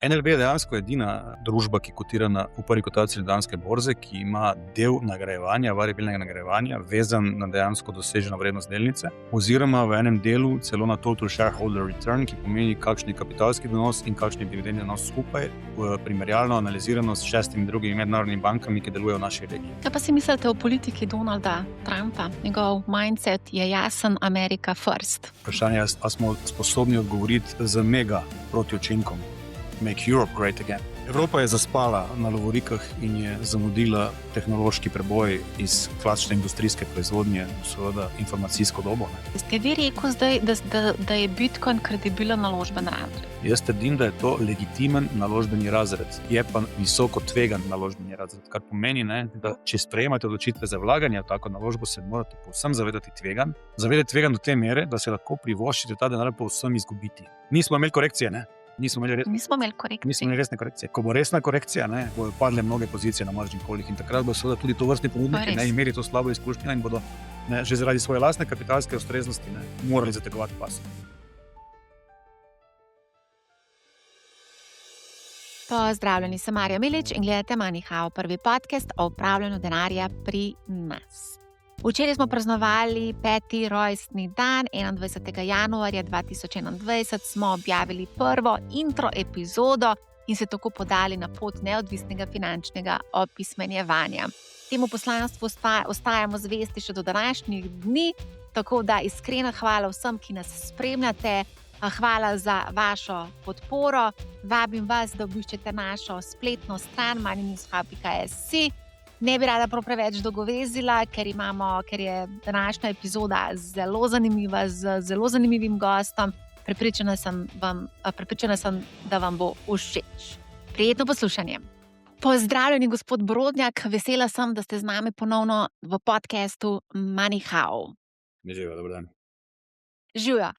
NLB je dejansko edina družba, ki kotira v prvi kotaciji Ljubljanske borze, ki ima del nagrajevanja, variabilnega nagrajevanja, vezan na dejansko doseženo vrednost delnice, oziroma v enem delu celo na total shareholder return, ki pomeni, kakšen je kapitalski donos in kakšen je dividendni donos skupaj, primerjalno analizirano s 6 drugimi mednarodnimi bankami, ki delujejo v naši regiji. Kaj pa si mislite o politiki Donalda Trumpa? Njegov mindset je jasen, America first. Vprašanje je, ali smo sposobni odgovoriti z mega protiučinkom. Make Europe great again. Evropa je zaspala na lovorikah in je zamudila tehnološki preboj iz klasične industrijske proizvodnje v seveda informacijsko dobo. Ste vi rekel zdaj, da je Bitcoin kredibilen naložben razred? Jaz trdim, da je to legitimen naložbeni razred, je pa visoko tvegan naložbeni razred, kar pomeni, da če sprejemate odločitve za vlaganje v tako naložbo, se morate povsem zavedati tvegan. Zavedati tvegan do te mere, da se lahko privoščite ta denar povsem izgubiti. Nismo imeli korekcije, ne? Nismo imeli resne korekcije. Ko bo resna korekcija, bodo padle mnoge pozicije na margin callih in takrat bo seveda tudi to vrstni ponudniki imeli to slabo izkušnjo in bodo že zaradi svoje lastne kapitalske ustreznosti morali zategovati pas. Pozdravljeni, sem Marja Milič in gledate MoneyHow, prvi podcast o upravljanju denarja pri nas. Včeraj smo praznovali 5. rojstni dan, 21. januarja 2021 smo objavili prvo intro epizodo in se tako podali na pot neodvisnega finančnega opismenjevanja. Temu poslanstvu ostajamo zvesti še do današnjih dni, tako da iskrena hvala vsem, ki nas spremljate. Hvala za vašo podporo. Vabim vas, da obiščete našo spletno stran moneynewshub.si. Ne bi rada preveč dolgovezila, ker je današnja epizoda zelo zanimiva, z zelo zanimivim gostom. Prepričana sem, da vam bo všeč. Prijetno poslušanje. Pozdravljeni, gospod Brodnjak. Vesela sem, da ste z nami ponovno v podcastu MoneyHow. Živjo, dober dan. Živjo.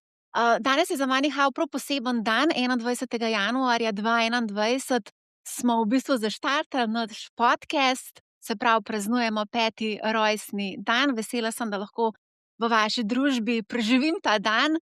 Danes je za MoneyHow prav poseben dan, 21. januarja 2021. Smo v bistvu zaštartali naš podcast. Se pravi, praznujemo 5. rojstni dan. Vesela sem, da lahko v vaši družbi preživim ta dan.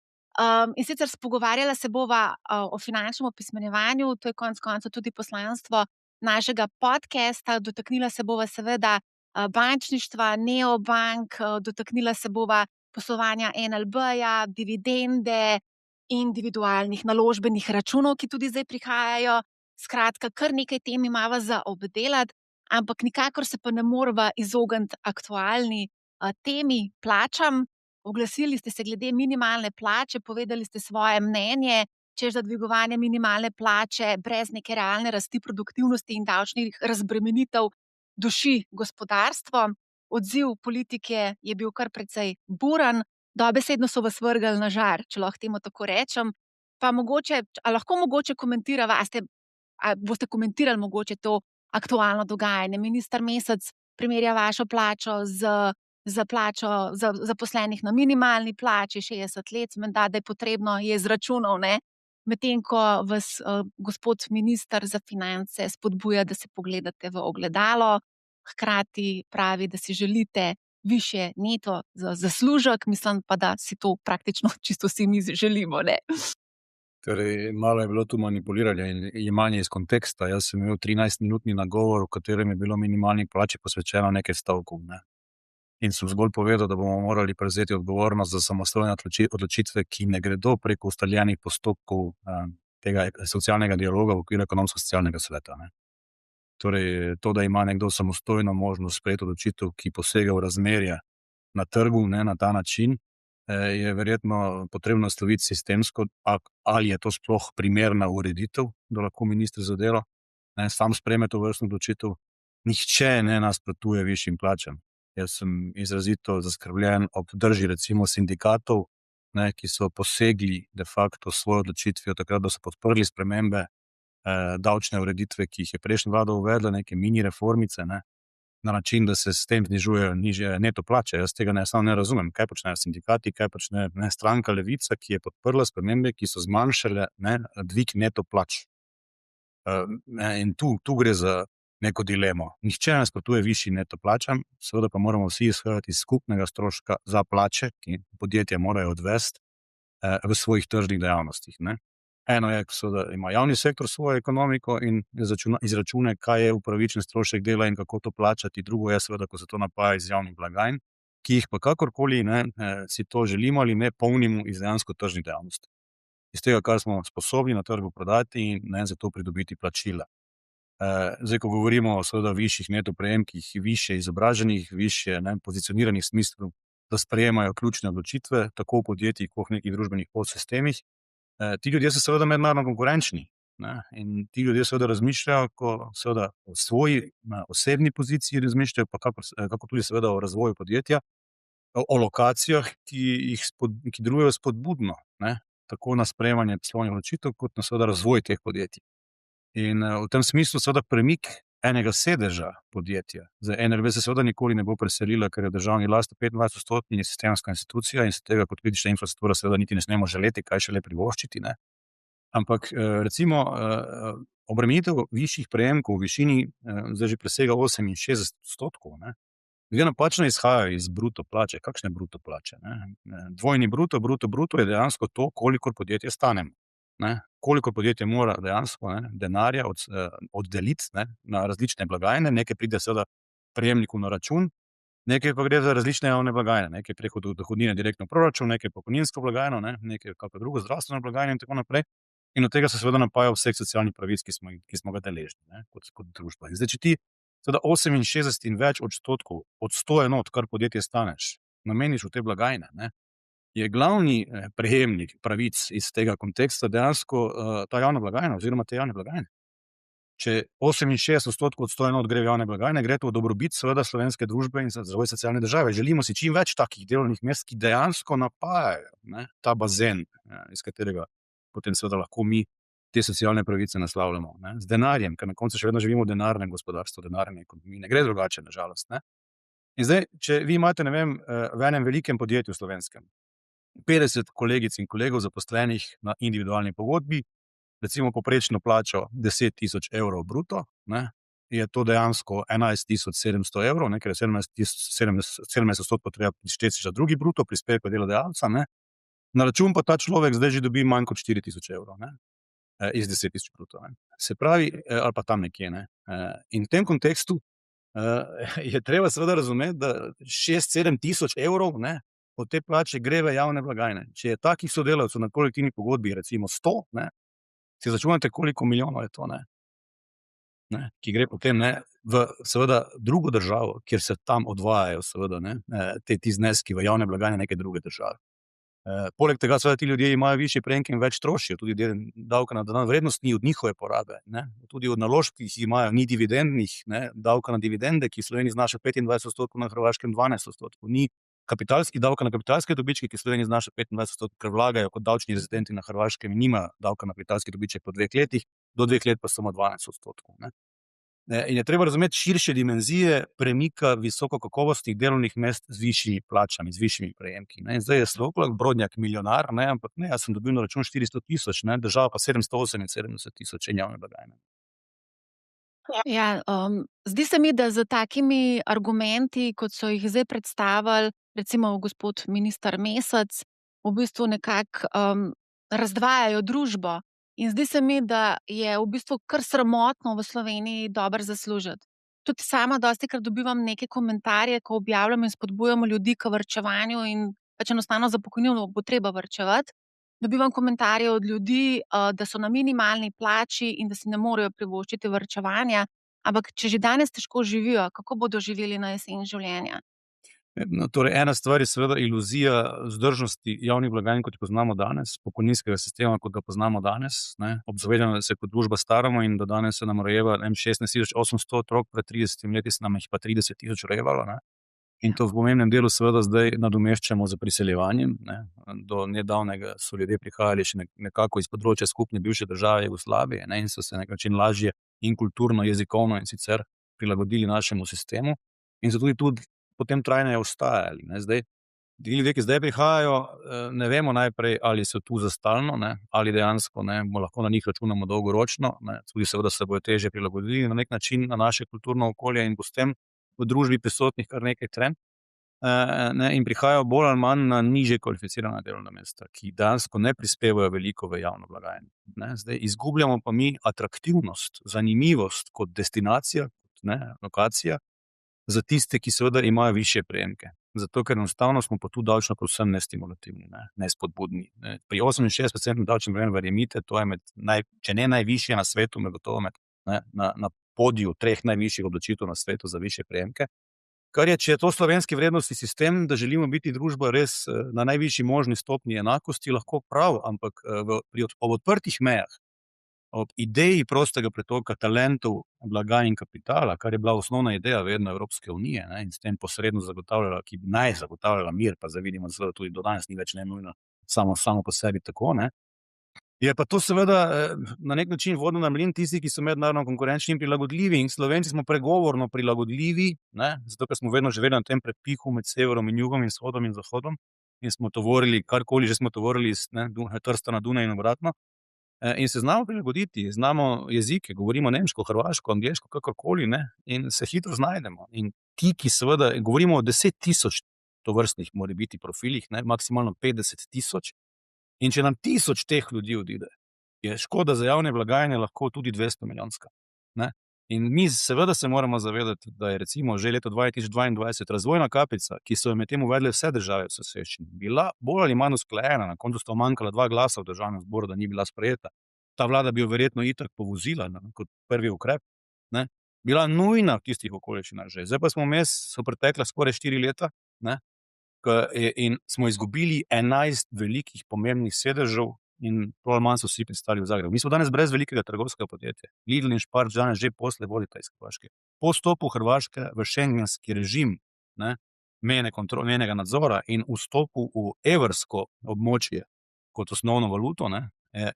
In sicer pogovarjala se bova o finančnem opismenjevanju, to je konec koncev tudi poslanstvo našega podcasta. Dotaknila se bova seveda bančništva, neobank, dotaknila se bova poslovanja NLB-ja, dividende, individualnih naložbenih računov, ki tudi zdaj prihajajo. Skratka, kar nekaj tem imava za obdelati. Ampak nikakor se pa ne morava izogniti aktualni temi plačam. Oglasili ste se glede minimalne plače, povedali ste svoje mnenje, češ za dvigovanje minimalne plače brez neke realne rasti produktivnosti in davčnih razbremenitev duši gospodarstvo. Odziv politike je bil kar precej buren, dobesedno so vas vrgli na žar, če lahko temu tako rečem. Pa lahko mogoče komentirava, boste komentirali mogoče to aktualno dogajanje. Minister Mesec primerja vašo plačo z plačo zaposlenih na minimalni plači 60 let, menda, da je potrebno je izračunal, medtem ko vas gospod minister za finance spodbuja, da se pogledate v ogledalo, hkrati pravi, da si želite višje neto zaslužek, mislim pa, da si to praktično čisto vsi mi želimo, Torej, malo je bilo tu manipuliranja in jemanje iz konteksta. Jaz sem imel 13-minutni nagovor, v katerem je bilo minimalni plači posvečeno nekaj stavkov. In sem zgolj povedal, da bomo morali prevzeti odgovornost za samostojne odločitve, ki ne gredo preko ustaljenih postopkov tega socialnega dialoga v okviru ekonomsko-socialnega sveta. Torej, to, da ima nekdo samostojno možnost sprejeti odločitev, ki posega v razmerje na trgu, na ta način, je verjetno potrebno nasloviti sistemsko, ali je to sploh primerna ureditev, da lahko minister za delo sam sprejme to vrstno odločitev. Nihče ne nasprotuje višjim plačam. Jaz sem izrazito zaskrbljen ob drži recimo sindikatov, ki so posegli de facto svojo odločitvijo takrat, da so podprli spremembe davčne ureditve, ki jih je prejšnja vlada uvedla, neke mini reformice, na način, da se s tem znižujejo nižje neto plače. Jaz tega samo ne razumem, kaj počnejo sindikati, kaj počne stranka Levica, ki je podprla spremembe, ki so zmanjšale dvig neto plač. In tu gre za neko dilemo. Nihče ne nasprotuje višji neto plačam, seveda pa moramo vsi izhajati iz skupnega stroška za plače, ki podjetja morajo odvesti v svojih tržnih dejavnostih. Eno je, seveda ima javni sektor svojo ekonomiko in izračune, kaj je upravičen strošek dela in kako to plačati. Drugo je seveda, ko se to napaja iz javnih blagajn, ki jih pa kakorkoli si to želimo ali ne, polnimo iz dejansko tržnih dejavnosti. Iz tega, kar smo sposobni na trgu prodati in za to pridobiti plačila. Zdaj, ko govorimo seveda o višjih neto prejemkih, više izobraženih, više pozicioniranih v smislu, da sprejemajo ključne odločitve, tako v podjetjih, kot v nekih družbenih podsistemih, ti ljudje so seveda mednarodno konkurenčni, ne? In ti ljudje seveda razmišljajo, ko seveda o svoji osebni poziciji razmišljajo, pa kako tudi seveda o razvoju podjetja, o lokacijah, ki delujejo spodbudno, ne? Tako na sprejemanje poslovnih odločitev, kot na seveda razvoj teh podjetij. In v tem smislu seveda premik enega sedeža podjetja. Zdaj, NLB se seveda nikoli ne bo preselila, ker je v državni lasti 25% in je sistemska institucija in se tega kot kritična infrastruktura seveda niti ne smemo želeti, kaj šele privoščiti, ne. Ampak recimo obremenitev višjih prejemkov v višini zdaj že presega 68%, ne. Ljudje napačno izhajajo iz bruto plače. Kakšne bruto plače, ne? Dvojni bruto je dejansko to, koliko podjetje stane. Ne? Koliko podjetje mora dejansko denarja oddeliti na različne blagajne, nekaj pride seveda prejemniku na račun, nekaj pa gre za različne javne blagajne, nekaj preko dohodnine direktno v proračun, nekaj pokojninsko blagajno, nekaj kako drugo zdravstveno blagajno in tako naprej. In od tega se seveda napaja vseh socialnih pravic, ki smo ga deležni kot družba. In zdaj, če ti seveda 68 in več odstotkov od 100 enot, kar podjetje staneš, nameniš v te blagajne, je glavni prejemnik pravic iz tega konteksta dejansko ta javna blagajna oziroma te javne blagajne. Če 68% od 100 enot gre v javne blagajne, gre to v dobrobit seveda slovenske družbe in za razvoj socialne države. Želimo si čim več takih delovnih mest, ki dejansko napajajo ta bazen, iz katerega potem seveda lahko mi te socialne pravice naslavljamo. Z denarjem, ker na koncu še vedno živimo v denarnem gospodarstvu, denarne ekonomiji. Ne gre drugače, na žalost. In zdaj, če vi imate, ne vem, v enem velikem podjetju slovenskem 50 kolegic in kolegov zaposlenih na individualni pogodbi, recimo poprečno plačo 10 tisoč evrov bruto, je to dejansko 11 700 evrov, ker je 17% treba prišteti za drugi bruto prispevek delodajalca, na račun pa ta človek zdaj že dobi manj kot 4 tisoč evrov, iz 10 tisoč bruto. Se pravi, ali pa tam nekje. In v tem kontekstu je treba seveda razumeti, da 6-7 tisoč evrov od te plače gre v javne blagajne. Če je takih sodelavcev na kolektivni pogodbi recimo 100, si začunate, koliko milijonov je to, ki gre potem v seveda drugo državo, kjer se tam odvajajo seveda ti zneski v javne blagajne neke druge države. Poleg tega seveda ti ljudje imajo višje prejemke in več trošijo, tudi davka na dodano vrednost ni od njihove porabe, tudi od naložb, ki jih imajo, ni dividendnih, davka na dividende, ki v Sloveniji znaša 25%, na Hrvaškem 12%, ni davka na kapitalske dobičke, ki v Sloveniji znaša 25%, ker vlagajo kot davčni rezidenti na Hrvaškem in nima davka na kapitalski dobiček po 2 letih, do 2 let pa samo 12%. In je treba razumeti širše dimenzije premika visokokakovostnih delovnih mest z višjimi plačami, z višjimi prejemki. In zdaj je Slokljak Brodnjak milijonar, ampak jaz sem dobil na račun 400 tisoč, država pa 778 tisoč in javne blagajne. Ja, zdi se mi, da z takimi argumenti, kot so jih zdaj predstavili, recimo gospod minister Mesec, v bistvu nekako razdvajajo družbo. In zdi se mi, da je v bistvu kar sramotno v Sloveniji dobro zaslužiti. Tudi sama dostikrat dobivam neke komentarje, ko objavljamo in spodbujamo ljudi k varčevanju in pač enostavno za pokojnino bo treba varčevati. Dobivam komentarje od ljudi, da so na minimalni plači in da si ne morejo privoščiti varčevanja. Ampak če že danes težko živijo, kako bodo živeli na jesen življenja? Torej, ena stvar je seveda iluzija vzdržnosti javnih blagajn, kot jo poznamo danes, pokojninskega sistema, kot ga poznamo danes, ob zavedanju, da se kot družba staramo in da danes se nam rojeva 16.800 otrok, pred 30 leti se nam jih pa 30 tisoč rojevalo. In to v pomembnem delu seveda zdaj nadomeščamo z priseljevanjem. Do nedavnega so ljudje prihajali še nekako iz področja skupne bivše države Jugoslavije in so se na nek način lažje in kulturno, jezikovno in sicer prilagodili našemu sistemu in so tudi potem trajneje ostajali. Zdaj, ti ljudje, ki zdaj prihajajo, ne vemo najprej, ali so tu za stalno, ali dejansko lahko na njih računamo dolgoročno, tudi seveda se bojo težje prilagodili na nek način na naše kulturno okolje in bo s tem v družbi prisotnih kar nekaj trenj. in prihajajo bolj ali manj na nižje kvalificirana delovna mesta, ki dejansko ne prispevajo veliko v javno blagajno. Zdaj izgubljamo pa mi atraktivnost, zanimivost kot destinacija, lokacija za tiste, ki seveda imajo višje prejemke. Zato, ker enostavno smo pa tu davčno povsem nestimulativni, nespodbudni. Pri 68% davčnem bremenu, verjemite, to je če ne najvišje na svetu, med gotovo na podiju 3 najvišjih odločitev na svetu za višje prejemke. Kar je, če je to slovenski vrednostni sistem, da želimo biti družba res na najvišji možni stopnji enakosti, lahko prav, ampak ob odprtih mejah, ob ideji prostega pretoka talentov, blaga in kapitala, kar je bila osnovna ideja vedno Evropske unije, in s tem posredno zagotavljala, ki bi naj zagotavljala mir, pa zdaj vidimo, da tudi do danes ni več nujno samo po sebi tako, je pa to seveda na nek način vodno na mlin tisti, ki so mednarodno konkurenčni in prilagodljivi, in Slovenci smo pregovorno prilagodljivi, zato ker smo vedno živeli na tem prepihu med severom in jugom in vzhodom in zahodom in smo tovorili, karkoli že smo tovorili iz Trsta na Dunaj in obratno. In se znamo prilagoditi, znamo jezike, govorimo nemško, hrvaško, angleško, kakorkoli, in se hitro znajdemo. In ti, ki seveda, govorimo o 10.000 tovrstnih morebiti profilih, maksimalno 50.000, in če nam 1000 teh ljudi odide, je škoda za javne blagajne lahko tudi 200 milijonska. In mi seveda se moramo zavedati, da je recimo že leto 2022 razvojna kapica, ki so jo medtem uvedle vse države v soseščini, bila bolj ali manj usklajena, na koncu sta manjkala 2 glasa v državnem zboru, da ni bila sprejeta. Ta vlada bi jo verjetno itak povozila kot prvi ukrep, bila nujna v tistih okoliščinah že. Zdaj pa so pretekla skoraj 4 leta, in smo izgubili 11 velikih pomembnih sedežev in bolj ali manj so vsi pristali v Zagrebu. Mi smo danes brez velikega trgovskega podjetja. Lidl in Spar danes že posle vodita iz Hrvaške. Po vstopu Hrvaške v schengenski režim mejnega nadzora in vstopu v evrsko območje kot osnovno valuto,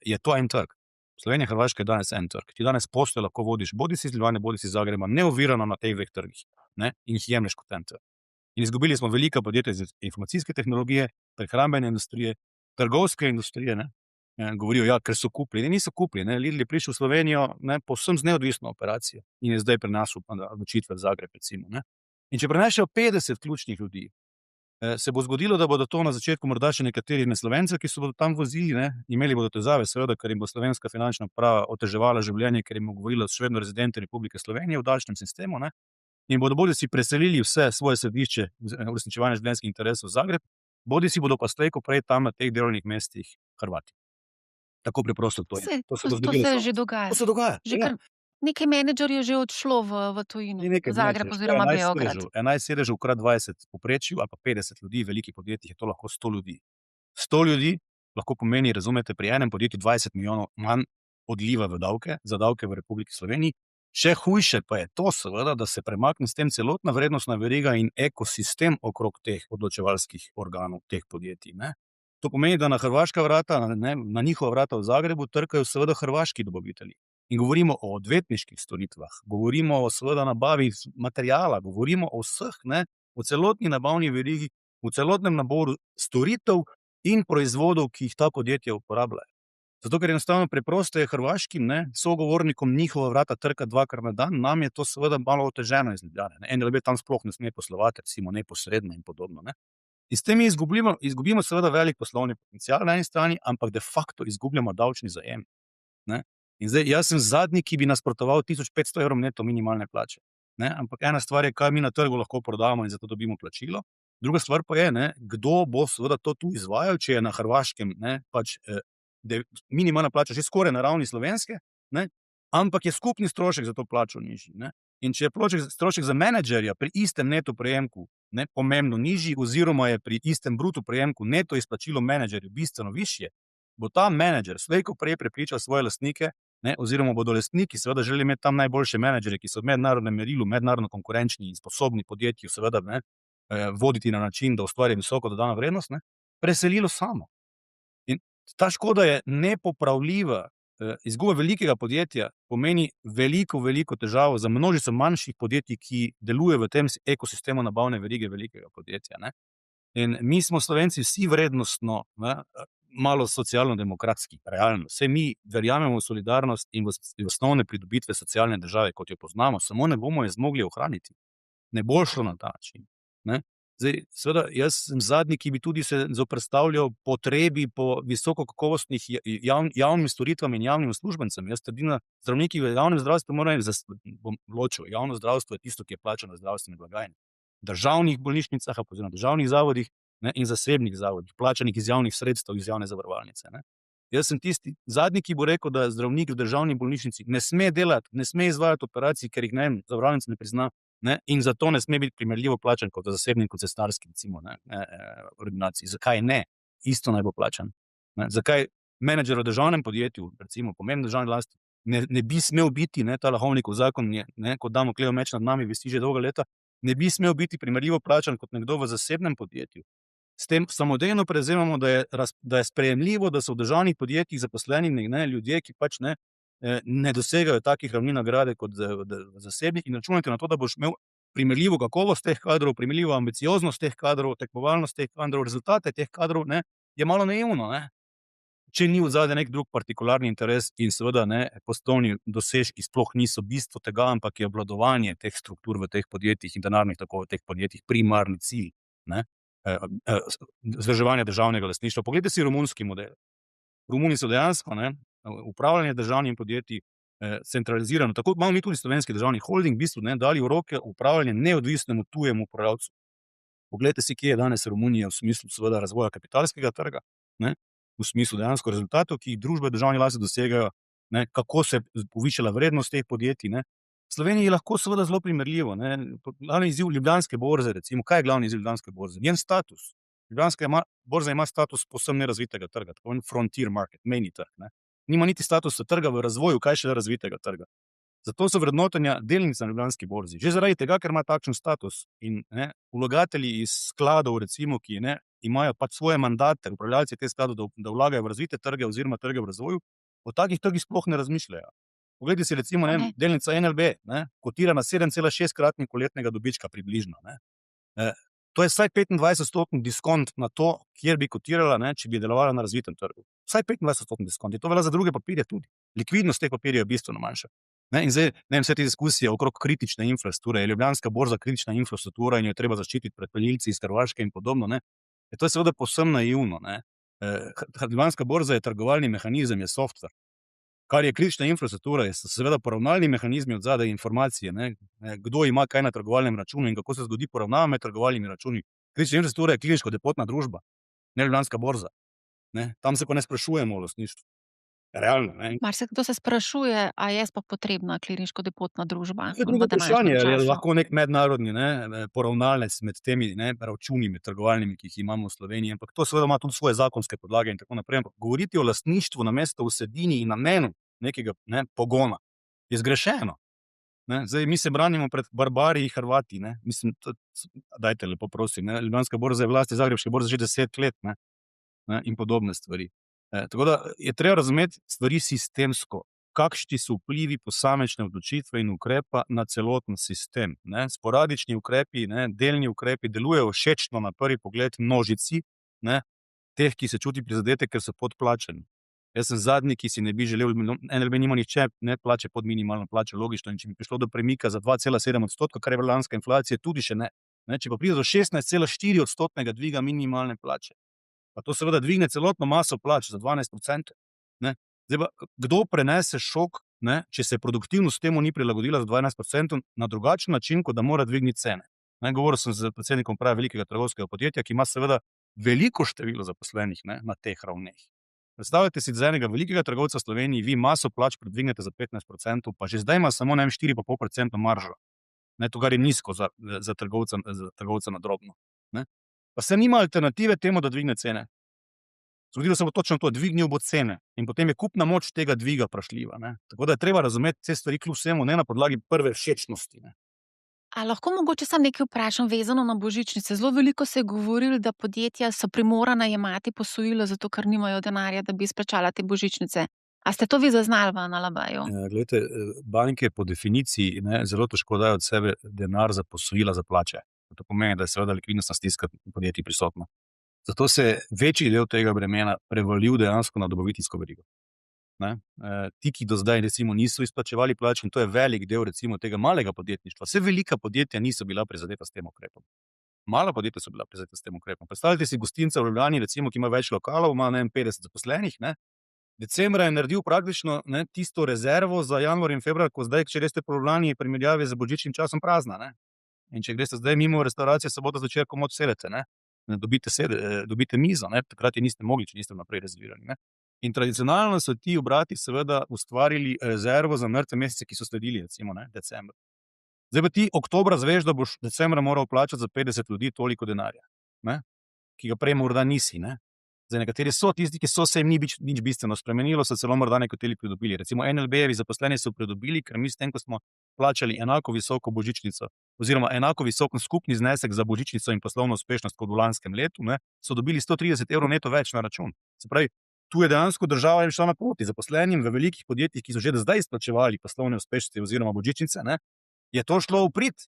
je to en trg. Slovenija, Hrvaška je danes en trg. Ti danes posle lahko vodiš bodisi iz Ljubljane, bodisi iz Zagreba, neovirano na teh 2 trgih, in jih jemlješ kot en trg. In izgubili smo velika podjetja iz informacijske tehnologije, prehrambene industrije, trgovske industrije, govorijo, ker so kupili. Niso kupili, Lidl je prišel v Slovenijo povsem z neodvisno operacijo in je zdaj prenašal odločitve v Zagreb, recimo. In če prenašajo 50 ključnih ljudi, se bo zgodilo, da bodo to na začetku morda še nekateri Slovenci, ki se bodo tam vozili, imeli bodo težave, seveda, ker jim bo slovenska finančna uprava oteževala življenje, ker jim bo govorila še vedno rezidenti Republike Slovenije v davčnem sistemu, in bodo bodisi preselili vse svoje središče uresničevanja življenjskih interesov v Zagreb, bodisi bodo pa slej ko prej tam na teh delovnih mestih Hrvati. Tako preprosto to je. To se že dogaja. To se dogaja. Že kar nekaj menedžerjev je že odšlo v tujino, v Zagreb oziroma Beograd. 11 sedežev krat 20 povprečju ali pa 50 ljudi, v velikih podjetjih je to lahko 100 ljudi. 100 ljudi lahko pomeni, razumete, pri enem podjetju 20 milijonov manj odliva za davke v Republiki Sloveniji. Še hujše pa je to seveda, da se premakne s tem celotna vrednostna veriga in ekosistem okrog teh odločevalskih organov, teh podjetij. To pomeni, da na hrvaška vrata, na njihova vrata v Zagrebu trkajo seveda hrvaški dobavitelji. In govorimo o odvetniških storitvah, govorimo o seveda nabavi materijala, govorimo o vseh, o celotni nabavni verigi, v celotnem naboru storitev in proizvodov, ki jih ta podjetja uporabljajo. Zato, ker enostavno preprosto je hrvaškim sogovornikom njihova vrata trka 2krat na dan, nam je to seveda malo oteženo iz Ljubljane. NLB tam sploh ne sme poslovati, recimo neposredno in podobno. In s tem izgubimo seveda velik poslovni potencial na eni strani, ampak de facto izgubljamo davčni zajem. In zdaj, jaz sem zadnji, ki bi nasprotoval 1500 evrov neto minimalne plače. Ampak ena stvar je, kaj mi na trgu lahko prodamo in zato dobimo plačilo. Druga stvar pa je, kdo bo seveda to tu izvajal, če je na Hrvaškem minimalna plača že skoraj na ravni slovenske, ampak je skupni strošek za to plačo nižji. In če je strošek za menedžerja pri istem neto prejemku pomembno nižji, oziroma je pri istem bruto prejemku neto izplačilo menedžerju bistveno višje, bo ta menedžer slej ko prej prepričal svoje lastnike, oziroma bodo lastniki seveda želeli imeti tam najboljše menedžerje, ki so v mednarodnem merilu, mednarodno konkurenčni in sposobni podjetju seveda voditi na način, da ustvarja visoko dodano vrednost, preselilo samo. In ta škoda je nepopravljiva. Izguba velikega podjetja pomeni veliko težavo za množico manjših podjetij, ki deluje v tem ekosistemu nabavne verige velikega podjetja. In mi smo Slovenci vsi vrednostno malo socialno-demokratski, realno. Vse mi verjamemo v solidarnost in v osnovne pridobitve socialne države, kot jo poznamo, samo ne bomo je zmogli ohraniti. Ne bo šlo na ta način. Zdaj, seveda, jaz sem zadnji, ki bi tudi se zoperstavljal potrebi po visokokakovostnih javnim storitvam in javnim uslužbencem. Jaz trdim, da zdravniki v javnem zdravstvu morajo, bom ločil, javno zdravstvo je tisto, ki je plačano iz zdravstvene blagajne. V državnih bolnišnicah, oziroma državnih zavodih, ne, in zasebnih zavodih, plačanih iz javnih sredstev, iz javne zavarovalnice, ne. Jaz sem tisti zadnji, ki bo rekel, da zdravnik v državni bolnišnici ne sme delati, ne sme izvajati operacij, ker jih, ne vem, zavarovalnica ne prizna. Ne, in zato ne sme biti primerljivo plačan kot v zasebni, kot cestarski, recimo, ordinaciji. Zakaj ne? Isto naj bo plačan. Ne? Zakaj menedžer v državnem podjetju, recimo pomembni državni lasti, ne bi smel biti, ta Lahovnikov zakon je, kot Damoklejev meč nad nami visi že dolga leta, ne bi smel biti primerljivo plačan kot nekdo v zasebnem podjetju. S tem samodejno prevzemamo, da je sprejemljivo, da so v državnih podjetjih zaposleni ljudje, ki pač ne dosegajo takih ravni nagrade kot v zasebnih, in računate na to, da boš imel primerljivo kakovost teh kadrov, primerljivo ambicioznost teh kadrov, tekmovalnost teh kadrov, rezultate teh kadrov, je malo naivno, če ni v zadnje nek drug partikularni interes in seveda poslovni dosežki sploh niso bistvo tega, ampak je obvladovanje teh struktur v teh podjetjih in denarnih tokov v teh podjetjih primarni cilj, vzdrževanja državnega lastništva. Poglejte si romunski model. Romuni so dejansko upravljanje državnih podjetij centralizirano, tako imamo mi tudi slovenski državni holding, v bistvu dali v roke upravljanje neodvisnemu tujemu upravljavcu. Poglejte si, kje je danes Romunija v smislu seveda razvoja kapitalskega trga, v smislu dejansko rezultatov, ki jih družbe državne lasti dosegajo, kako se je povišala vrednost teh podjetij. V Sloveniji je lahko seveda zelo primerljivo. Glavni izziv Ljubljanske borze, recimo, kaj je glavni izziv Ljubljanske borze? Njen status. Ljubljanska borza ima status povsem nerazvitega trga, tako frontier market, mejni trg. Nima niti statusa trga v razvoju, kaj šele razvitega trga. Zato so vrednotenja delnic na Ljubljanski borzi. Že zaradi tega, ker ima takšen status in vlagatelji iz skladov, recimo, ki imajo pač svoje mandate, upravljalci teh skladov, da vlagajo v razvite trge oziroma trge v razvoju, o takih trgih sploh ne razmišljajo. Poglejte si recimo delnica NLB, kotira na 7,6-kratniku letnega dobička približno. To je vsaj 25% diskont na to, kjer bi kotirala, če bi delovala na razvitem trgu. Vsaj 25% diskont. In to velja za druge papirje tudi. Likvidnost teh papirjev je bistveno manjša. In zdaj, vse te diskusije okrog kritične infrastrukture, je Ljubljanska borza kritična infrastruktura in jo je treba zaščititi pred peljilci iz Hrvaške in podobno. To je seveda povsem naivno. Ljubljanska borza je trgovalni mehanizem, je software. Kar je kritična infrastruktura, so seveda poravnalni mehanizmi od zadaj informacije, kdo ima kaj na trgovalnem računu in kako se zgodi poravnava med trgovalnimi računi. Kritična infrastruktura je klirinško-depotna družba, ne Ljubljanska borza. Tam se pa ne sprašujemo o lastništvu. Realno. Marsikdo se sprašuje, a je sploh potrebna klirinško-depotna družba. To je drugo vprašanje, ali je lahko nek mednarodni poravnalec med temi računi, med trgovalnimi, ki jih imamo v Sloveniji, ampak to seveda ima tudi svoje zakonske podlage in tako naprej. Ampak govoriti o lastništvu namesto vsebini in namenu nekega pogona je zgrešeno. Zdaj, mi se branimo pred barbari Hrvati. Mislim, dajte lepo prosim. Ljubljanska borza je v lasti Zagrebške borze že 10 let in podobne stvari. Tako da je treba razumeti stvari sistemsko, kakšni so vplivi posamične odločitve in ukrepa na celoten sistem. Sporadični ukrepi, delni ukrepi delujejo všečno na prvi pogled množici, teh, ki se čuti prizadete, ker so podplačani. Jaz sem zadnji, ki si ne bi želel, NLB nima nihče plače pod minimalno plačo, logično, in če bi prišlo do premika za 2,7%, kar je bila lanska inflacija, tudi še ne. Če pa pride do 16,4% dviga minimalne plače, pa to seveda dvigne celotno maso plač za 12%. Zdaj pa, kdo prenese šok, če se produktivnost temu ni prilagodila za 12% na drugačen način, kot da mora dvigniti cene. Govoril sem z predsednikom uprave velikega trgovskega podjetja, ki ima seveda veliko število zaposlenih na teh ravneh. Predstavljate si, za enega velikega trgovca v Sloveniji vi maso plač predvignete za 15%, pa že zdaj ima samo 4,5% maržo. To, kar je nizko za trgovca na drobno. Pa se nima alternative temu, da dvigne cene. Zgodilo se bo točno to, dvignil bo cene in potem je kupna moč tega dviga vprašljiva. Tako da je treba razumeti te stvari kljub vsemu, ne na podlagi prve všečnosti. A lahko mogoče samo nekaj vprašam vezano na božičnice? Zelo veliko se je govorilo, da podjetja so primorana jemati posojilo, zato ker nimajo denarja, da bi izplačala te božičnice. A ste to vi zaznali v NLB-ju? Glejte, banke po definiciji zelo težko dajo od sebe denar za posojila za plače. To pomeni, da je seveda likvidnostna stiska podjetij prisotna. Zato se večji del tega bremena prevalil dejansko na dobaviteljsko verigo. Ti, ki do zdaj recimo niso izplačevali plač, in to je velik del recimo tega malega podjetništva, vse velika podjetja niso bila prizadeta s tem ukrepom. Mala podjetja so bila prizadeta s tem ukrepom. Predstavljajte si gostinca v Ljubljani, recimo, ki ima več lokalov, ima, ne vem, 50 zaposlenih, ne. Decembra je naredil praktično, ne, tisto rezervo za januar in februar, ko zdaj, če greste po Ljubljani, je v primerjavi z božičnim časom prazna, ne. In če greste zdaj mimo restavracije soboto zvečer, komot sedete, ne. Ne dobite mizo, ne, takrat je niste mogli, če niste vnaprej rezervirali, ne. In tradicionalno so ti obrati seveda ustvarili rezervo za mrtve mesece, ki so sledili, recimo, ne, decembra. Zdaj pa ti oktobra izveš, da boš decembra moral plačati za 50 ljudi toliko denarja, ne, ki ga prej morda nisi, ne. Zdaj, nekateri so tisti, ki so, se jim ni nič bistveno spremenilo, so celo morda nekateri pridobili. Recimo NLB-jevi zaposleni so pridobili, ker mi s tem, ko smo plačali enako visoko božičnico oziroma enako visok skupni znesek za božičnico in poslovno uspešnost kot v lanskem letu, ne, so dobili 130 evrov neto več na račun. Se pravi, tu je dejansko država jim šla naproti. Zaposlenim v velikih podjetjih, ki so že do zdaj izplačevali poslovne uspešnosti oziroma božičnice, ne, je to šlo v prid.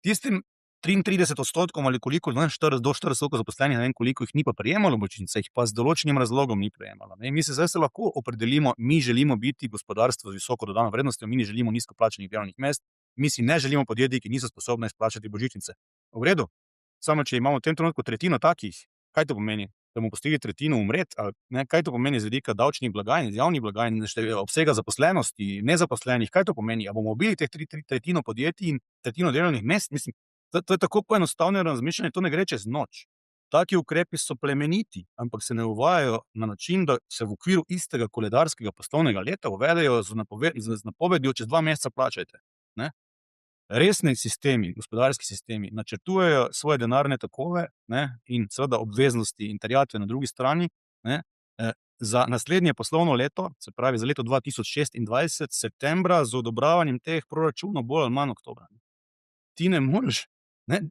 Tistim 33% ali koliko, ne, do 40% zaposlenih, ne vem koliko jih ni pa prejemalo božičnice, jih pa z določenim razlogom ni prejemalo, ne. Mi zdaj se lahko opredelimo, mi želimo biti gospodarstvo z visoko dodano vrednostjo, mi ne želimo nizko plačanih delovnih mest, mi si ne želimo podjetij, ki niso sposobna izplačati božičnice. V redu, samo če imamo v tem trenutku tretjino takih, kaj to pomeni? Da bomo pustili tretjino umreti, ali ne, kaj to pomeni z vidika davčnih blagajn, javnih blagajn, obsega zaposlenosti, nezaposlenih, kaj to pomeni? A bomo ubili teh tretjino podjetij in tretjino delovnih mest? Mislim, to je tako poenostavljeno razmišljanje, to ne gre čez noč. Taki ukrepi so plemeniti, ampak se ne uvajajo na način, da se v okviru istega koledarskega poslovnega leta uvedejo z napovedjo, čez 2 meseca plačajte, ne. Resni sistemi, gospodarski sistemi načrtujejo svoje denarne tokove, ne, in seveda obveznosti in terjatve na drugi strani, ne, za naslednje poslovno leto, se pravi za leto 2026, septembra, z odobravanjem teh proračunov bolj ali manj oktobra. Ti ne moreš, ne,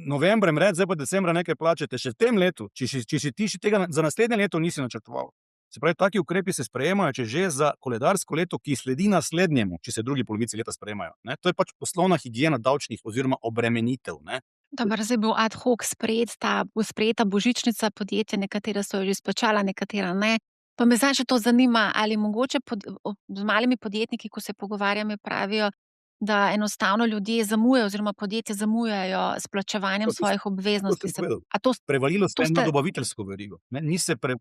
novembra jim reči, zdaj pa decembra nekaj plačate, še v tem letu, če si ti še tega za naslednje leto nisi načrtoval. Se pravi, taki ukrepi se sprejemajo, če že za koledarsko leto, ki sledi naslednjemu, če se v drugi polovici leta sprejemajo, ne. To je pač poslovna higiena davčnih oziroma obremenitev, ne. Dobro, zdaj je bil ad hoc sprejeta božičnica, podjetja, nekatera so jo že izplačala, nekatera ne. Pa me zdaj še to zanima, ali mogoče z malimi podjetniki, ko se pogovarjam, mi pravijo, da enostavno ljudje zamujajo oziroma podjetja zamujajo s plačevanjem svojih obveznosti. Prevalilo se je na ste dobaviteljsko verigo, ne,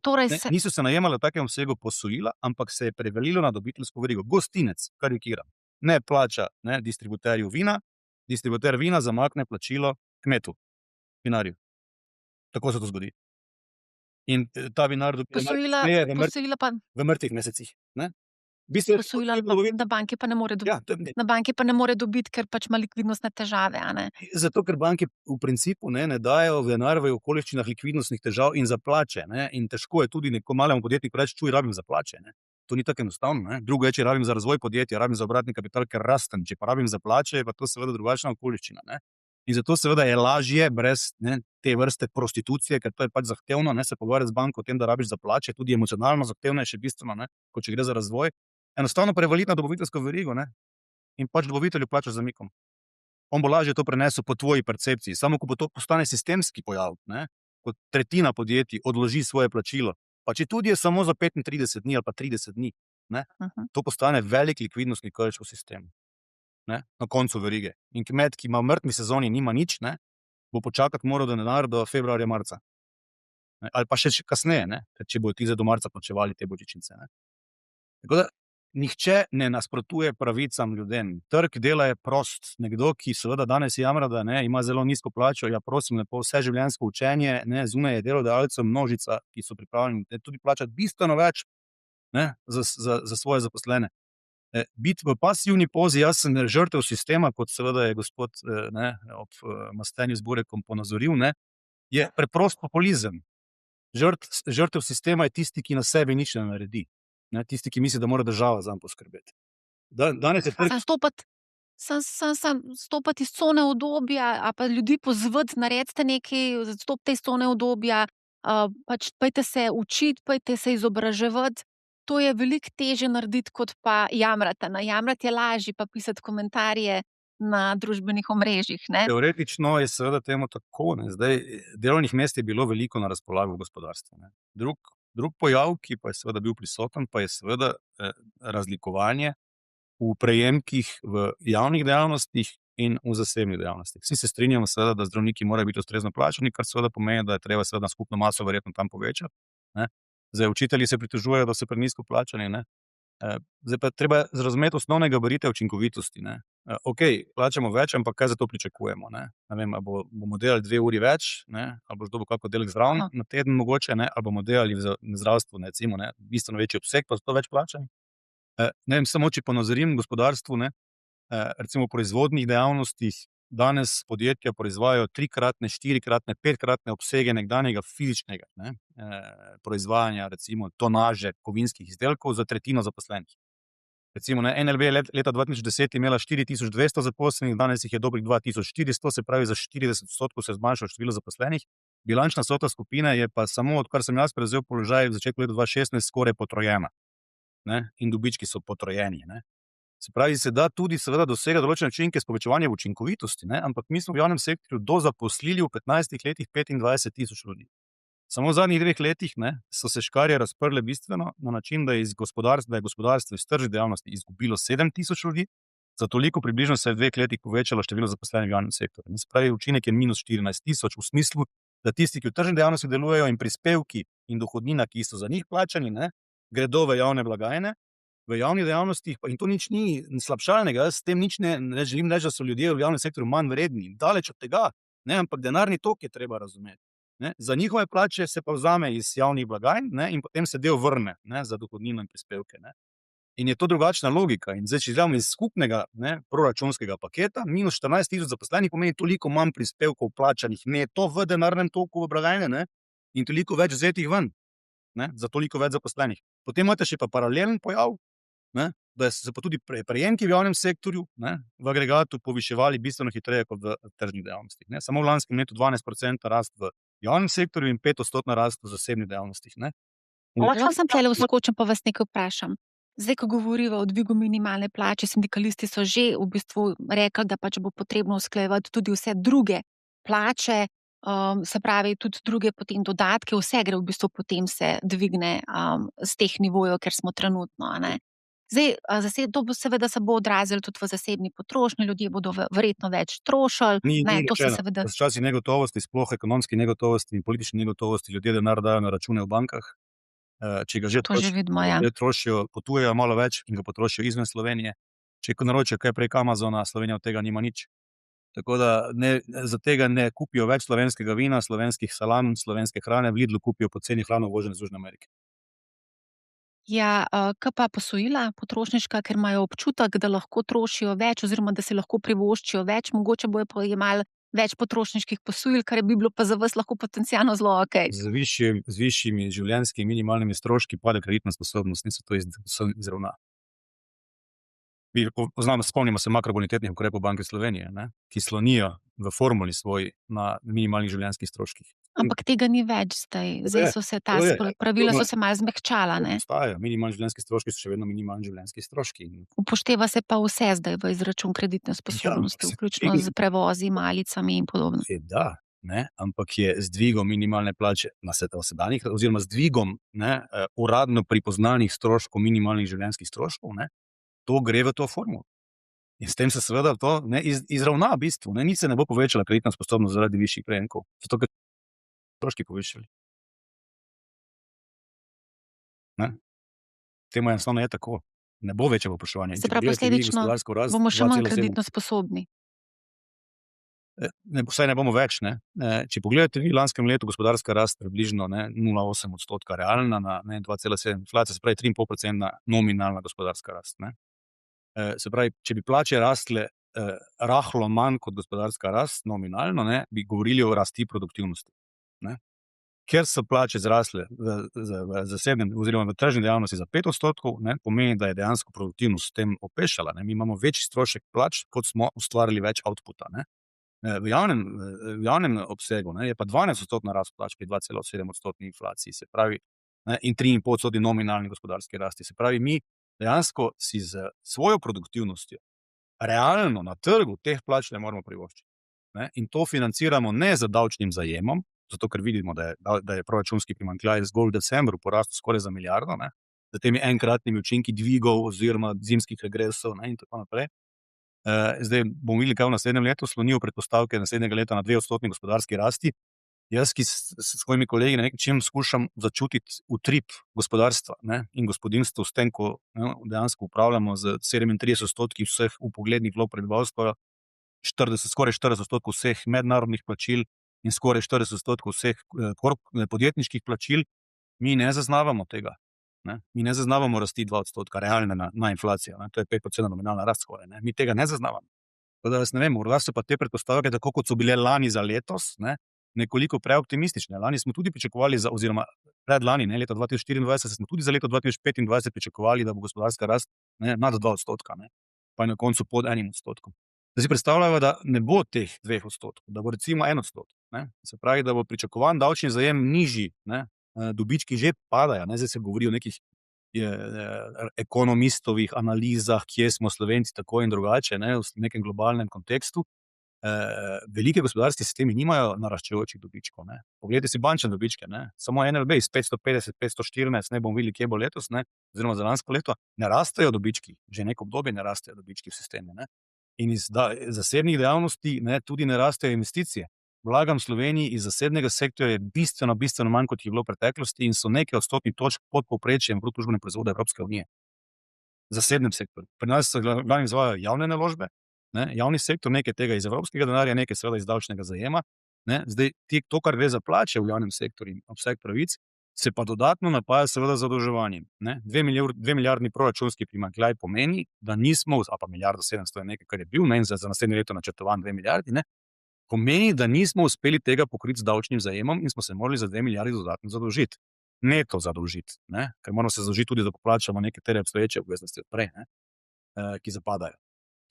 torej niso se najemali v takem obsegu posojila, ampak se je prevalilo na dobaviteljsko verigo. Gostinec, karikiram, ne plača, ne, distributerju vina, distributer vina zamakne plačilo kmetu, vinarju. Tako se to zgodi. In ta vinar dobi posojila pa v mrtvih mesecih, ne. posojila na banki pa ne more dobiti. Ja, Na banki pa ne more dobiti, ker pač ima likvidnostne težave, a ne. zato, ker banke v principu ne dajo denar v okoliščinah likvidnostnih težav in za plače, ne, in težko je tudi nekomu malemu podjetniku reči, čuj, rabim za plače, ne. To ni tako enostavno, ne. Drugo je, če rabim za razvoj podjetja, rabim za obratni kapital, ker rastem, če pa rabim za plače, je pa to seveda drugačna okoliščina, ne. In zato seveda je lažje brez, ne, te vrste prostitucije, ker to je pač zahtevno, ne, se pogovarjati z banko o tem, da rabiš za plače, tudi emocionalno zahtevno je še bistveno, ne, kot če gre za razvoj. Enostavno prevaliti na dobaviteljsko verigo, ne, in pač dobavitelju plačaš z zamikom. On bo lažje to prenesel po tvoji percepciji, samo ko bo to postane sistemski pojav, ne, kot tretjina podjetij odloži svoje plačilo, pa četudi je samo za 35 dni ali pa 30 dni, ne, to postane velik likvidnostni krč v sistemu, ne, na koncu verige. In kmet, ki ima v mrtvi sezoni, nima nič, ne, bo počakati moral denar do februarja, marca. Ne, ali pa še kasneje, ne, če bodo ti za do marca plačevali te božičnice, ne. Tako da nihče ne nasprotuje pravicam ljudem. Trg dela je prost. Nekdo, ki seveda danes jamra, da ne, ima zelo nizko plačo, ja, prosim lepo, vseživljenjsko učenje, ne, zunaj je delodajalcev množica, ki so pripravljeni tudi plačati bistveno več, ne, za svoje zaposlene. Biti v pasivni pozi, jaz sem žrtev sistema, kot seveda je gospod, ne, ob mastenju z burekom ponazoril, ne, je preprost populizem. Žrtev sistema je tisti, ki na sebi nič ne naredi. Ne, tisti, ki misli, da mora država zanj poskrbeti. Danes je stopati iz cone udobja, a pa ljudi pozvati, naredite nekaj, stopite iz cone udobja, pač pojdite se učiti, pojdite se izobraževati. To je veliko težje narediti, kot pa jamrati. Jamrati je lažje, pa pisati komentarje na družbenih omrežjih, ne. Teoretično je seveda temu tako, ne. Zdaj, delovnih mest je bilo veliko na razpolago v gospodarstvu, ne. Drug pojav, ki pa je seveda bil prisoten, pa je seveda razlikovanje v prejemkih v javnih dejavnostih in v zasebnih dejavnostih. Vsi se strinjamo, seveda, da zdravniki morajo biti ustrezno plačani, kar seveda pomeni, da je treba seveda skupno maso verjetno tam povečati. Ne. Zdaj, učitelji se pritožujejo, da so prenizko plačani. Ne. Zdaj pa treba razumeti osnovne gabarite učinkovitosti. Ne. Ok, plačamo več, ampak kaj za to pričakujemo? Ne. Ne vem, ali bomo delali 2 uri več, ne, ali boš dobil kakšen oddelek zraven na teden mogoče, ne, ali bomo delali v zdravstvu, ne, recimo, ne, bistveno večji obseg, pa zato več plačani. Ne vem, samo če ponazorim gospodarstvu, ne, recimo v proizvodnih dejavnostih danes podjetja proizvajajo 3-kratne, 4-kratne, 5-kratne obsege nekdanjega fizičnega, ne, proizvajanja, recimo tonaže kovinskih izdelkov za tretjino zaposlenih. Recimo, ne, NLB je leta 2010 imela 4200 zaposlenih, danes jih je dobrih 2400, se pravi za 40% se je zmanjšalo število zaposlenih. Bilančna vsota skupine je pa samo, odkar sem jaz prevzel položaj v začetku leta 2016, skoraj potrojena. Ne, in dobički so potrojeni. Ne. Se pravi, se da tudi seveda dosega določene učinke s povečevanjem učinkovitosti, ne, ampak mi smo v javnem sektorju dozaposlili v 15 letih 25 tisoč ljudi. Samo v zadnjih 2 letih, ne, so se škarje razprle bistveno na način, da je gospodarstvo iz tržnih dejavnosti izgubilo 7 tisoč ljudi, za toliko približno se je v 2 letih povečalo število zaposlenih v javnem sektorju. Se pravi, učinek je minus 14 tisoč v smislu, da tisti, ki v tržnih dejavnosti delujejo in prispevki in dohodnina, ki so za njih plačani, ne, gredo v javne blagajne, v javnih dejavnostih, in to nič ni slabšalnega, jaz s tem nič ne želim reči, da so ljudje v javnem sektorju manj vredni, daleč od tega, ne, ampak denarni tok je treba razumeti. Ne. Za njihove plače se pa vzame iz javnih blagajn, ne, in potem se del vrne, ne, za dohodnino in prispevke. Ne. In je to drugačna logika. In zdaj, če izjavimo iz skupnega, ne, proračunskega paketa, minus 14 tisoč zaposlenih pomeni toliko manj prispevkov plačanih neto v denarnem toku v blagajne, ne, in toliko več vzetih ven, ne, za toliko več zaposlenih. Potem imate še pa paralelen pojav, ne, da so pa tudi prejemki v javnem sektorju, ne, v agregatu poviševali bistveno hitreje kot v tržnih dejavnostih. Ne. Samo v lanskem letu 12% rast v javnem sektorju in 5% rast v zasebnih dejavnostih. Ne. Lahko sem tle vskočim, pa vas nekaj vprašam. Zdaj, ko govoriva o dvigu minimalne plače, sindikalisti so že v bistvu rekli, da pač bo potrebno usklajevati tudi vse druge plače, se pravi tudi druge potem dodatke, vse gre v bistvu potem se dvigne z teh nivojev, ker smo trenutno, a ne. Zdaj, to bo seveda se bo odrazilo tudi v zasebni potrošnji, ljudje bodo verjetno več trošili, ne, to se seveda. V časih negotovosti, sploh ekonomske negotovosti in politične negotovosti, ljudje denar dajo na račune v bankah. Če ga že trošijo, potujejo malo več in ga potrošijo izven Slovenije. Če naročijo kaj prek Amazona, Slovenija od tega nima nič. Tako da za tega ne kupijo več slovenskega vina, slovenskih salam, slovenske hrane, v Lidlu kupijo poceni hrano uvožene iz Južne Amerike. Ja, kaj pa posojila potrošniška, ker imajo občutek, da lahko trošijo več oziroma da si lahko privoščijo več, mogoče bojo pa jemali več potrošniških posojil, kar bi bilo pa za vas lahko potencialno zelo okej. Z višjimi življenjskimi minimalnimi stroški pade kreditna sposobnost in se to izravna. Spomnimo se makrobonitetnih ukrepov Banke Slovenije, ne, ki slonijo v formuli svoji na minimalnih življenjskih stroških. Ampak tega ni več zdaj. Zdaj so se ta pravila so se malo zmehčala, ne. Obstajajo, minimalni življenjski stroški so še vedno minimalni življenjski stroški. Upošteva se pa vse zdaj v izračun kreditne sposobnosti, vključno z prevozi, malicami in podobno. Da, ne, ampak je z dvigom minimalne plače sedanjih oziroma z dvigom, ne, uradno pripoznanih stroškov minimalnih življenjskih stroškov, ne, to gre v to formulo. In s tem se seveda to ne izravna v bistvu. Nič se ne bo povečala kreditna sposobnost zaradi višjih prejemkov, zato ker stroški povišali. Temu enostavno je tako. Ne bo večje povpraševanje. Se pravi, posledično bomo še manj kreditno sposobni. Vsaj ne bomo več. Ne. Če pogledate vi v lanskem letu gospodarska rast približno 0,8% realna na 2,7 inflacija, se pravi 3,5% nominalna gospodarska rast. Ne. Se pravi, če bi plače rastle rahlo manj kot gospodarska rast nominalno, ne, bi govorili o rasti produktivnosti. Ne. Ker so plače zrasle v zasebnem oziroma v tržni dejavnosti za 5%, ne, pomeni, da je dejansko produktivnost s tem opešala. Ne. Mi imamo večji strošek plač, kot smo ustvarili več outputa. Ne. V javnem obsegu, ne, je pa 12% rast plač pri 2,7% inflaciji, se pravi, ne, in 3,5% nominalni gospodarski rasti. Se pravi, mi dejansko si z svojo produktivnostjo realno na trgu teh plač ne moramo privoščiti. Ne? In to financiramo ne z davčnim zajemom, zato ker vidimo, da je proračunski primanjkljaj zgolj v decembru porastel skoraj za milijardo, ne? Z temi enkratnimi učinki dvigov oziroma zimskih regresov, ne? In tako naprej. Zdaj bomo videli, kaj v naslednjem letu slonijo predpostavke naslednjega leta na 2% gospodarski rasti. Jaz, ki s svojimi kolegi na nek način skušam začutiti utrip gospodarstva, ne, in gospodinjstva s tem, ko dejansko upravljamo z 37% vseh vpoglednih vlog prebivalstva, skoraj 40% vseh mednarodnih plačil in skoraj 40% vseh podjetniških plačil, mi ne zaznavamo tega. Ne. Mi ne zaznavamo rasti 2%, realne na inflacijo. Ne. To je 5% nominalna rast skoraj. Ne. Mi tega ne zaznavamo. Tako da jaz ne vem, morda so pa te predpostavke, tako kot so bile lani za letos, ne, nekoliko preoptimistične. Lani smo tudi pričakovali, oziroma predlani, ne, leta 2024, smo tudi za leto 2025 pričakovali, da bo gospodarska rast nad 2%, ne, pa je na koncu pod 1%. Zdaj si predstavljamo, da ne bo teh 2%, da bo recimo 1%. Ne. Se pravi, da bo pričakovan davčni zajem nižji, ne, dobički že padajo, ne, zdaj se govori o nekih ekonomistovih analizah, kje smo Slovenci tako in drugače, ne, v nekem globalnem kontekstu. Velike gospodarske sistemi nimajo naraščajočih dobičkov. Ne. Poglejte si bančne dobičke. Ne. Samo NLB iz 550, 514, ne bomo videli, kje bo letos, ne, oziroma za lansko leto, ne rastejo dobički, že neko obdobje ne rastejo dobički v sistemu. Ne. In iz zasebnih dejavnosti tudi ne rastejo investicije. Vlagam v Sloveniji iz zasebnega sektorja je bistveno manj, kot je bilo v preteklosti in so nekaj odstotnih točk pod povprečjem bruto družbenega proizvoda Evropske unije. V zasebnem sektorju. Pri nas se glavno izvajajo javne naložbe, ne, javni sektor, nekaj tega iz evropskega denarja, nekaj seveda iz davčnega zajema. Ne. Zdaj, to, kar gre za plače v javnem sektorju in obseg pravic, se pa dodatno napaja seveda z zadolževanjem. 2 milijardni proračunski primanjkljaj pomeni, da nismo, a pa milijardo 700 je nekaj, kar je bil, ne, in za naslednje leto načrtovan 2 milijardi, ne, pomeni, da nismo uspeli tega pokriti z davčnim zajemom in smo se morali za 2 milijardi dodatno zadolžiti. Neto zadolžiti, ne, ker moramo se zadolžiti tudi, da poplačamo nekatere obstoječe obveznosti odprej, ne, ki zapadajo.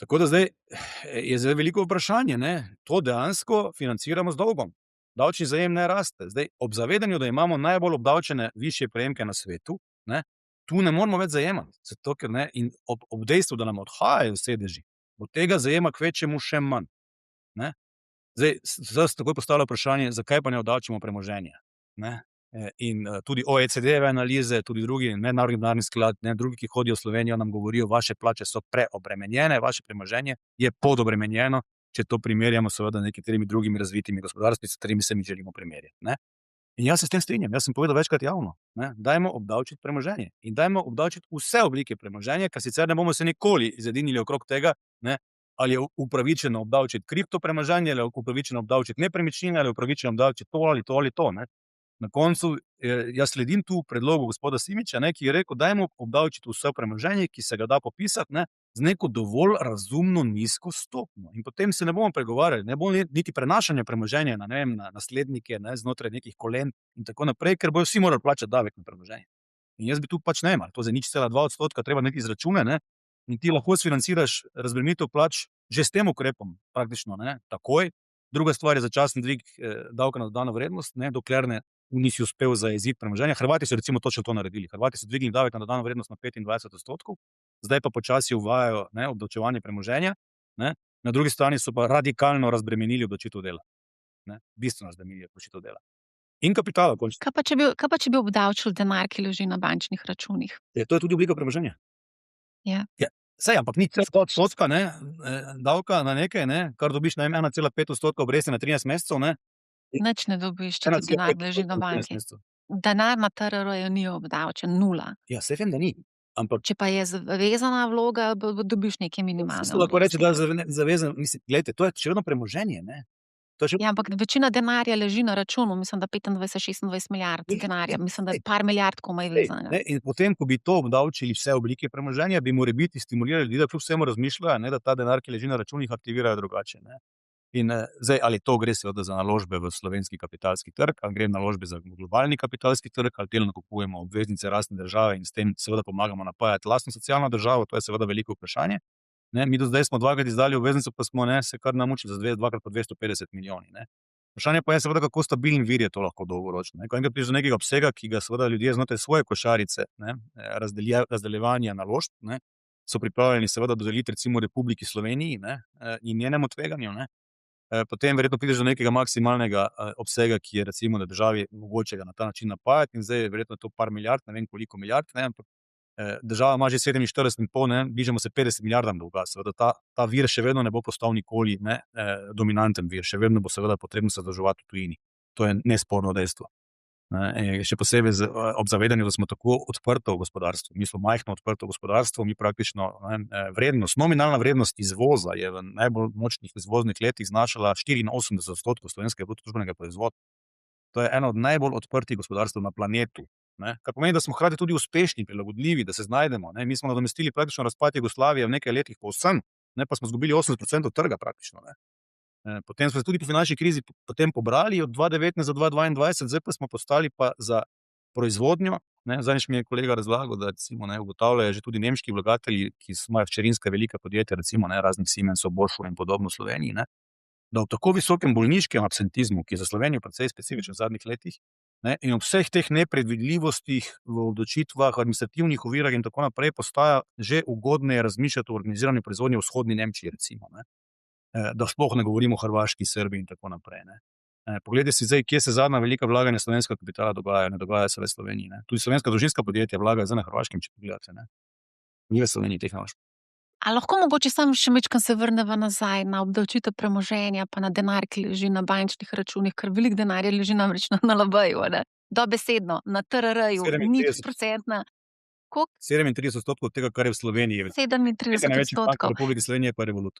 Tako da zdaj je veliko vprašanje, ne, to dejansko financiramo z dolgom. Davčni zajem ne raste. Zdaj, ob zavedanju, da imamo najbolj obdavčene višje prejemke na svetu, ne, tu ne moramo več zajemati. Zato, ker, ne, in ob dejstvu, da nam odhajajo sedeži, od tega zajema kvečjemu še manj. Ne. Zdaj se takoj postavlja vprašanje, zakaj pa ne obdavčimo premoženja. Ne? In tudi OECD-jeve analize, tudi drugi mednarodni denarni sklad, drugi, ki hodijo v Slovenijo, nam govorijo, vaše plače so preobremenjene, vaše premoženje je podobremenjeno, če to primerjamo seveda z nekaterimi drugimi razvitimi gospodarstvi, s katerimi se mi želimo primerjati. Ne? In jaz se s tem strinjam, jaz sem povedal večkrat javno, ne? Dajmo obdavčiti premoženje in dajmo obdavčiti vse oblike premoženja, ker sicer ne bomo se nikoli zedinili okrog tega, ne? Ali je upravičeno obdavčiti kriptopremoženje, ali je upravičeno obdavčiti nepremičnine, ali je upravičeno obdavčiti to ali to ali to. Ne? Na koncu jaz sledim tu predlogu gospoda Simiča, ne, ki je rekel, dajmo obdavčiti vse premoženje, ki se ga da popisati, ne, z neko dovolj razumno nizko stopnjo. In potem se ne bomo pregovarjali, ne bo niti prenašanje premoženja na, ne vem, na naslednike, ne, znotraj nekih kolen in tako naprej, ker bojo vsi morali plačati davek na premoženje. In jaz bi tu pač ne imel, to za 0,2% treba nekaj izračune, ne. In ti lahko sfinanciraš razbremenitev plač že s tem ukrepom, praktično, ne, takoj. Druga stvar je začasen dvig davka na dodano vrednost, ne, dokler nisi uspel zajeziti premoženja. Hrvati so recimo točno to naredili. Hrvati so dvignili davek na dodano vrednost na 25%, zdaj pa počasi uvajajo, ne, obdavčevanje premoženja, ne. Na drugi strani so pa radikalno razbremenili obdavčitev dela. Ne, bistveno razbremenili obdavčitev dela. In kapitala. Kaj pa, če bi obdavčili denar, ki leži na bančnih računih? To je tudi oblika premoženja. Ja. Saj, ampak ni 100% davka na nekaj, ne, kar dobiš na 1,5% obresti na 13 mesecev. Ne. Nič ne dobiš, če ti denar leži na banki. Denar na TRR-ju ni obdavčen, 0. Ja, se vem, da ni. Ampak če pa je zavezana vloga, dobiš nekaj minimalne obresti. Lahko reče, da je zavezan, mislim, gledajte, to je še vedno premoženje, ne. Ja, ampak večina denarja leži na računu, mislim, da 25-26 milijard denarja, mislim, da je par milijard komaj vezanega. In potem, ko bi to obdavčili vse oblike premoženja, bi morebiti stimulirali ljudi, da kljub vsemu razmišljajo, ne, da ta denar, ki leži na računih, aktivirajo drugače. Ne. In zdaj, ali to gre seveda za naložbe v slovenski kapitalski trg, ali gre naložbe za globalni kapitalski trg, ali delno kupujemo obveznice rastne države in s tem seveda pomagamo napajati lastno socialno državo, to je seveda veliko vprašanje. Ne, mi do zdaj smo dvakrat izdali obveznico, pa smo se kar namučili za dvakrat po 250 milijoni. Ne. Vprašanje pa je seveda, kako stabilen vir je to lahko dolgoročno. Ne. Ko enkrat prideš do nekega obsega, ki ga seveda ljudje znotraj svoje košarice, ne, razdeljevanja naložb, ne, so pripravljeni seveda dodeliti recimo Republiki Sloveniji, ne, in njenemu tveganju, ne. Potem verjetno prideš do nekega maksimalnega obsega, ki je recimo na državi mogoče ga na ta način napajati in zdaj je verjetno to par milijard, ne vem koliko milijard, ne, ampak Država ima že 47,5, ne, bližamo se 50 milijardam dolga. Seveda ta vir še vedno ne bo postal nikoli dominanten vir, še vedno bo seveda potrebno se zadolževati v tujini. To je nesporno dejstvo. Še posebej ob zavedanju, da smo tako odprto gospodarstvo. Mi smo majhno odprto gospodarstvo, mi praktično nominalna vrednost izvoza je v najbolj močnih izvoznih letih znašala 84% slovenskega bruto družbenega proizvoda. To je eno od najbolj odprtih gospodarstv na planetu. Kar pomeni, da smo hkrati tudi uspešni, prilagodljivi, da se znajdemo. Mi smo nadomestili praktično razpad Jugoslavije v nekaj letih povsem, pa smo izgubili 80% trga praktično. Potem smo se tudi po finančni krizi potem pobrali od 2019 do 2022, zdaj pa smo postali pa za proizvodnjo. Zadnjič mi je kolega razlagal, da recimo ugotavljajo že tudi nemški vlagatelji, ki imajo hčerinska velika podjetja, recimo raznih Siemensov, Boschov in podobno v Sloveniji, da ob tako visokem bolniškem absentizmu, ki je za Slovenijo precej specifičen v zadnjih letih, in ob vseh teh nepredvidljivostih v odločitvah, administrativnih ovirah in tako naprej, postaja že ugodneje razmišljati o organiziranju proizvodnje v vzhodni Nemčiji, recimo. Da sploh ne govorimo o Hrvaški, Srbiji in tako naprej. Poglejte si zdaj, kje se zadnja velika vlaganja slovenskega kapitala dogajajo, ne dogajajo se v Sloveniji. Tudi slovenska družinska podjetja vlagajo zdaj na Hrvaškem, če pogledate. Ni v Sloveniji teh naložb. A lahko mogoče samo še majčkeno se vrneva nazaj na obdavčitev premoženja, pa na denar, ki leži na bančnih računih, ker veliko denarja leži namreč na NLB-ju, dobesedno, na TRR-ju, 0%. 37% tega, kar je v Sloveniji. 37%. Republike Slovenije pa je Revolut.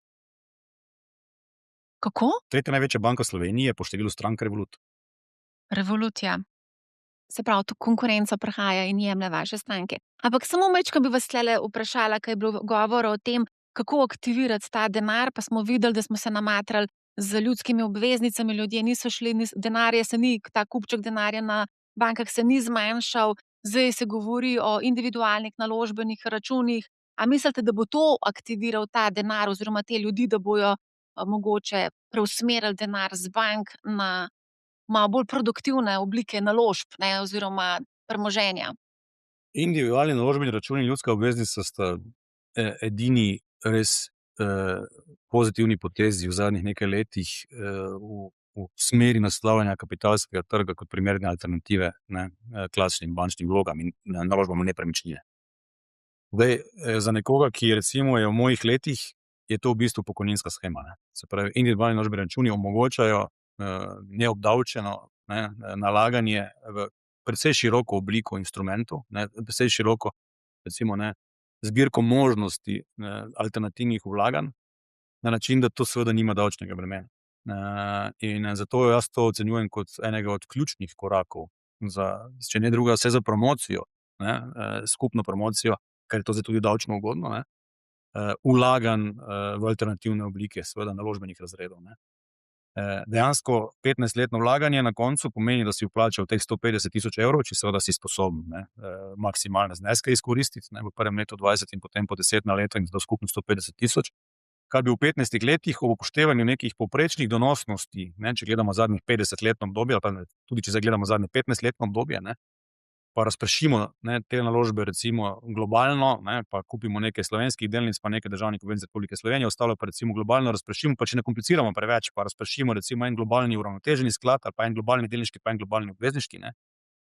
Kako? Tretja največja banka Slovenije po številu strank Revolut. Revolut, ja. Se pravi, tu konkurenca prihaja in jemlje vaše stranke. Ampak samo majčkeno bi vas tlele vprašala, kaj je bilo govora o tem, kako aktivirati ta denar, pa smo videli, da smo se namatrali z ljudskimi obveznicami, ljudje niso šli, ta kupček denarja na bankah se ni zmanjšal, zdaj se govori o individualnih naložbenih računih. A mislite, da bo to aktiviral ta denar oziroma te ljudi, da bojo mogoče preusmerili denar z bank na malo bolj produktivne oblike naložb, oziroma premoženja? Individualni naložbeni računi in ljudska obveznica sta edini res pozitivni potezi v zadnjih nekaj letih v smeri naslavljanja kapitalskega trga kot primerne alternative klasičnim bančnim vlogam in naložbam v nepremičnine. Zdaj, za nekoga, ki recimo je v mojih letih, je to v bistvu pokojninska shema. Se pravi, individualni naložbeni računi omogočajo neobdavčeno nalaganje v precej široko obliko instrumentov, precej široko, recimo, zbirko možnosti alternativnih vlaganj, na način, da to seveda nima davčnega bremena. In zato jaz to ocenjujem kot enega od ključnih korakov, če ne druga, vse za promocijo, skupno promocijo, ker je to zdaj tudi davčno ugodno, vlaganj v alternativne oblike, seveda naložbenih razredov. Dejansko 15-letno vlaganje na koncu pomeni, da si vplačal teh 150 tisoč evrov, če seveda si sposoben maksimalne zneske izkoristiti, v prvem letu 20 in potem po 10 na leto in do skupno 150 tisoč, kar bi v 15 letih ob upoštevanju nekih povprečnih donosnosti, če gledamo zadnjih 50-letno obdobje, ali pa tudi če gledamo zadnje 15-letno obdobje, pa razpršimo te naložbe recimo globalno, pa kupimo nekaj slovenskih delnic, pa nekaj državnih obveznic Republike Slovenije, ostalo pa recimo globalno razpršimo, pa če ne kompliciramo preveč, pa razpršimo recimo en globalni uravnoteženi sklad, ali pa en globalni delniški, pa en globalni obvezniški,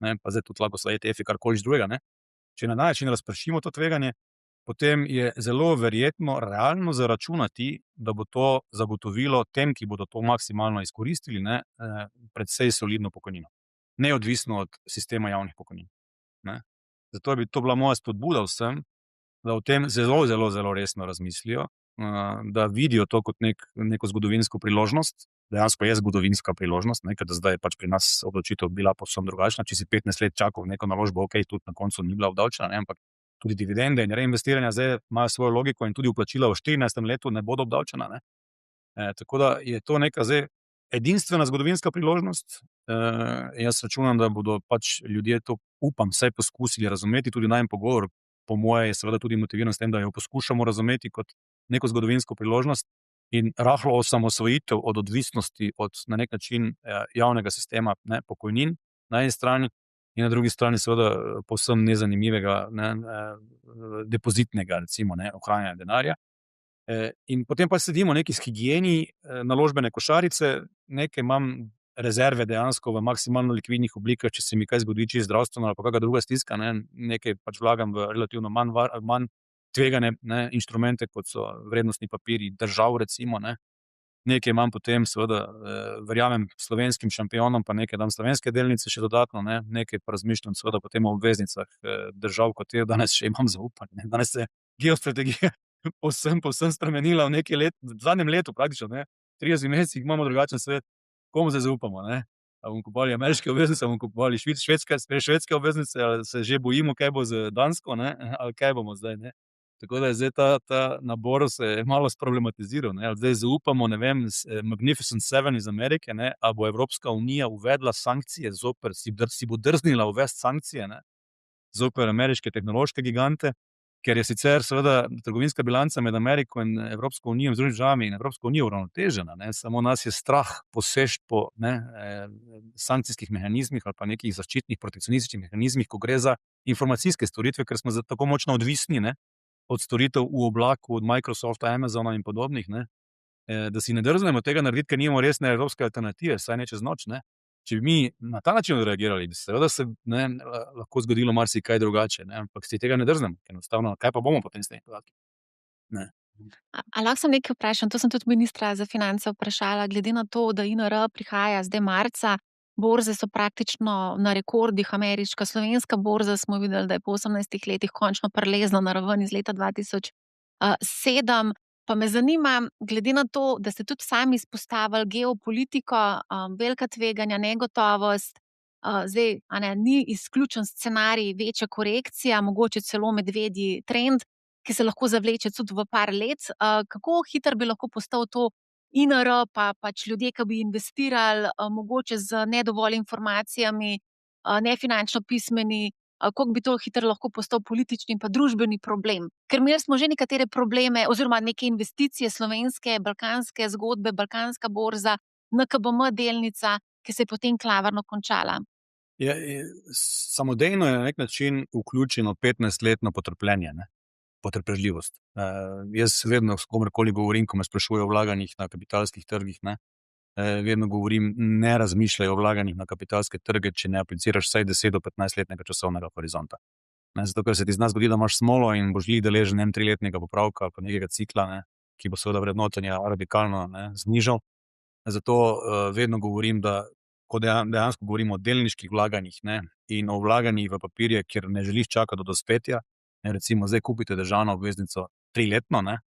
pa zdaj tudi lahko so ETF-i karkoli drugega, če na način razpršimo to tveganje, potem je zelo verjetno realno zaračunati, da bo to zagotovilo tem, ki bodo to maksimalno izkoristili, precej solidno pokojnino. Neodvisno od sistema javnih pokojnin. Zato bi to bila moja spodbuda vsem, da o tem zelo, zelo, zelo resno razmislijo, da vidijo to kot neko zgodovinsko priložnost, dejansko je zgodovinska priložnost, ker da zdaj je pač pri nas odločitev bila povsem drugačna, če si 15 let čakal neko naložbo, ok, tudi na koncu ni bila obdavčena, ampak tudi dividende in reinvestiranja zdaj imajo svojo logiko in tudi vplačila v 14. letu ne bodo obdavčena. Tako da je to neka zdaj edinstvena zgodovinska priložnost. Jaz računam, da bodo pač ljudje to, upam, vsaj poskusili razumeti, tudi najmen pogovor, po moje je seveda tudi motiviran s tem, da jo poskušamo razumeti kot neko zgodovinsko priložnost in rahlo osamosvojitev od odvisnosti od na nek način javnega sistema pokojnin na eni strani in na drugi strani seveda povsem nezanimivega depozitnega, recimo, ohranjanja denarja. In potem pa sedimo neki s higieni naložbene košarice, nekaj imam rezerve dejansko v maksimalno likvidnih oblikah, če se mi kaj zgodi, čisto zdravstveno ali pa kakšna druga stiska, ne, nekaj pač vlagam v relativno manj tvegane, ne, inštrumente, kot so vrednostni papirji držav, recimo, ne. Nekaj imam potem, seveda, verjamem slovenskim šampionom, pa nekaj dam slovenske delnice še dodatno, ne, nekaj pa razmišljam seveda potem o obveznicah držav, kot je danes še imam zaupanje, ne. Danes se geostrategija povsem spremenila v zadnjem letu praktično, ne. 30 mesecih imamo drugačen svet. Komu zdaj zaupamo, ne? A bomo kupovali ameriške obveznice, a bomo kupovali švedske obveznice, ali se že bojimo, kaj bo z Dansko, ne, ali kaj bomo zdaj, ne. Tako da je zdaj ta nabor se je malo sproblematiziral, ne, ali zdaj zaupamo, ne vem, Magnificent Seven iz Amerike, ne, a bo Evropska unija uvedla sankcije zoper, si bo drznila uvesti sankcije, ne, zoper ameriške tehnološke gigante, ker je sicer seveda trgovinska bilanca med Ameriko in Evropsko unijo in Združenimi državami in Evropsko unijo uravnotežena, ne, samo nas je strah poseči po, ne, sankcijskih mehanizmih ali pa nekih zaščitnih protekcionističnih mehanizmih, ko gre za informacijske storitve, ker smo tako močno odvisni, ne, od storitev v oblaku, od Microsofta, Amazona in podobnih, ne, da si ne drznemo tega narediti, ker nimamo resne evropske alternative, saj ne čez noč, ne. Če bi mi na ta način odreagirali, bi seveda se, ne, lahko zgodilo marsikaj drugače, ne, ampak si tega ne drznemo, ker enostavno, kaj pa bomo potem s temi podatki? Ne. A lahko samo nekaj vprašam, to sem tudi ministra za finance vprašala, glede na to, da INR prihaja zdaj marca, borze so praktično na rekordih, ameriška, slovenska borza smo videli, da je po 18 letih končno prelezla na raven iz leta 2007. Pa me zanima, glede na to, da ste tudi sami izpostavili geopolitiko, velika tveganja, negotovost, zdaj, a ne, ni izključen scenarij večja korekcija, mogoče celo medvedji trend, ki se lahko zavleče tudi v par let. Kako hitro bi lahko postal to INR, pa pač ljudje, ki bi investirali, mogoče z ne dovolj informacijami, nefinančno pismeni, koliko bi to hitro lahko postal politični in pa družbeni problem? Ker imeli smo že nekatere probleme oziroma neke investicije slovenske, balkanske zgodbe, balkanska borza, NKBM delnica, ki se je potem klavrno končala. Samodejno je na nek način vključeno 15-letno potrpljenje, ne, potrpežljivost. Jaz vedno, s komerkoli govorim, ko me sprašujejo o vlaganjih na kapitalskih trgih, ne, vedno govorim, ne razmišljaj o vlaganjih na kapitalske trge, če ne apliciraš vsaj 10 do 15-letnega časovnega horizonta. Ne, zato, ker se ti zna zgodi, da imaš smolo in boš glih deležen 3-letnega popravka ali pa nekega cikla, ne, ki bo seveda vrednotenja radikalno, ne, znižal. Zato vedno govorim, da ko dejansko govorimo o delniških vlaganjih, ne, in o vlaganjih v papirje, kjer ne želiš čakati do dospetja, ne, recimo zdaj kupite državno obveznico 3-letno, ne,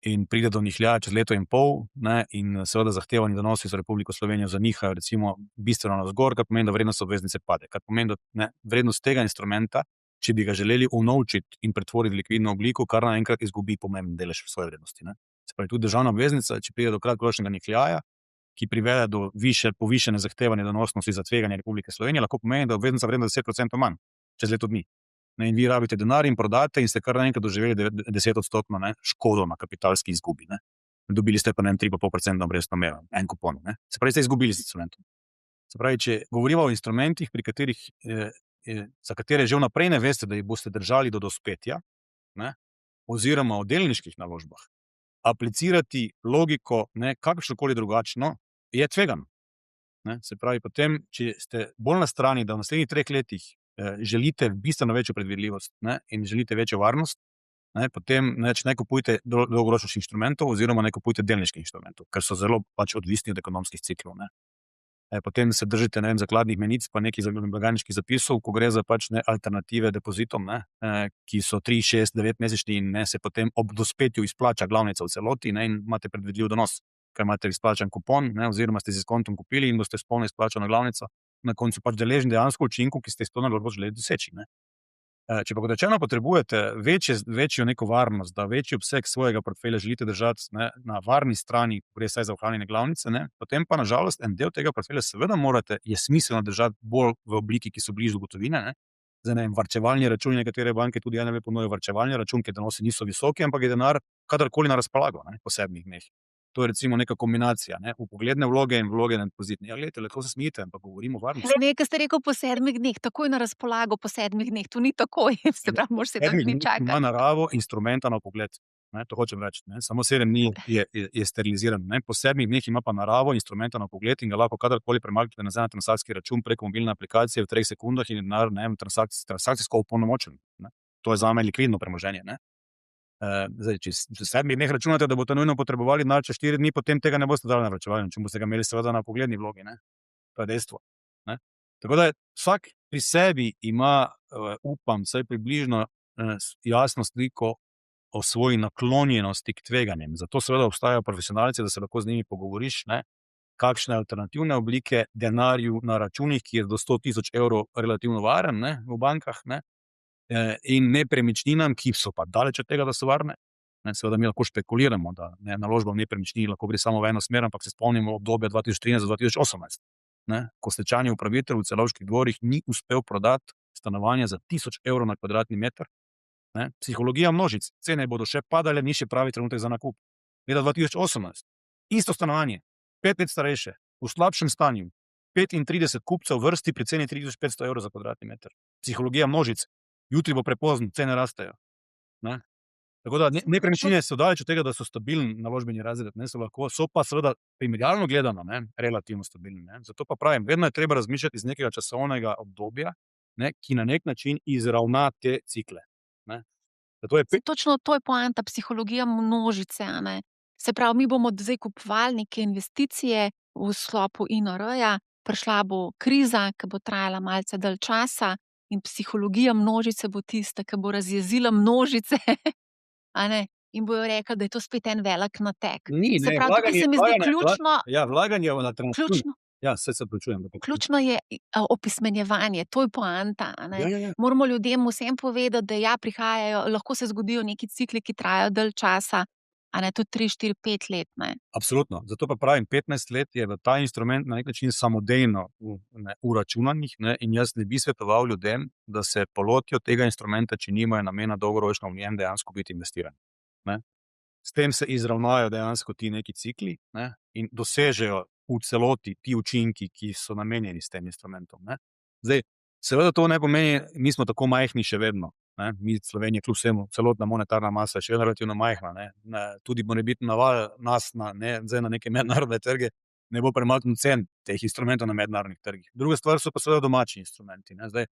in pride do nihljaja čez leto in pol, ne, in seveda zahtevani donosi za Republiko Slovenijo zanihajo recimo bistveno navzgor, kar pomeni, da vrednost obveznice pade. Kar pomeni, da, ne, vrednost tega instrumenta, če bi ga želeli unovčiti in pretvoriti v likvidno obliko, kar naenkrat izgubi pomemben delež svoje vrednosti, ne. Se pravi, tudi državna obveznica, če pride do kratkoročnega nihljaja, ki privede do povišene zahtevane donosnosti za tveganje Republike Slovenije, lahko pomeni, da obveznica vredna 10% manj čez leto dni. Ne, in vi rabite denar in prodate in ste kar naenkrat doživeli 10-odstotno, ne, škodo na kapitalski izgubi, ne. Dobili ste pa, ne vem, 3,5% obrestno mero, en kupon, ne. Se pravi, ste izgubili z instrumentom. Se pravi, če govorimo o instrumentih, pri katerih, za katere že vnaprej ne veste, da jih boste držali do dospetja, ne, oziroma o delniških naložbah, aplicirati logiko, ne, kakršnokoli drugačno, je tvegano. Ne, se pravi, potem, če ste bolj na strani, da v naslednjih 3 letih želite bistveno večjo predvidljivost, ne, in želite večjo varnost, ne, potem ne kupujte dolgoročnih inštrumentov oziroma ne kupujte delniških inštrumentov, ker so zelo pač odvisni od ekonomskih ciklov, ne. Potem se držite, ne vem, zakladnih menic pa nekih blagajniških zapisov, ko gre za pač, ne, alternative depozitom, ne, ki so 3, 6, 9 mesečni in, ne, se potem ob dospetju izplača glavnica v celoti, ne, in imate predvidljiv donos, ker imate izplačan kupon, ne, oziroma ste z diskontom kupili in boste s polno izplačano glavnico na koncu pač deležni dejansko učinkov, ki ste s to naložbo želeli doseči, ne. Če pa, kot rečeno, potrebujete večjo neko varnost, da večji obseg svojega portfelja želite držati, ne, na varni strani, gre vsaj za ohranjanje glavnice, ne, potem pa na žalost en del tega portfelja seveda je smiselno držati bolj v obliki, ki so blizu gotovine, ne. Zdaj, ne vem, varčevalni računi, nekatere banke tudi ne ponujajo varčevalni račun, ker donosi niso visoki, ampak je denar kadarkoli na razpolago, ne, po 7 dneh. To je recimo neka kombinacija, ne, vpogledne vloge in vloge na depozitni. Ja, glejte, lahko se smijete, ampak govorimo o varnosti. Nekaj ste rekel po 7 dneh, takoj na razpolago po 7 dneh, to ni takoj, se pravi, moraš se 2 dni čakati. Ima naravo instrumenta na vpogled. ne, to hočem reči, ne. Samo 7 dni je steriliziran, ne. Po 7 dneh ima pa naravo instrumenta na pogled in ga lahko kadarkoli premaknete nazaj na transakcijski račun preko mobilne aplikacije v 3 sekundah in je denar, ne vem, transakcijsko opolnomočen, ne. To je zame likvidno premoženje, ne. Zdaj, če v 7 dneh računate, da boste nujno potrebovali denar čez 4 dni, potem tega ne boste dali na varčevalni račun, boste ga imeli seveda na pogledni vlogi, ne. To je dejstvo, ne. Tako da vsak pri sebi ima, upam, vsaj približno, jasno sliko o svoji naklonjenosti k tveganjem. Zato seveda obstajajo profesionalci, da se lahko z njimi pogovoriš, ne, kakšne alternativne oblike denarju na računih, ki je do 100 000 evrov relativno varen, ne, v bankah, ne, in nepremičninam, ki so pa daleč od tega, da so varne. Ne, seveda mi lahko špekuliramo, da ne, naložba v nepremičnini lahko gre samo v eno smer, ampak se spomnimo obdobja 2013-2018, ne, ko stečajni upravitelj v Celovških dvorih ni uspel prodati stanovanja za 1000 evrov na kvadratni meter. Ne. Psihologija množic, cene bodo še padale, ni še pravi trenutek za nakup. Leta 2018, isto stanovanje, 5 let starejše, v slabšem stanju, 35 kupcev v vrsti pri ceni 3500 evrov za kvadratni meter. Psihologija množic, jutri bo prepozno, cene rastejo. Ne. Tako da nepremičnine so daleč od tega, da so stabilni naložbeni razred, ne, so pa seveda primerjalno gledano, ne, relativno stabilni, ne. Zato pa pravim, vedno je treba razmišljati iz nekega časovnega obdobja, ne, ki na nek način izravna te cikle, ne. Zato je Točno to je poanta, psihologija množice, a ne. Se pravi, mi bomo zdaj kupovali neke investicije v sklopu INR-ja, prišla bo kriza, ki bo trajala malce dalj časa in psihologija množice bo tista, ki bo razjezila množice, a ne, in bojo rekli, da je to spet en velik nateg. ni, Se ne, pravi, tukaj se mi zdi ključno, vlaganje v alternativne. ključno, Ja, saj se opravičujem, da ključno je opismenjevanje, to je poanta, a ne. Ja. Moramo ljudem vsem povedati, da ja, prihajajo, lahko se zgodijo neki cikli, ki trajajo dalj časa, a ne, tudi 3, 4, 5 let, ne. Absolutno. Zato pa pravim, 15 let je v ta instrument na nek način samodejno vračunanih, ne, in jaz ne bi svetoval ljudem, da se polotijo tega instrumenta, če nimajo namena dolgoročno v njem dejansko biti investirani, ne. S tem se izravnajo dejansko ti neki cikli, ne, in dosežejo v celoti ti učinki, ki so namenjeni s tem instrumentom, ne. Zdaj, seveda to ne pomeni, mi smo tako majhni še vedno, ne, mi Slovenija kljub vsemu, celotna monetarna masa je še relativno majhna, ne, tudi morebitni naval nas zdaj na neke mednarodne trge ne bo premaknil cen teh instrumentov na mednarodnih trgih. Druga stvar so pa seveda domači instrumenti, ne. Zdaj,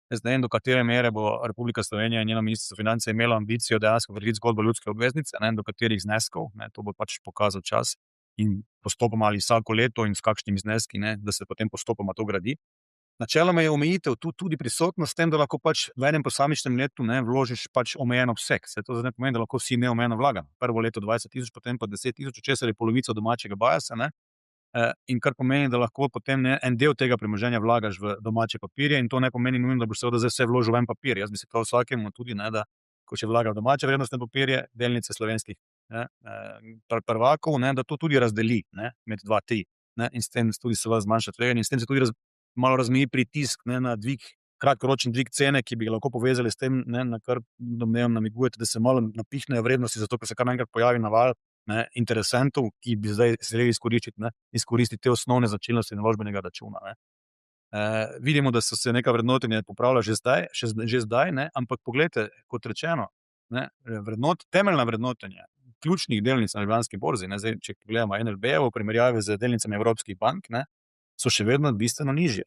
jaz ne vem, do katere mere bo Republika Slovenija in njeno ministrstvo za finance imelo ambicijo dejansko graditi zgodbo ljudske obveznice, ne, do katerih zneskov, ne, to bo pač pokazal čas in postopoma ali vsako leto in s kakšnimi zneski, ne, da se potem postopoma to gradi. Načeloma je omejitev tu tudi prisotna s tem, da lahko pač v enem posamičnem letu, ne, vložiš pač omejen obseg. Se to zdaj ne pomeni, da lahko vsi neomejeno vlagamo. Prvo leto 20 000, potem pa 10 000, od česar je polovica domačega bajasa, ne, in kar pomeni, da lahko potem, ne, en del tega premoženja vlagaš v domače papirje in to ne pomeni nujno, da boš seveda zdaj vse vložil v en papir. Jaz bi se to vsakemu tudi, ne, da ko še vlaga v domače vrednostne papirje, delnice slovenskih, ne, prvakov, ne, da to tudi razdeli, ne, med 2, 3, ne, in s tem tudi seveda zmanjša tveganje in s tem se tudi malo razmeji pritisk, ne, na dvig, kratkoročni dvig cene, ki bi ga lahko povezali s tem, ne, na kar domnevam namigujete, da se malo napihnejo vrednosti, zato ker se kar naenkrat pojavi naval, ne, interesentov, ki bi zdaj želeli izkoristiti te osnovne značilnosti naložbenega računa, ne. Vidimo, da so se neka vrednotenja popravila že zdaj, ne, ampak poglejte, kot rečeno, ne, temeljna vrednotenja ključnih delnic na Ljubljanski borzi, ne, zdaj, če pogledamo NLB-jevo v primerjavi z delnicami evropskih bank, ne, so še vedno bistveno nižje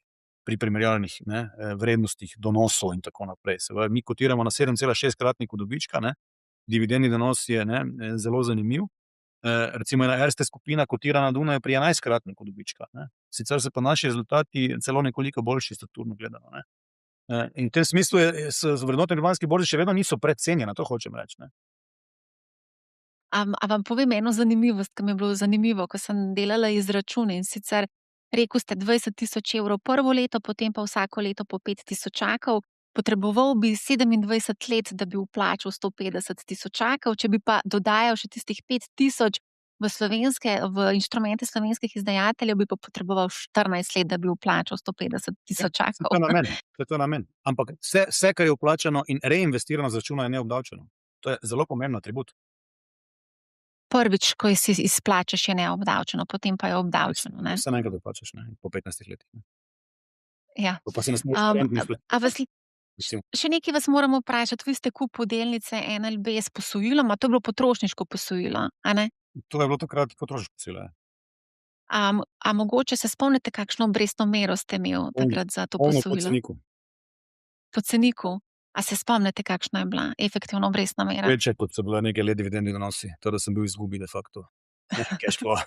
pri primerjalnih, ne, vrednostih donosov in tako naprej. Se pravi, mi kotiramo na 7,6-kratniku dobička, ne, dividendni donos je, ne, zelo zanimiv. Recimo ena Erste skupina kotira na Dunaju pri 11-kratniku dobička, ne. Sicer so pa naši rezultati celo nekoliko boljši strukturno gledano, ne. In v tem smislu so vrednote na Ljubljanski borzi še vedno niso precenjene, to hočem reči, ne. A vam povem eno zanimivost, ki mi je bilo zanimivo, ko sem delala izračune, in sicer rekel ste 20 000 evrov prvo leto, potem pa vsako leto po 5 tisočakov. Potreboval bi 27 let, da bi vplačal 150 tisočakov, če bi pa dodajal še tistih 5 tisoč v inštrumente slovenskih izdajateljev, bi pa potreboval 14 let, da bi vplačal 150 tisočakov. To je to namen. Ampak vse, kar je vplačano in reinvestirano z računa, je neobdavčeno. To je zelo pomemben atribut. Prvič, ko si izplačaš, je neobdavčeno, potem pa je obdavčeno, ne? Vse naenkrat vplačaš, ne, po 15 letih. Ne. Ja. To pa se ne smeš recimo. Še nekaj vas moramo vprašati. Vi ste kupili delnice NLB s posojilom, a to je bilo potrošniško posojilo, a ne? To je bilo takrat potrošniško posojilo, ja. A mogoče se spomnite, kakšno obrestno mero ste imel Polno takrat za to polno po posojilo? ceniku. Po ceniku. A se spomnite, kakšna je bila efektivna obrestna mera? Večje, kot so bile nekaj let dividendni donosi. Torej sem bil v izgubi de facto. Cash flow.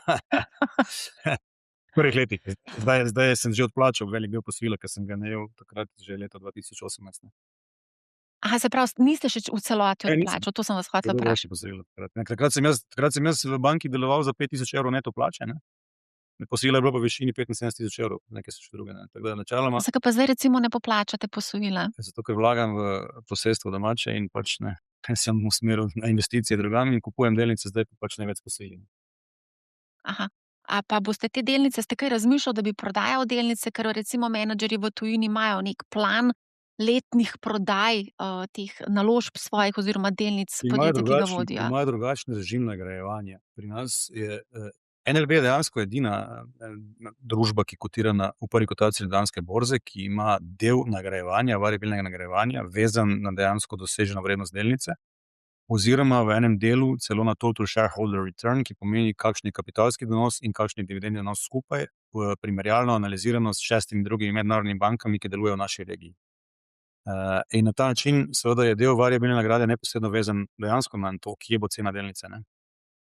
V prvih letih. Zdaj sem že odplačal velik del posojila, ker sem ga najel takrat že leta 2018, ne. Aha, se pravi, niste še v celoti Nisem. odplačal, to sem vas To je hotela bilo vprašati. boljše posojilo takrat, ne. Takrat sem jaz v banki deloval za 5 000 evrov neto plače, ne. Posojilo je bilo pa v višini 75 000 evrov, nekaj še drugega, ne. Tako da načeloma, Zakaj pa zdaj recimo ne poplačate posojila? zato ker vlagam v posestvo domače in pač ne, sem usmeril na investicije drugam in kupujem delnice, zdaj pa pač ne več s posojili. Aha. A pa boste te delnice, ste kaj razmišljali, da bi prodajal delnice, ker recimo menedžerji v tujini imajo nek plan letnih prodaj teh naložb svojih oziroma delnic podjetja, ki ga vodijo. Imajo drugačen režim nagrajevanja. Pri nas je NLB je dejansko edina družba, ki kotira v prvi kotaciji Ljubljanske borze, ki ima del nagrajevanja, variabilnega nagrajevanja, vezan na dejansko doseženo vrednost delnice, oziroma v enem delu celo na total shareholder return, ki pomeni, kakšen je kapitalski donos in kakšen je dividendni donos skupaj, primerjalno analizirano s 6 drugimi mednarodnimi bankami, ki delujejo v naši regiji. In na ta način seveda je del variabilne nagrade neposredno vezan dejansko na to, kje bo cena delnice, ne.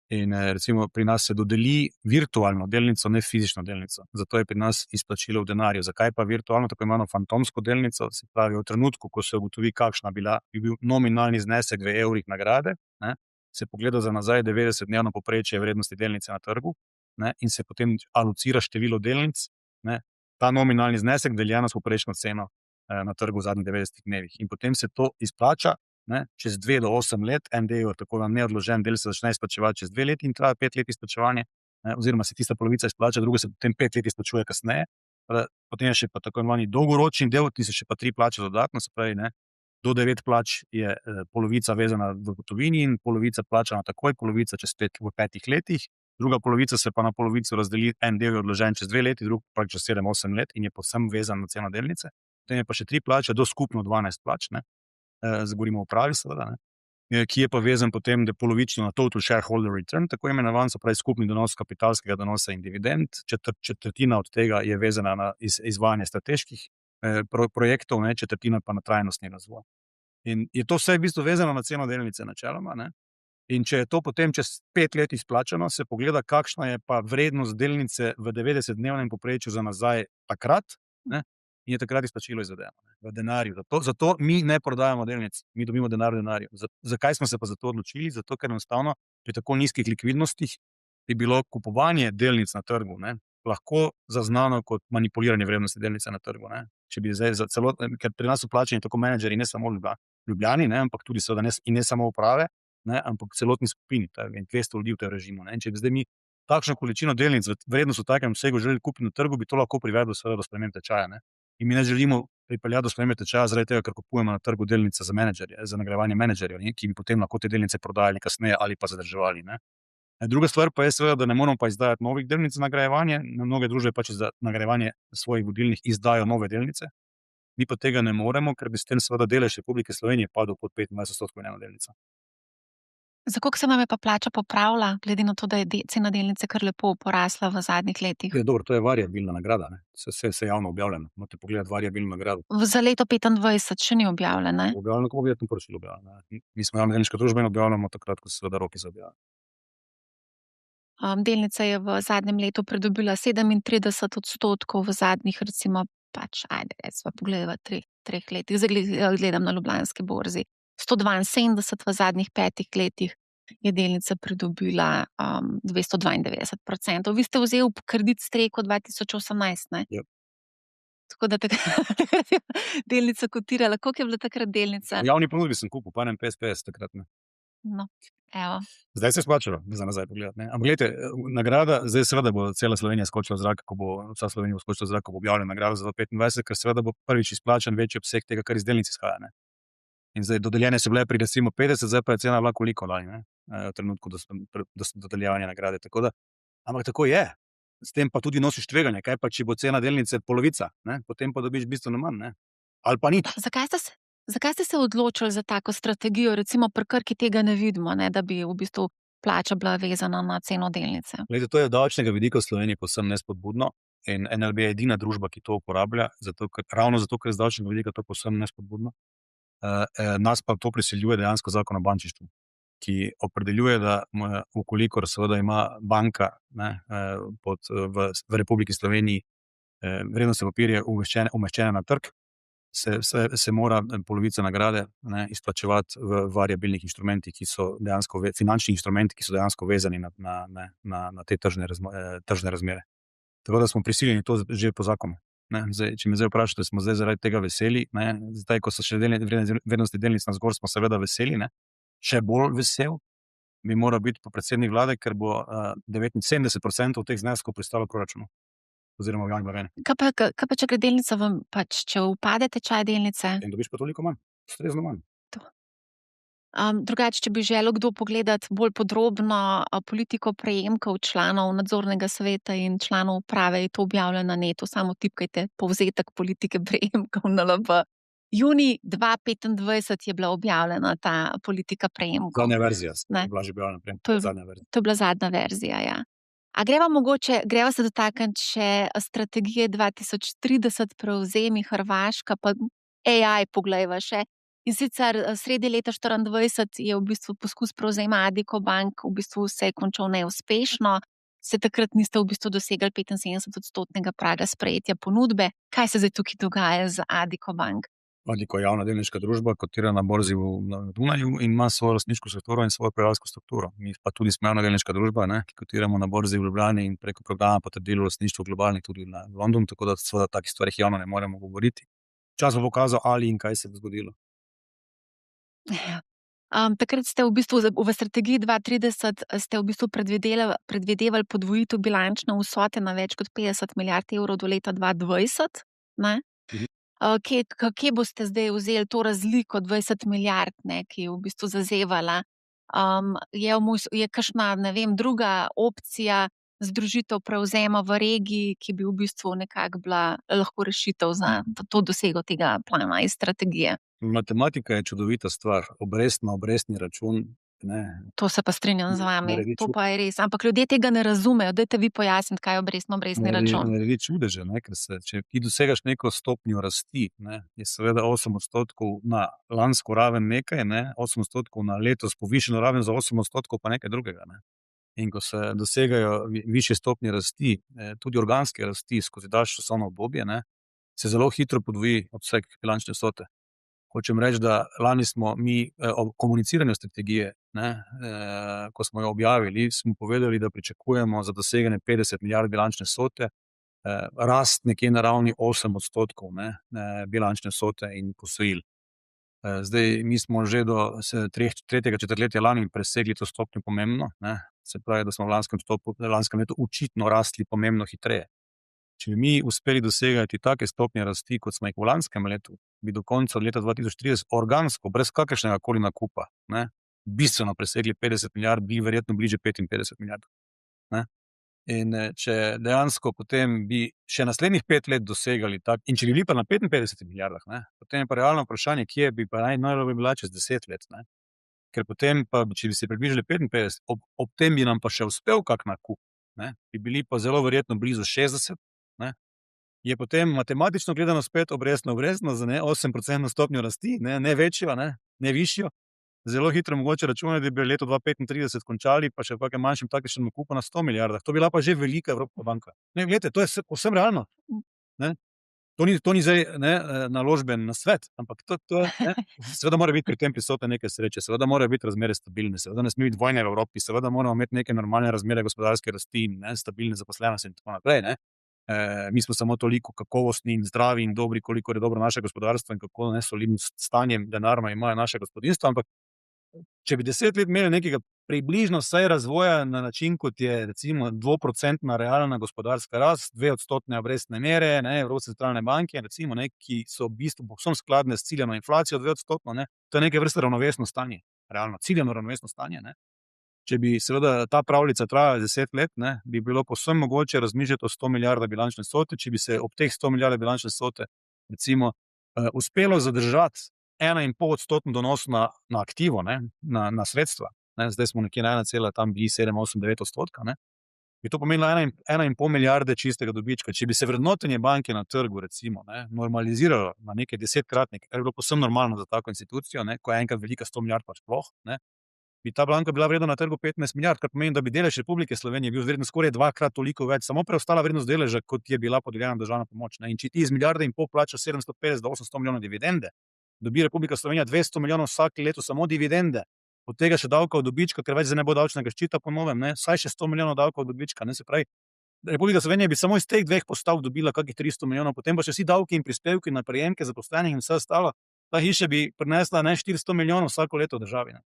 In recimo pri nas se dodeli virtualno delnico, ne fizično delnico. Zato je pri nas izplačilo v denarju. Zakaj pa virtualno, tako imeno fantomsko delnico? Se pravi, v trenutku, ko se ugotovi, kakšna bi bil nominalni znesek v evrih nagrade, ne, se pogleda za nazaj 90-dnevno povprečje vrednosti delnice na trgu, ne, in se potem alocira število delnic, ne, ta nominalni znesek deljeno s povprečno ceno na trgu v zadnjih 90 dnevih. In potem se to izplača, ne, čez 2 do 8 let, en del, tako da neodložen del se začne izplačevati čez 2 leti in traja 5 let izplačevanje, ne, oziroma se tista polovica izplača, druga se potem 5 let izplačuje kasneje. Potem je še pa tako imenovani dolgoročni del, ti se še pa 3 plače dodatno, se pravi, ne, do 9 plač je polovica vezana v gotovini in polovica plačana takoj, polovica čez 5 letih, druga polovica se pa na polovico razdeli, en del je odložen čez 2 leti, drug pa čez 7-8 let in je povsem vezan na ceno delnice. Potem je pa še 3 plače, do skupno 12 plač, ne. Govorimo o upravi, seveda, ne, ki je pa vezan potem polovično na total shareholder return, tako imenovan, se pravi skupni donos kapitalskega donosa in dividend, četrtina od tega je vezana na izvajanje strateških projektov, ne, četrtina pa na trajnostni razvoj. In je to vse v bistvu vezano na ceno delnice načeloma, ne. In če je to potem čez 5 let izplačano, se pogleda, kakšna je pa vrednost delnice v 90-dnevnem povprečju za nazaj takrat, ne, in je takrat izplačilo izvedeno, ne, v denarju. Zato mi ne prodajamo delnic, mi dobimo denar v denarju. Zakaj smo se pa za to odločili? Zato, ker enostavno pri tako nizkih likvidnostih bi bilo kupovanje delnic na trgu, ne, lahko zaznano kot manipuliranje vrednosti delnice na trgu, ne. Če bi zdaj ker pri nas so plačani tako menedžerji, ne samo Ljubljani, ne, ampak tudi seveda ne samo uprave, ne, ampak celotni skupini, 200 ljudi v tem režimu, ne. In če bi zdaj mi takšno količino delnic v vrednost v takem obsegu želeli kupiti na trgu, bi to lahko privedlo seveda do sprememb tečaja, ne. In mi ne želimo pripeljati do spremembe tečaja zaradi tega, ker kupujemo na trgu delnice za menedžerje, za nagrajevanje menedžerjev, ne, ki bi potem lahko te delnice prodajali kasneje ali pa zadrževali, ne. Druga stvar pa je seveda, da ne moramo pa izdajati novih delnic za nagrajevanje, mnoge družbe pač za nagrajevanje svojih vodilnih izdajo nove delnice, mi pa tega ne moremo, ker bi s tem seveda delež Republike Slovenije padel pod 25% ena delnica. Za koliko se vam je pa plača popravila, glede na to, da je cena delnice kar lepo porasla v zadnjih letih? Dobro, to je variabilna nagrada, ne. Vse javno objavljeno. Morate pogledati variabilno nagrado. Za leto 2025 še ni objavljeno, ne? Objavljeno, ko bo verjetno poročilo objavljeno, ne. Mi smo javna delniška družba in objavljamo takrat, ko so seveda roki za objavo. Delnica je v zadnjem letu pridobila 37%, v zadnjih recimo pač, recimo pogledava treh letih, zdaj gledam na Ljubljanski borzi, 172 v zadnjih 5 letih je delnica pridobila 292%. Vi ste vzeli kredit s Treko 2018, ne? Ja. Tako da takrat je delnica kotirala. Koliko je bila takrat delnica? V javni ponudbi sem kupil, pa 51 takrat, ne. No, evo. Zdaj se je splačalo za nazaj pogledati, ne. Ampak glejte, nagrada, zdaj seveda bo cela Slovenija skočila v zrak, vsa Slovenija bo skočila v zrak, ko bo objavljena nagrada za 2025, ker seveda bo prvič izplačan večji obseg tega, kar iz delnic izhaja, ne. In zdaj dodeljene so bile pri recimo 50, zdaj pa je cena bila koliko lani, ne, v trenutku dodeljevanja nagrade, tako da, ampak tako je. S tem pa tudi nosiš tveganje, kaj pa, če bo cena delnice polovica, ne, potem pa dobiš bistveno manj, ne. Ali pa nič. Zakaj ste se Zakaj ste se odločili za tako strategijo? Recimo pri Krki tega ne vidimo, ne, da bi v bistvu plača bila vezana na ceno delnice. Glede, to je davčnega vidika v Sloveniji povsem nespodbudno in NLB je edina družba, ki to uporablja, ravno zato, ker je z davčnega vidika to povsem nespodbudno. Nas pa to prisiljuje dejansko Zakon o bančništvu, ki opredeljuje, da ukolikor seveda ima banka v Republiki Sloveniji vrednostne papirje umeščene na trg, se mora polovica nagrade izplačevati v variabilnih inštrumentih, ki so dejansko finančni inštrumenti, ki so dejansko vezani na te tržne razmere. Tako da smo prisiljeni to že po zakonu. Zdaj, če me zdaj vprašate, smo zdaj zaradi tega veseli, zdaj, ko so še vrednosti delnic navzgor, smo seveda veseli, še bolj vesel bi moral biti pa predsednik vlade, ker bo 79% teh zneskov pristalo v proračunu oziroma v javni blagajni. Kaj pa, če gre delnica vam, če upade tečaj delnice? In dobiš pa toliko manj, ustrezno manj. Drugače, če bi želel kdo pogledati bolj podrobno politiko prejemkov članov nadzornega sveta in članov uprave, je to objavljeno na netu. Samo tipkajte povzetek politike prejemkov na NLB. Junij 2025 je bila objavljena ta politika prejemkov. Zadnja verzija je bila že objavljena. To je bila zadnja verzija, ja. A greva se dotakniti še strategije 2030, prevzemi Hrvaška, pa AI poglejva še. In sicer sredi leta 2024 je v bistvu poskus prevzema Addiko Bank v bistvu se je končal neuspešno. Se takrat niste v bistvu dosegli 75% praga sprejetja ponudbe. Kaj se zdaj tukaj dogaja z Addiko Bank? Addiko je javna delniška družba, kotira na borzi na Dunaju in ima svojo lastniško strukturo in svojo upravljalsko strukturo. Mi pa tudi smo javna delniška družba, ki kotiramo na borzi v Ljubljani in preko programa potrdilo lastništvo globalnih tudi na London, tako da seveda o takih stvarih javno ne moremo govoriti. Čas bo pokazal, ali in kaj se bo zgodilo. Takrat ste v bistvu v strategiji 2030 ste v bistvu predvidevali podvojitev bilančne vsote na več kot 50 milijard evrov do leta 2020, ne? Kje boste zdaj vzeli to razliko 20 milijard, ki je v bistvu zazevala? Je kakšna, ne vem, druga opcija združitev prevzema v regiji, ki bi v bistvu nekako bila lahko rešitev za to dosego tega plana iz strategije? Matematika je čudovita stvar, obrestni račun. To se pa strinjam z vami, to pa je res. Ampak ljudje tega ne razumejo. Dajte vi pojasniti, kaj je obrestni račun. Naredi čudeže, ker če ti dosegaš neko stopnjo rasti, je seveda 8% na lansko raven nekaj, 8% na letos povišeno raven za 8% pa nekaj drugega. In ko se dosegajo višje stopnje rasti, tudi organske rasti skozi daljše časovno obdobje, se zelo hitro podvoji obseg bilančne vsote. Hočem reči, da lani smo mi ob komuniciranju strategije, ko smo jo objavili, smo povedali, da pričakujemo za doseganje 50 milijard bilančne vsote, rast nekje na ravni 8% bilančne vsote in posojil. Zdaj, mi smo že do tretjega četrtletja lani presegli to stopnjo pomembno, se pravi, da smo v lanskem letu očitno rastli pomembno hitreje. Če bi mi uspeli dosegati take stopnje rasti, kot smo jih v lanskem letu, bi do konca leta 2030 organsko, brez kakršnega koli nakupa, bistveno presegli 50 milijard, bi verjetno bliže 55 milijard. In če dejansko potem bi še naslednjih 5 let dosegali tak, in če bi bili pa na 55 milijardah, potem je pa realno vprašanje, kje bi pa najbolj bila čez 10 let. Ker potem pa, če bi se približali 55, ob tem bi nam pa še uspel kak nakup, bi bili pa zelo verjetno blizu 60, je potem matematično gledano spet obrestno za 8% stopnjo rasti, ne večjo, ne višjo. Zelo hitro mogoče računati, da bi leto 2035 končali, pa še v kakšnem manjšem taktičnem nakupu na 100 milijardah. To bi bila pa že velika Evropska banka. Glejte, to je povsem realno. To ni zdaj naložben nasvet, ampak seveda mora biti pri tem prisotne neke sreče, seveda morajo biti razmere stabilne, seveda ne sme biti vojne v Evropi, seveda moramo imeti neke normalne razmere gospodarske rasti in stabilne zaposlenosti in tako naprej. Mi smo samo toliko kakovostni in zdravi in dobri, koliko je dobro naše gospodarstvo in kako solidnim stanjem denarja imajo naše gospodinstvo, ampak če bi 10 let imeli nekega približno vsaj razvoja na način, kot je recimo 2% realna gospodarska rast, 2% obrestne mere, Evropske centralne banke, recimo, ki so v bistvu povsem skladne s ciljano inflacijo 2%, to je neke vrste ravnovesno stanje, realno, ciljano ravnovesno stanje. Če bi seveda ta pravljica trajala 10 let, bi bilo povsem mogoče razmišljati o 100 milijardah bilančne vsote, če bi se ob teh 100 milijardah bilančne vsote recimo uspelo zadržati 1,5% donos na aktivo, ne, na sredstva, ne, zdaj smo nekje na 1,7, 8, 9%, ne, bi to pomenilo 1,5 milijarde čistega dobička. Če bi se vrednotenje banke na trgu, recimo, ne, normaliziralo na nekaj 10-kratnik, kar bi bilo povsem normalno za tako institucijo, ne, ko je enkrat velika 100 milijard pa sploh, ne, bi ta banka bila vredna na trgu 15 milijard, kar pomeni, da bi delež Republike Slovenije bil vreden skoraj 2-krat toliko več, samo preostala vrednost deleža, kot je bila podeljena državna pomoč, ne. In če ti iz 1,5 milijarde plača 750 do 800 milijonov dividende, dobi Republika Slovenija 200 milijonov vsake leto samo dividende, od tega še davka od dobička, ker več zdaj ne bo davčnega ščita po novem, ne, saj še 100 milijonov davka od dobička, ne, se pravi, Republika Slovenija bi samo iz teh dveh postavk dobila kakih 300 milijonov, potem pa še vsi davki in prispevki na prejemke zaposlenih in vse ostalo, ta hiša bi prinesla, ne, 400 milijonov vsako leto državi, ne.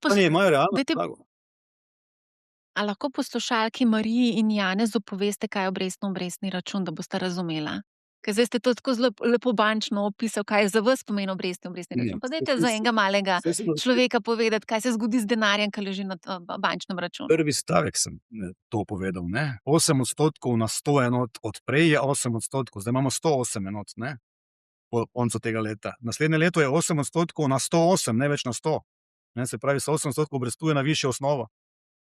Sanje imajo realno podlago. A lahko poslušalki Mariji in Janezu poveste, kaj je obrestno-obrestni račun, da boste razumela? Ker zdaj ste to tako zelo lepo bančno opisal, kaj je za vas pomen obrestno-obrestni račun. Pa dajte za enega malega človeka povedati, kaj se zgodi z denarjem, ki leži na bančnem računu. Prvi stavek sem to povedal, ne. 8% na 100 enot, od prej je 8%, zdaj imamo 108 enot, ne, po koncu tega leta. Naslednje leto je 8% na 108, ne več na 100. Ne, se pravi, se 8% obrestuje na višjo osnovo.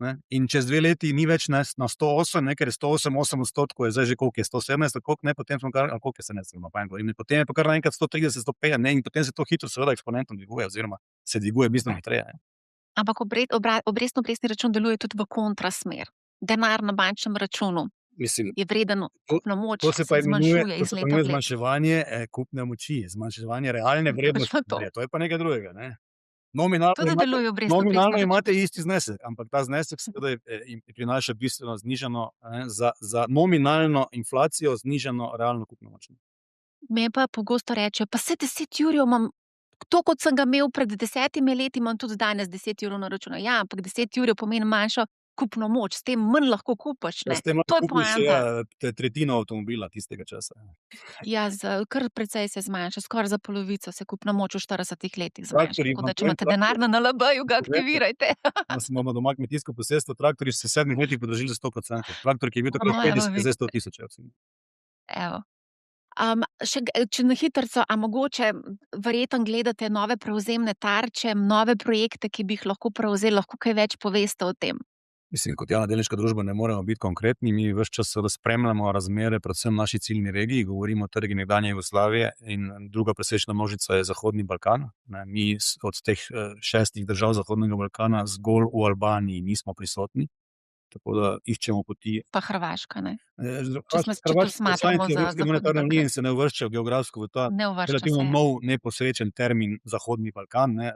Ne? In čez 2 leti ni več na 108, ne, ker je 108, 8%, je zdaj že koliko je, 117, koliko ne, potem smo kar, koliko je se ne znamo, in potem je pa kar naenkrat 130, 150, ne, in potem se to hitro seveda eksponentno dviguje, oziroma se dviguje bistveno hitreje. Ampak obrestno-obrestni račun deluje tudi v kontrasmer. Denar na bančnem računu je vreden kupno moč, to se pa zmanjšuje iz leta v leto. Zmanjševanje kupne moči, zmanjševanje realne vrednosti. To je pa nekaj drugega, ne. Nominalno imate isti znesek, ampak ta znesek seveda prinaša bistveno znižano, za nominalno inflacijo znižano realno kupno moč. Me pa pogosto rečejo, pa saj 10 jurjev imam, to kot sem ga imel pred 10 leti, imam tudi danes 10 jurjev na računu. Ja, ampak 10 jurjev pomeni manjšo kupno moč, s tem manj lahko kupaš, ne. To je poanta. Tretjino avtomobila tistega časa. Ja, kar precej se zmanjša, skoraj za polovico se kupna moč v 40 letih zmanjša. Tako da, če imate denar na NLB-ju, ga aktivirajte. Imamo doma kmetijsko posestvo, traktorji so se v 7 letih podražili za 100%. Traktor, ki je bil takrat 50, zdaj 100 tisoč. Evo. Če na hitrico, a mogoče verjetno gledate nove prevzemne tarče, nove projekte, ki bi jih lahko prevzeli, lahko kaj več poveste o tem? Mislim, kot javna delniška družba ne moremo biti konkretni, mi ves čas spremljamo razmere, predvsem v naši ciljni regiji, govorimo o trgi nekdanje Jugoslavije in druga presečna množica je Zahodni Balkan. Mi od teh 6 držav Zahodnega Balkana zgolj v Albaniji nismo prisotni, tako da iščemo poti. Pa Hrvaška, ne? In se ne uvršča geografsko v ta relativno nov neposrečen termin Zahodni Balkan, ne.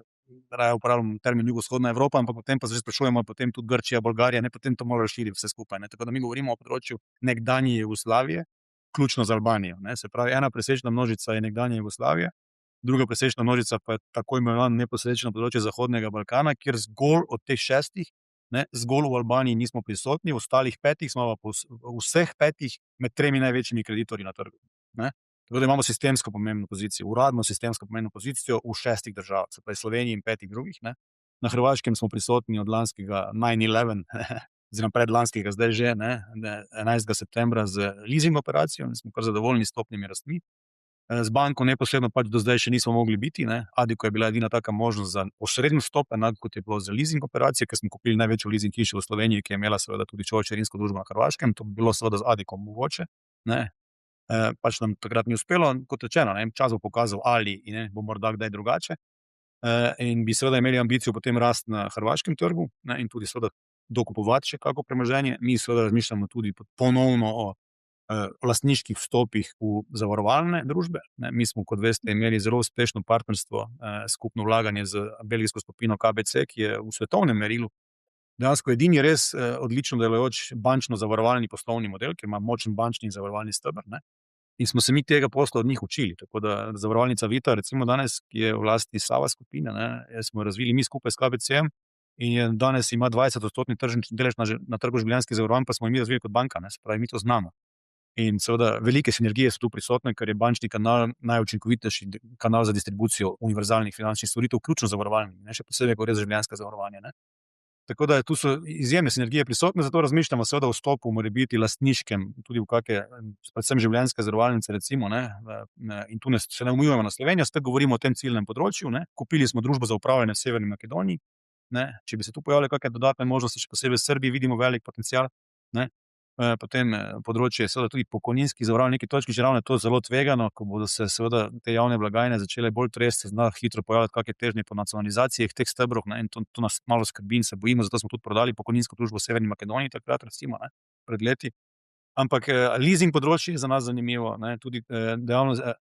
Raje uporabljamo termin Jugovzhodna Evropa, ampak potem pa se sprašujemo, potem tudi Grčija, Bolgarija, ne, potem to malo razširi vse skupaj, ne, tako da mi govorimo o področju nekdanje Jugoslavije, vključno z Albanijo, ne, se pravi, ena presečna množica je nekdanje Jugoslavije, druga presečna množica pa je tako imenovano neposrečno področje Zahodnega Balkana, kjer zgolj od teh 6, ne, zgolj v Albaniji nismo prisotni, v ostalih 5 smo pa vseh 5 med 3 največjimi kreditorji na trgu, ne. Tako da imamo sistemsko pomembno pozicijo, uradno sistemsko pomembno pozicijo v 6 državah, se pravi Sloveniji in 5 drugih, ne. Na Hrvaškem smo prisotni od lanskega 9/11, oziroma predlanskega zdaj že, ne, 11. septembra z leasing operacijo, smo kar zadovoljni s stopnjami rasti. Z banko neposredno pač do zdaj še nismo mogli biti, ne. Addiko je bila edina taka možnost za posredni vstop, enako kot je bilo za leasing operacijo, ker smo kupili največjo leasing hišo v Sloveniji, ki je imela seveda tudi hčerinsko družbo na Hrvaškem, to bi bilo seveda z Addikom mogoče, ne. Pač nam takrat ni uspelo, kot rečeno, ne, čas bo pokazal, ali bo morda kdaj drugače, in bi seveda imeli ambicijo potem rast na hrvaškem trgu, ne, in tudi seveda dokupovati še kako premoženje. Mi seveda razmišljamo tudi ponovno o lastniških vstopih v zavarovalne družbe, ne. Mi smo, kot veste, imeli zelo uspešno partnerstvo, skupno vlaganje z belgijsko skupino KBC, ki je v svetovnem merilu dejansko edini res odlično delujoč bančno-zavarovalni poslovni model, ki ima močen bančni in zavarovalni steber, ne. In smo se mi tega posla od njih učili, tako da zavarovalnica Vita, recimo danes, ki je v lasti Sava skupine, ne, smo razvili mi skupaj s KBC-jem in danes ima 20% tržni delež na trgu življenjskih zavarovanj, pa smo mi razvili kot banka, ne, se pravi, mi to znamo. In seveda velike sinergije so tu prisotne, ker je bančni kanal najučinkovitejši kanal za distribucijo univerzalnih finančnih storitev, vključno zavarovalnih, ne, še posebej, ko gre za življenjska zavarovanja, ne. Tako da tu so izjemne sinergije prisotne, zato razmišljamo seveda o vstopu, morebiti lastniškem, tudi v kakšne, predvsem življenjske zavarovalnice, recimo, in tu se ne omejujemo na Slovenijo, spet govorimo o tem ciljnem področju, ne. Kupili smo družbo za upravljanje v Severni Makedoniji, ne. Če bi se tu pojavile kakšne dodatne možnosti, še posebej v Srbiji vidimo velik potencial, ne. Potem področje seveda tudi pokojninskih zavarovanj, v neki točki že ravno je to zelo tvegano, ko bodo se seveda te javne blagajne začele bolj tresti, se zna hitro pojavljati kakšne težnje po nacionalizaciji teh stebrov, ne, in to nas malo skrbi in se bojimo, zato smo tudi prodali pokojninsko družbo v Severni Makedoniji takrat, recimo, ne, pred leti. Ampak leasing področje je za nas zanimivo, ne, tudi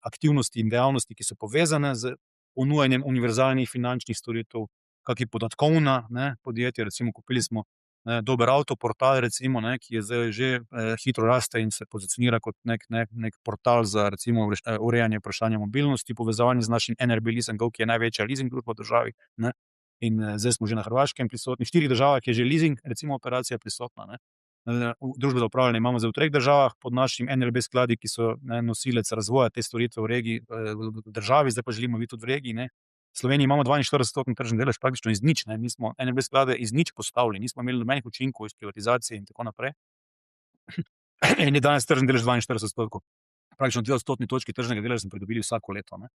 aktivnosti in dejavnosti, ki so povezane z ponujanjem univerzalnih finančnih storitev, kakšna podatkovna, ne, podjetja, recimo kupili smo Dober avto portal, recimo, ne, ki je zdaj že hitro raste in se pozicionira kot nek portal za recimo urejanje vprašanja mobilnosti, povezovanje z našim NRB Leasing, ki je največja leasing družba v državi, ne. In zdaj smo že na Hrvaškem prisotni, v 4 državah je že leasing, recimo, operacija prisotna, ne. Družbe za upravljanje imamo zdaj v 3 državah pod našim NRB skladi, ki so, ne, nosilec razvoja te storitve v regiji, v državi, zdaj pa želimo biti tudi v regiji, ne. V Sloveniji imamo 42% tržni delež, praktično iz nič, ne, mi smo NRB sklade iz nič postavili, nismo imeli nobenih učinkov iz privatizacije in tako naprej. In je danes tržni delež 42%. Praktično 2% točki tržnega deleža smo pridobili vsako leto, ne.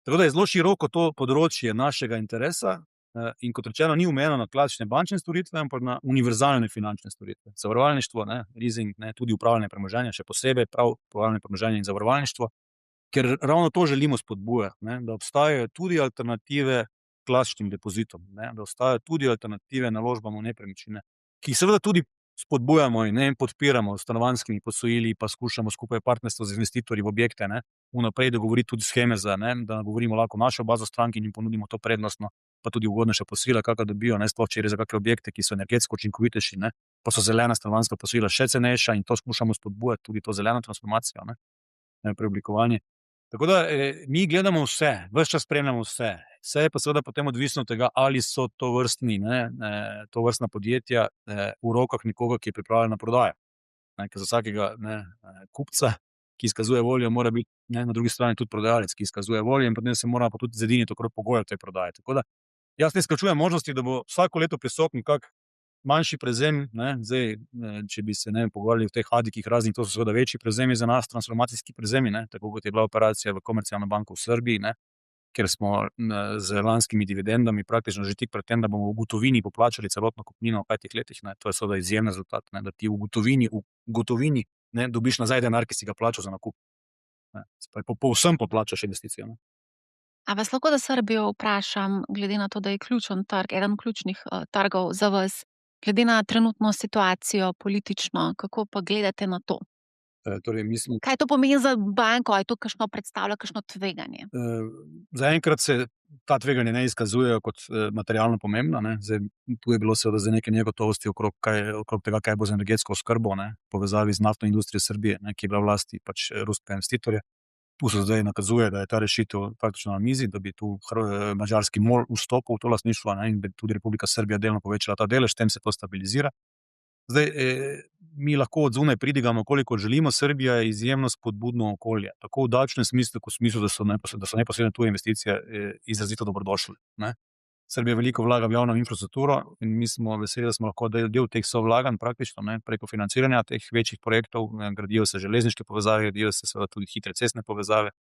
Tako da je zelo široko to področje našega interesa, in kot rečeno, ni omejeno na klasične bančne storitve, ampak na univerzalne finančne storitve. Zavarovalništvo, ne, leasing, ne, tudi upravljanje premoženja, še posebej prav upravljanje premoženja in zavarovalništvo. Ker ravno to želimo spodbujati, ne, da obstajajo tudi alternative klasičnim depozitom, ne, da obstajajo tudi alternative naložbam v nepremičnine, ki seveda tudi spodbujamo in, ne, podpiramo s stanovanjskimi posojili, pa skušamo skupaj partnerstvo z investitorji v objekte, ne, vnaprej dogovoriti tudi sheme za, ne, da nagovorimo lahko našo bazo strank in jim ponudimo to prednostno, pa tudi ugodnejša posojila, kakor dobijo, ne, sploh če gre za kakšne objekte, ki so energetsko učinkovitejši, ne, pa so zelena stanovanjska posojila še cenejša in to skušamo spodbujati, tudi to zeleno transformacijo, ne, preoblikovanje. Tako da mi gledamo vse, ves čas spremljamo vse. Vse je pa seveda potem odvisno od tega, ali so tovrstna podjetja v rokah nekoga, ki je pripravljen na prodajo. Ker za vsakega, ne, kupca, ki izkazuje voljo, mora biti, ne, na drugi strani tudi prodajalec, ki izkazuje voljo, in potem se mora pa tudi zediniti okrog pogojev te prodaje. Tako da jaz ne izključujem možnosti, da bo vsako leto prisoten kak manjši prevzem, ne, zdaj, če bi se, ne, pogovarjali o teh hadikih raznih, to so seveda večji prevzemi za nas, transformacijski prevzemi, ne, tako kot je bila operacija v Komercialno banko v Srbiji, ne, kjer smo z lanskimi dividendami praktično že tik pred tem, da bomo v gotovini poplačali celotno kupnino v 5 letih, ne, to je seveda izjemen rezultat, ne, da ti v gotovini, ne, dobiš nazaj denar, ki si ga plačal za nakup. Ne, povsem poplačaš investicijo, ne. A vas lahko za Srbijo vprašam, glede na to, da je ključen trg, eden ključnih trgov za vas, glede na trenutno situacijo politično, kako pa gledate na to? Torej, mislim, Kaj to pomeni za banko? A je to kakšno predstavlja kakšno tveganje? zaenkrat se ta tveganja ne izkazujejo kot materialno pomembna, ne. Zdaj, tu je bilo seveda zdaj nekaj negotovosti okrog tega, kaj bo z energetsko oskrbo, ne, v povezavi z naftno industrijo Srbije, ne, ki je bila v lasti pač ruskega investitorja. Tu se zdaj nakazuje, da je ta rešitev praktično na mizi, da bi tu madžarski MOL vstopil v to lastništvo, ne, in bi tudi Republika Srbija delno povečala ta delež, s tem se to stabilizira. Zdaj, mi lahko od zunaj pridigamo, koliko želimo, Srbija je izjemno spodbudno okolje, tako v davčnem smislu, kot v smislu, da so neposredne tuje investicije izrazito dobrodošle, ne. Srbija veliko vlaga v javno infrastrukturo in mi smo veseli, da smo lahko del teh sovlaganj praktično, ne, preko financiranja teh večjih projektov, gradijo se železniške povezave, gradijo se seveda tudi hitre cestne povezave,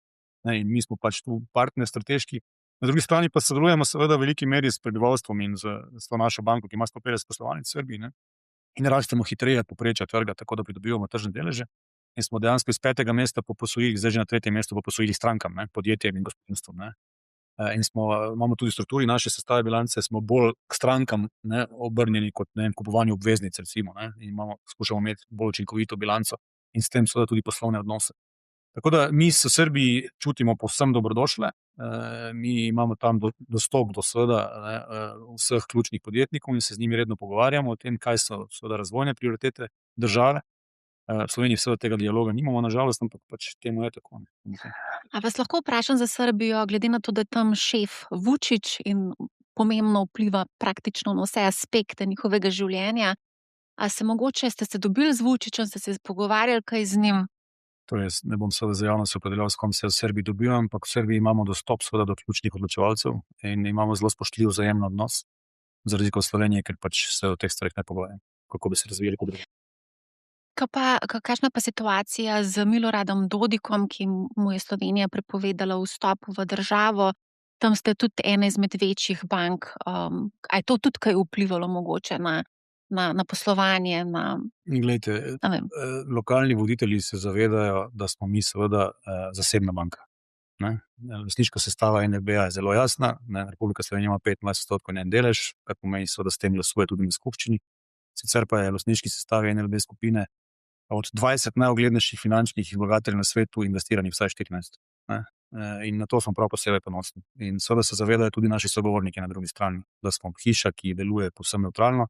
ne, in mi smo pač tu partner strateški. Na drugi strani pa sodelujemo seveda v veliki meri s prebivalstvom in s to našo banko, ki ima 150 poslovalnic v Srbiji, ne, in rastemo hitreje od povprečja trga, tako da pridobivamo tržne deleže in smo dejansko iz 5. mesta po posojilih zdaj že na 3. mestu po posojilih strankam, ne, podjetjem in gospodinjstvom, ne. In imamo tudi v strukturi naše sestave bilance, smo bolj k strankam, ne, obrnjeni kot, ne vem, kupovanju obveznic, recimo, ne, in skušamo imeti bolj učinkovito bilanco in s tem seveda tudi poslovne odnose. Tako da mi se v Srbiji čutimo povsem dobrodošle, mi imamo tam dostop do seveda, ne, vseh ključnih podjetnikov in se z njimi redno pogovarjamo o tem, kaj so seveda razvojne prioritete države. V Sloveniji seveda tega dialoga nimamo, na žalost, ampak pač temu je tako, ne. A vas lahko vprašam za Srbijo, glede na to, da je tam šef Vučić in pomembno vpliva praktično na vse aspekte njihovega življenja, a ste se dobili z Vučićem, ste se pogovarjali kaj z njim? Torej, jaz ne bom seveda za javnost opredeljeval, s kom se v Srbiji dobivam, ampak v Srbiji imamo dostop seveda do ključnih odločevalcev in imamo zelo spoštljiv vzajemen odnos. za razliko od Slovenije, ker pač se o teh stvareh ne pogovarjamo, kako bi se razvijali kot drugi. Kakšna pa situacija z Miloradom Dodikom, ki mu je Slovenija prepovedala vstop v državo? Tam ste tudi ena izmed večjih bank. A je to tudi kaj vplivalo mogoče na poslovanje? In glejte, Ne vem. lokalni voditelji se zavedajo, da smo mi seveda zasebna banka. Ne? Lastniška sestava NLB-ja je zelo jasna. Ne? Republika Slovenija ima 25% njen delež, kar pomeni, da s tem glasuje tudi na skupščini. Sicer pa je v lastniški sestavi NLB skupine od 20 najuglednejših finančnih vlagateljev na svetu investiranih vsaj 14. Ne? In na to smo prav posebej ponosni. In seveda se zavedajo tudi naši sogovorniki na drugi strani, da smo hiša, ki deluje povsem nevtralno.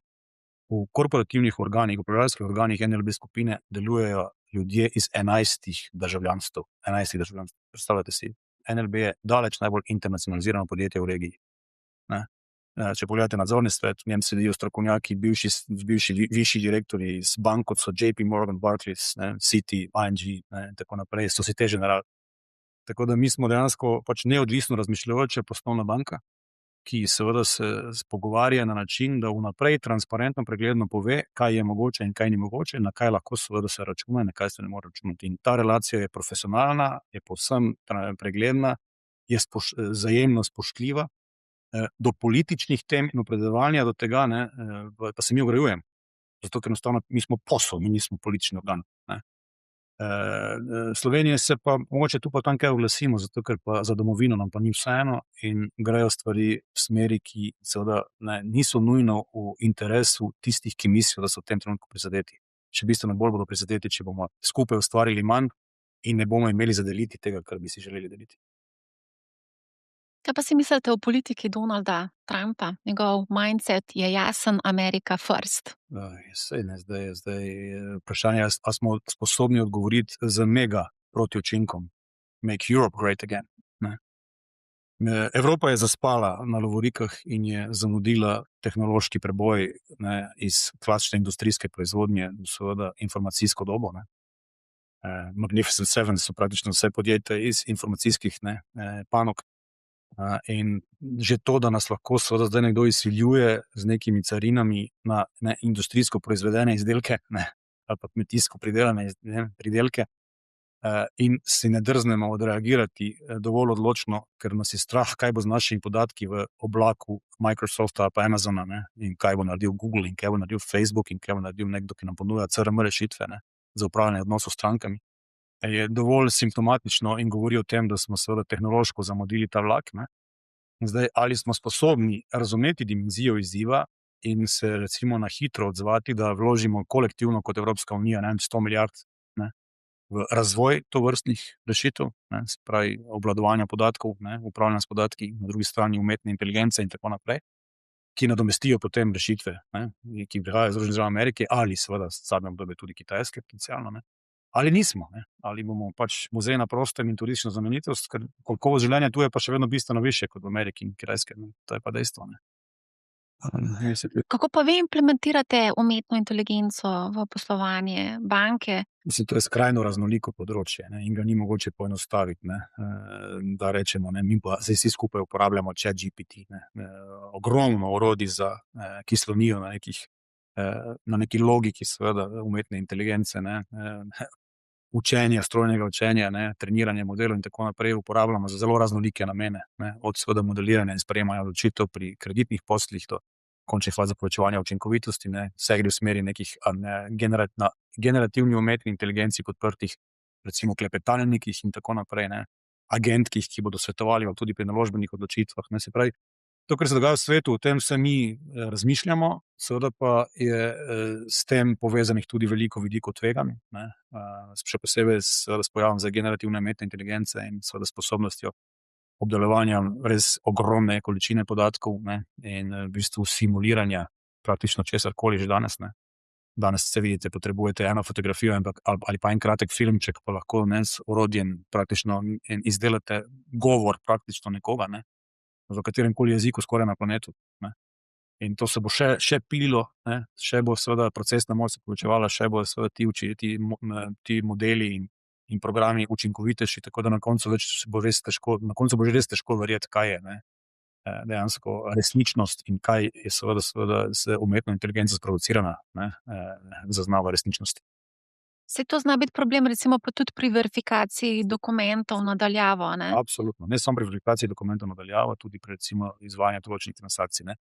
V korporativnih organih, v upravljalskih organih NLB skupine delujejo ljudje iz 11 državljanstv. 11 državljanstv. Predstavljate si, NLB je daleč najbolj internacionalizirano podjetje v regiji. Ne? Če pogledate nadzorni svet, v njem sedijo strokovnjaki, bivši višji direktorji iz bank, kot so JP Morgan, Barclays, Citi, ING, in tako naprej, Societe Generale. Tako da mi smo dejansko pač neodvisno razmišljajoča poslovna banka, ki seveda se pogovarja na način, da vnaprej transparentno, pregledno pove, kaj je mogoče in kaj ni mogoče, na kaj lahko seveda se računa in na kaj se ne more računati. In ta relacija je profesionalna, je povsem pregledna, je vzajemno spoštljiva. Do političnih tem in opredeljevanja do tega, pa se mi ograjujem. Zato, ker enostavno mi smo posel, mi nismo politični organ. Slovenije se pa mogoče tu pa tam kaj oglasimo, zato ker pa za domovino nam pa ni vseeno in grejo stvari v smeri, ki seveda niso nujno v interesu tistih, ki mislijo, da so v tem trenutku prizadeti. Še bistveno bolj bodo prizadeti, če bomo skupaj ustvarili manj in ne bomo imeli za deliti tega, kar bi si želeli deliti. Kaj pa si mislite o politiki Donalda Trumpa? Njegov mindset je jasen, America first. Zdaj je vprašanje, ali smo sposobni odgovoriti z mega proti učinkom. Make Europe great again. Ne? Evropa je zaspala na lovorikah in je zamudila tehnološki preboj iz klasične industrijske proizvodnje v seveda informacijsko dobo. Magnificent Seven so praktično vse podjetja iz informacijskih panog. In že to, da nas lahko seveda zdaj nekdo izsiljuje z nekimi carinami na industrijsko proizvedene izdelke ali pa kmetijsko pridelane pridelke in si ne drznemo odreagirati dovolj odločno, ker nas je strah, kaj bo z našimi podatki v oblaku Microsofta ali pa Amazona in kaj bo naredil Google in kaj bo naredil Facebook in kaj bo naredil nekdo, ki nam ponuja CRM rešitve za upravljanje odnosov s strankami. Je dovolj simptomatično in govori o tem, da smo seveda tehnološko zamudili ta vlak. Zdaj, ali smo sposobni razumeti dimenzijo izziva in se recimo na hitro odzvati, da vložimo kolektivno kot Evropska unija 100 milijard v razvoj tovrstnih rešitev, se pravi obvladovanja podatkov, upravljanja s podatki, na drugi strani umetne inteligence in tako naprej, ki nadomestijo potem rešitve, ki prihajajo iz Združenih držav Amerike ali seveda v zadnjem obdobju tudi Kitajske potencialno. Ali nismo, ali bomo pač muzej na prostem in turistična znamenitost, ker kakovost življenja tu je pa še vedno bistveno višje kot v Ameriki in Kitajske. To je pa dejstvo. Kako pa vi implementirate umetno inteligenco v poslovanje banke? Mislim, to je skrajno raznoliko področje in ga ni mogoče poenostaviti. Da rečemo, mi pa zdaj vsi skupaj uporabljamo ChatGPT. Ogromno orodij, ki slonijo na neki logiki seveda umetne inteligence, učenja, strojnega učenja, treniranja modelov in tako naprej uporabljamo za zelo raznolike namene, od seveda modeliranja in sprejemanja odločitev pri kreditnih poslih do končnih faz povečevanja učinkovitosti, vse gre v smeri nekih generativni umetni inteligenci podprtih, recimo klepetalnikih in tako naprej, agentkih, ki bodo svetovali tudi pri naložbenih odločitvah. Se pravi, to, kar se dogaja v svetu, o tem se mi razmišljamo, seveda pa je s tem povezanih tudi veliko vidikov tveganj, še posebej s pojavom za generativne umetne inteligence in seveda sposobnostjo obdelovanja res ogromne količine podatkov in v bistvu simuliranja praktično česarkoli že danes. Danes se vidite, potrebujete eno fotografijo ali pa en kratek filmček, pa lahko s orodjem praktično izdelate govor praktično nekoga, v katerem koli jeziku skoraj na planetu. In to se bo še pililo, še bo seveda procesna moč se povečevala, še bo seveda ti modeli in programi učinkovitejši, tako da na koncu bo že res težko verjeti, kaj je. dejansko resničnost in kaj je seveda se umetno inteligenco sprovocirana, zaznava resničnost. Se to zna biti problem, recimo pa tudi pri verifikaciji dokumentov nadaljavo, ne? Absolutno. Ne samo pri verifikaciji dokumentov nadaljavo, tudi pri recimo izvajanju določenih transakcij, ne.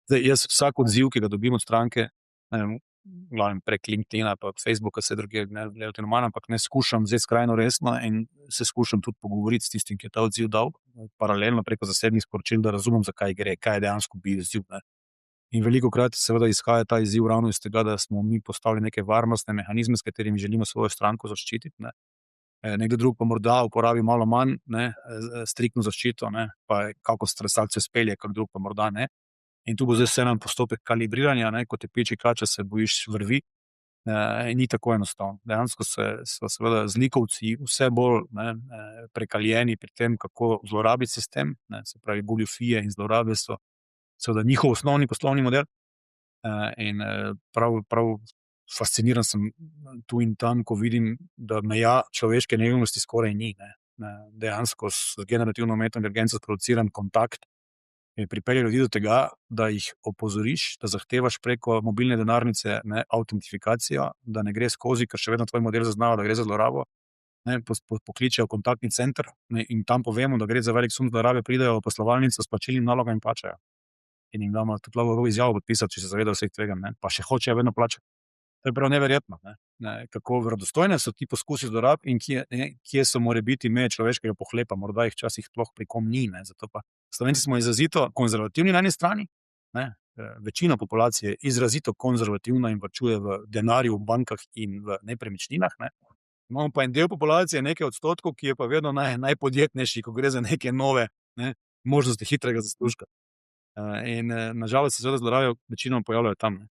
Zdaj, jaz vsak odziv, ki ga dobim od stranke, ne vem, v glavnem prek LinkedIna pa od Facebooka, vse drugje, ne, relativno manj, ampak ne skušam vzeti skrajno resno in se skušam tudi pogovoriti s tistim, ki je ta odziv dal, paralelno preko zasebnih sporočil, da razumem, za kaj gre, kaj je dejansko bil izziv, ne. In velikokrat seveda izhaja ta izziv ravno iz tega, da smo mi postavili neke varnostne mehanizme, s katerimi želimo svojo stranko zaščititi, ne. Nekdo drug pa morda uporabi malo manj, ne, striktno zaščito, ne, pa kako transakcijo spelje, kak drug pa morda ne. In tu bo zdaj vseeno postopek kalibriranja, ne, kot je pečji kača, se bojiš vrvi, ni tako enostavno. Dejansko so seveda zlikovci vse bolj, ne, prekaljeni pri tem, kako zlorabiti sistem, ne, se pravi, goljufije in zlorabe so seveda njihov osnovni poslovni model. In prav fasciniran sem tu in tam, ko vidim, da meja človeške neumnosti skoraj ni, ne. Dejansko s generativno umetno inteligenco sproduciran kontakt pripelje ljudi do tega, da jih opozoriš, da zahtevaš preko mobilne denarnice, ne, avtentifikacijo, da ne gre skozi, ker še vedno tvoj model zaznava, da gre za zlorabo, ne, pokličejo kontaktni center, ne, in tam povemo, da gre za velik sum zlorabe, pridejo v poslovalnico s plačilnim nalogom in plačajo. In jim damo tudi lahko izjavo podpisati, če se zavedajo vseh tveganj, ne, pa še hočejo vedno plačati. To je prav neverjetno, ne, kako verodostojne so ti poskusi zlorab in kje so morebiti meje človeškega pohlepa, morda jih včasih sploh pri kom ni, ne, zato pa Slovenci smo izrazito konzervativni na eni strani, ne, večina populacije je izrazito konzervativna in varčuje v denarju, v bankah in v nepremičninah, ne. Imamo pa en del populacije, nekaj odstotkov, ki je pa vedno najpodjetnejši, ko gre za neke nove, ne, možnosti hitrega zaslužka. In na žalost se seveda zlorabe večinoma pojavljajo tam, ne.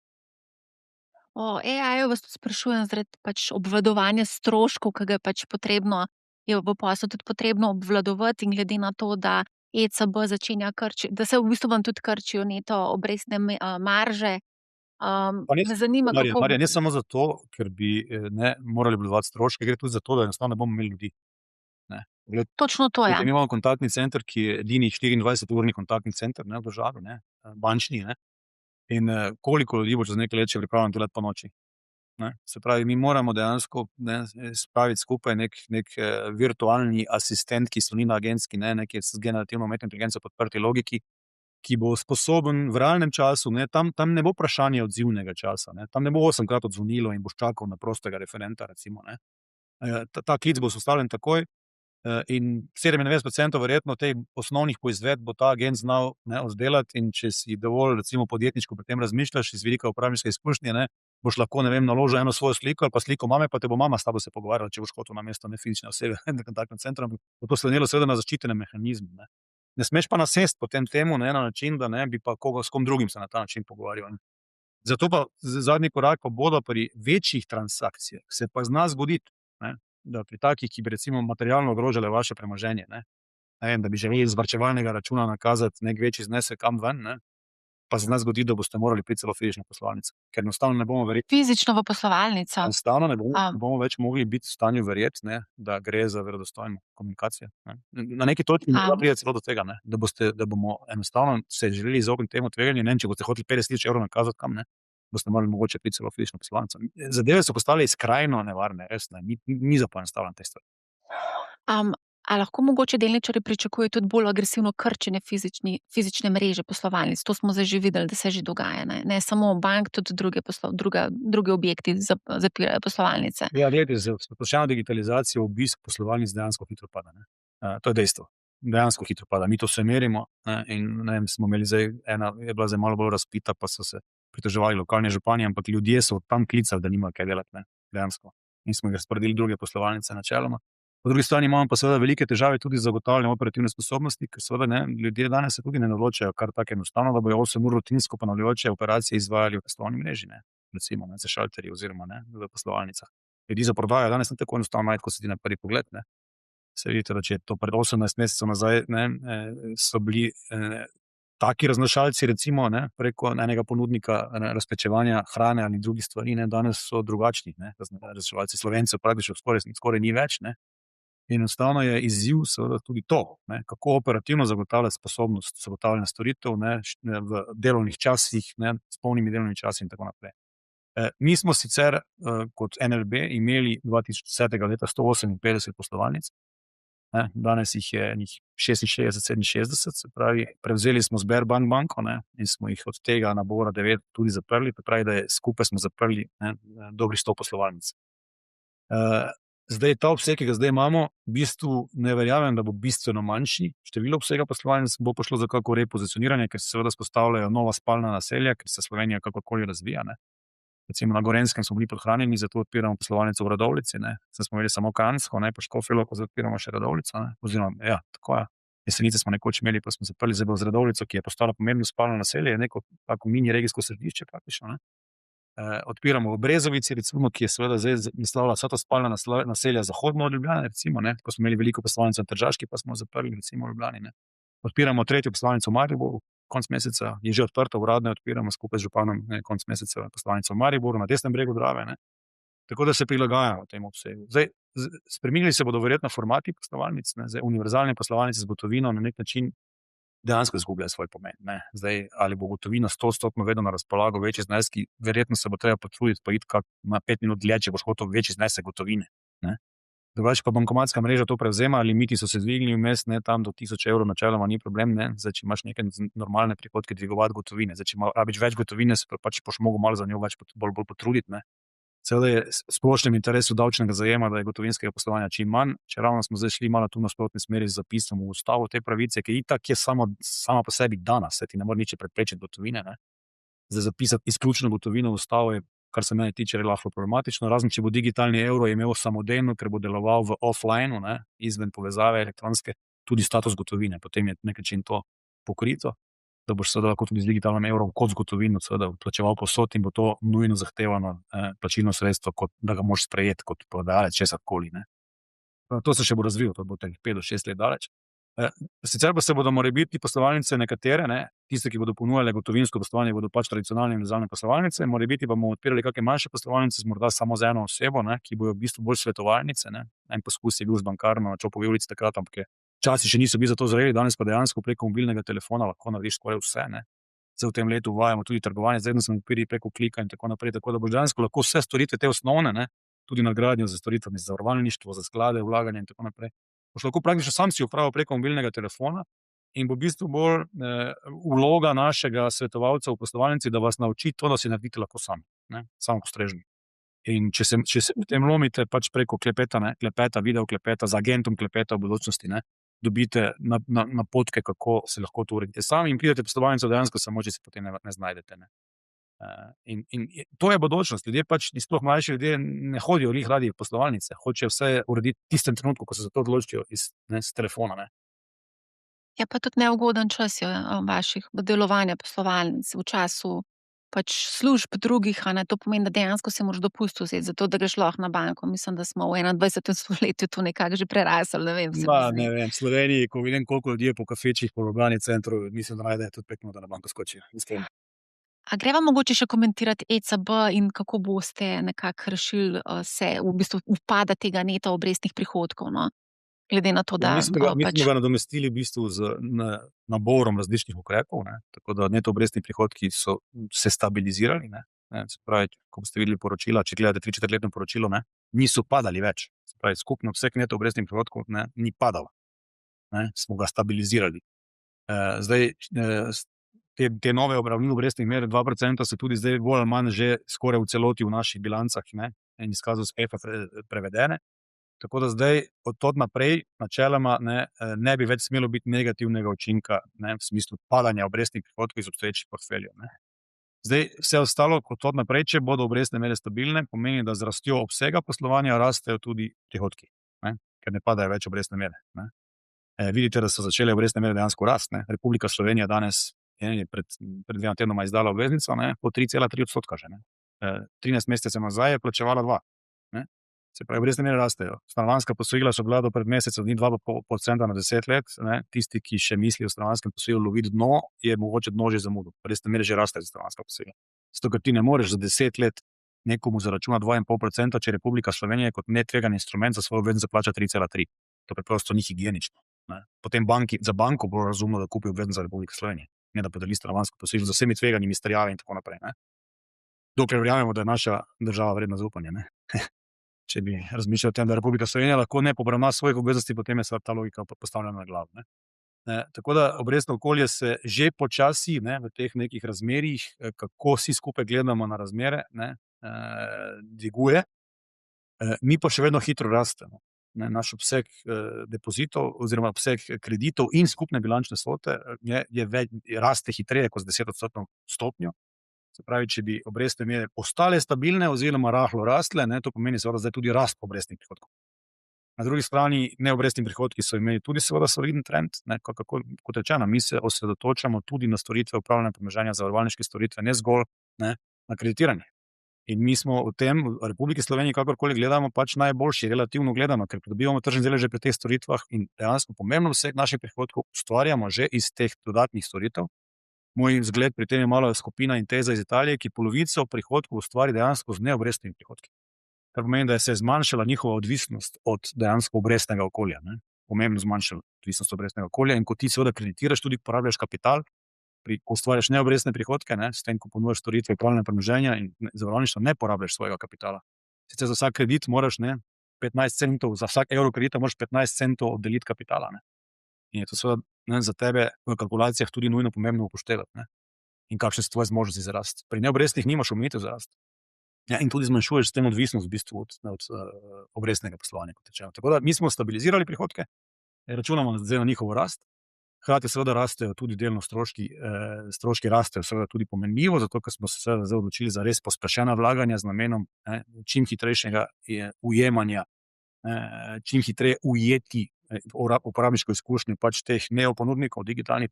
O AI-ju vas tudi sprašujem zaradi pač obvladovanja stroškov, ki ga je pač potrebno, je v poslu tudi potrebno obvladovati in glede na to, da ECB začenja da se v bistvu vam tudi krčijo neto obrestne marže. Pa Me zanima, kako Marja, ne samo zato, ker bi, ne, morali obvladovati stroške, gre tudi za to, da enostavno ne bomo imeli ljudi, ne. točno to, ja. Mi imamo kontaktni center, ki je edini 24-urni kontaktni center, ne, v državi, ne, bančni, ne. In koliko ljudi bo čez nekaj let še pripravljeno delati ponoči, ne. Se pravi, mi moramo dejansko, ne, spraviti skupaj neki virtualni asistent, ki sloni na agentski, ne, neki z generativno umetno inteligenco podprti logiki, ki bo sposoben v realnem času, ne, tam ne bo vprašanje odzivnega časa, ne, tam ne bo 8-krat odzvonilo in boš čakal na prostega referenta, recimo, ne. Ta klic bo sestavljen takoj, in 97% verjetno teh osnovnih poizvedb bo ta agent znal, ne, oddelati, in če si dovolj, recimo, podjetniško pri tem razmišljaš iz vidika upravniške izkušnje, ne, boš lahko, ne vem, naložil eno svojo sliko ali pa sliko mame, pa te bo mama s tabo se pogovarjala, če boš hotel namesto nefizične osebe na kontaktnem centru, bo to slonelo seveda na zaščitene mehanizme, ne. Ne smeš pa nasesti potem temu, ne, na način, da ne bi pa s kom drugim se na ta način pogovarjal, ne. Zato pa zadnji korak pa bodo pri večjih transakcijah, se pa zna zgoditi, ne, da pri takih, ki bi recimo materialno ogrožale vaše premoženje, ne vem, da bi želeli z varčevalnega računa nakazati neki večji znesek kam ven, ne, pa se zna zgoditi, da boste morali priti celo v fizično poslovalnico, ker enostavno ne bomo Fizično v poslovalnico. enostavno ne bomo več mogli biti v stanju verjeti, ne, da gre za verodostojno komunikacijo, ne. Na neki točki morda pride celo do tega, ne, da bomo enostavno se želeli izogniti temu tveganju, ne vem, če boste hoteli 50 000 evrov nakazati kam, ne, boste morali mogoče priti celo v fizično poslovalnico. Zadeve so postale skrajno nevarne, res, ne, ni za poenostavljati te stvari. A lahko mogoče delničarji pričakujejo tudi bolj agresivno krčenje fizične mreže poslovalnic? To smo zdaj že videli, da se že dogaja, ne. Ne samo bank, tudi drugi objekti zapirajo poslovalnice. Ja, glejte, z pospešeno digitalizacijo obisk poslovalnic dejansko hitro pada, ne. To je dejstvo. Dejansko hitro pada. Mi to vse merimo, ne, in ne vem, smo imeli zdaj je bila zdaj malo bolj razvpita, pa so se pritoževali lokalni župani, ampak ljudje so tam klicali, da nimajo kaj delati, ne, dejansko. In smo jih razporedili druge poslovalnice načeloma. Po drugi strani imamo pa seveda velike težave tudi z zagotavljanjem operativne sposobnosti, ker seveda, ne, ljudje danes se tudi ne odločajo kar tako enostavno, da bojo 8 ur rutinsko ponavljajoče operacije izvajali v poslovni mreži, ne, recimo, ne, za šalterji oziroma, ne, v poslovalnicah. Ljudi za prodajo danes ni tako enostavno najti, kot se ti na prvi pogled, ne. Se vidite, da če je to pred 18 mesecev nazaj, ne, so bili taki raznašalci, recimo, ne, preko enega ponudnika razpečevanja hrane ali drugih stvari, ne, danes so drugačni, ne, raznašalci. Slovencev praktično skoraj ni več, ne. In enostavno je izziv seveda tudi to, ne, kako operativno zagotavljati sposobnost zagotavljanja storitev, v delovnih časih, s polnimi delovnimi časi in tako naprej. Mi smo sicer kot NLB imeli 2010. leta 158 poslovalnic, danes jih je 66, 67, se pravi, prevzeli smo Sberbank banko, in smo jih od tega nabora 9 tudi zaprli, to pravi, da skupaj smo zaprli dobrih 100 poslovalnic. Zdaj, ta obseg, ki ga zdaj imamo, v bistvu ne verjamem, da bo bistveno manjši. Število obsega poslovalnic bo pošlo za kako repozicioniranje, ker se seveda spostavljajo nova spalna naselja, ker se Slovenija kakorkoli razvija. Recimo na Gorenjskem smo bili podhranjeni, zato odpiramo poslovalnico v Radovljici. Saj smo imeli samo Kranjsko, pa Škofjo Loko, zdaj odpiramo še Radovljico. Oziroma, ja, tako je. Jesenice smo nekoč imeli, pa smo zaprli, zdaj bo z Radovljico, ki je postala pomembno spalno naselje, neko tako mini regijsko središče praktično. Odpiramo v Brezovici, recimo, ki je seveda zdaj naslavlja vsa ta spalna naselja zahodno od Ljubljane, recimo, ko smo imeli veliko poslovalnico na Tržaški, pa smo zaprli, recimo, v Ljubljani. Odpiramo tretjo poslovalnico v Mariboru, konec meseca je že odprta, uradno odpiramo skupaj z županom, konec meseca poslovalnico v Mariboru, na desnem bregu Drave. Tako da se prilagajamo temu obsegu. Zdaj, spremenili se bodo verjetno formati poslovalnic, zdaj univerzalne poslovalnice z gotovino na nek način dejansko izgubljajo svoj pomen. Zdaj, ali bo gotovina 100% vedno na razpolago, večji zneski, verjetno se bo treba potruditi, pa iti na 5 minut dlje, če boš hotel večji znesek gotovine. Drugače pa bankomatska mreža to prevzema, limiti so se dvignili vmes, tam do 1000 evrov načeloma ni problem, Zdaj, če imaš neke normalne prihodke, dvigovati gotovine. Zdaj, če rabiš več gotovine, se pač boš mogel malo za njo bolj potruditi, Seveda je splošnem interesu davčnega zajema, da je gotovinskega poslovanja čim manj, čeravno smo zdaj šli malo tu na nasprotni smeri z zapisom v ustavo te pravice, ki itak je sama po sebi dana, se ti ne more nič preprečiti gotovine. Zdaj zapisati izključno gotovino v ustavo je, kar se mene tiče, lahko problematično, razen če bo digitalni evro imel samodejno, ker bo deloval v offlineu, izven povezave elektronske, tudi status gotovine, potem je na nek način to pokrito, da boš seveda lahko tudi z digitalnim evrom kot z gotovino seveda plačeval povsod in bo to nujno zahtevano plačilno sredstvo, kot da ga moraš sprejeti kot prodajalec česarkoli. To se še bo razvilo, to bo 5 do 6 let daleč. Sicer pa se bodo morebitne poslovalnice nekatere, tiste, ki bodo ponujale gotovinsko poslovanje, bodo pač tradicionalne univerzalne poslovalnice, morebiti pa bomo odpirali kakšne manjše poslovalnice, morda samo z eno osebo, ki bojo v bistvu bolj svetovalnice. En poskus je bil z bankarno na Čopovi ulici takrat, ampak časi še niso bili za to zreli, danes pa dejansko preko mobilnega telefona lahko narediš skoraj vse. Zdaj v tem letu uvajamo tudi trgovanje, zdaj smo odpiri preko klika in tako naprej, tako da boš dejansko lahko vse storitve te osnovne, tudi nadgradnjo za storitvami, za zavarovalništvo, za sklade, vlaganje in tako naprej. Boš lahko praktično sam si opravil preko mobilnega telefona in bo v bistvu bolj vloga našega svetovalca v poslovalnici, da vas nauči to, da si naredite lahko sami, samo postrežni. In če se v tem lomite pač preko klepeta, video klepeta, z agentom klepeta v budućnosti, dobite napotke, kako se lahko to uredite sami in pridete v poslovalnico dejansko samo, če se potem ne znajdete. In to je bodočnost. Ljudje pač, sploh mlajši ljudje, ne hodijo radi v poslovalnice, hočejo vse urediti v tistem trenutku, ko se za to odločijo s telefona. Je pa tudi neugoden čas vaših delovanja poslovalnic v času pač služb drugih, to pomeni, da dejansko se moraš dopust vzeti, zato da greš lahko na banko. Mislim, da smo v 21. stoletju to nekako že prerasli, ne vem. Ne vem, v Sloveniji, ko vidim, koliko ljudi je po kafečih, po Ljubljani centru, mislim, da najdejo tudi 5 minut, da na banko skočijo. A greva mogoče še komentirati ECB in kako boste nekako rešili se v bistvu upada tega neto obrestnih prihodkov, glede na to, da Mi smo ga nadomestili v bistvu z naborom različnih ukrepov, tako da neto obrestni prihodki so se stabilizirali. Se pravi, ko boste videli poročila, če gledate 3-4-letno poročilo, niso padali več. Se pravi, skupno obseg neto obrestnih prihodkov ni padal. Smo ga stabilizirali. Zdaj, te nove obrambne obrestne mere 2% so tudi zdaj bolj ali manj že skoraj v celoti v naših bilancah in izkazov SPEF prevedene. Tako da zdaj od tod naprej načeloma ne bi več smelo biti negativnega učinka v smislu padanja obrestnih prihodkov iz obstoječih portfeljev. Zdaj vse ostalo od tod naprej, če bodo obrestne mere stabilne, pomeni, da z rastjo obsega poslovanja rastejo tudi prihodki, ker ne padajo več obrestne mere. Vidite, da so začele obrestne mere dejansko rasti. Republika Slovenija danes pred 2 tednoma izdala obveznico po 3,3% že. 13 mesecev nazaj je plačevala 2%. Se pravi, obrestne mere rastejo. Stanovanjska posojila so bila do pred mesecem dni 2,5% na 10 let. Tisti, ki še mislijo o stanovanjskem posojilu loviti dno, je mogoče dno že zamudil. Obrestne mere že rastejo za stanovanjska posojila. Zato, ker ti ne moreš za 10 let nekomu zaračunati 2,5%, če Republika Slovenija kot netvegan instrument za svojo obveznico plača 3,3%. To preprosto ni higienično. Ne. Potem za banko bolj razumno, da kupi obveznice za Republike Slovenije, ne da podeli stanovanjsko posojilo z vsemi tveganjimi, izterjave in tako naprej. Ne. Dokler verjamemo, da je naša država vredna zaupanja. Ne. Če bi razmišljali o tem, da Republika Slovenija lahko ne poravna svojih obveznosti, potem je ta logika postavljena na glavo. Ne. Tako da obrestno okolje se že počasi, ne, v teh nekih razmerjih, kako vsi skupaj gledamo na razmere, ne, dviguje. Mi pa še vedno hitro rastemo. Ne, naš obseg depozitov oziroma obseg kreditov in skupne bilančne vsote raste hitreje kot z 10% stopnjo. Se pravi, če bi obrestne mere ostale stabilne oziroma rahlo rastle, ne, to pomeni seveda zdaj tudi rast obrestnih prihodkov. Na drugi strani neobrestni prihodki so imeli tudi seveda soliden trend, ne, kot rečeno, mi se osredotočamo tudi na storitve upravljanja premoženja, zavarovalniške storitve, ne zgolj, ne, na kreditiranje. In mi smo v tem, v Republiki Sloveniji, kakorkoli gledamo, pač najboljši, relativno gledano, ker pridobivamo tržne deleže pri teh storitvah in dejansko pomembno vseh naših prihodkov ustvarjamo že iz teh dodatnih storitev. Moj zgled pri tem je malo skupina Intesa iz Italije, ki polovico prihodkov ustvari dejansko z neobrestnimi prihodki. Kar pomeni, da se je zmanjšala njihova odvisnost od dejansko obrestnega okolja. Ne? Pomembno zmanjšala odvisnost od obrestnega okolja in ko ti seveda kreditiraš, tudi porabljaš kapital, ko ustvarjaš neobrestne prihodke, ne? S tem, ko ponujaš storitve upravljanja premoženja in zavarovalništva, ne porabljaš svojega kapitala. Sicer za vsak kredit moraš 15 centov, za vsak evro kredita moraš 15 centov oddeliti kapitala. Ne? In je to seveda za tebe v kalkulacijah tudi nujno pomembno upoštevati. Ne? In kakšne so tvoje zmožnosti za rast. Pri neobrestnih nimaš omejitev za rast. Ja, in tudi zmanjšuješ s tem odvisnost v bistvu od obrestnega poslovanja. Tako da mi smo stabilizirali prihodke, računamo zdaj na njihovo rast, hkrati seveda rastejo tudi delno stroški, stroški rastejo seveda tudi pomenljivo, zato ker smo se seveda zdaj odločili za res pospešena vlaganja z namenom čim hitrejšega ujemanja, čim hitreje ujeti uporabniško izkušnjo pač teh neoponudnikov,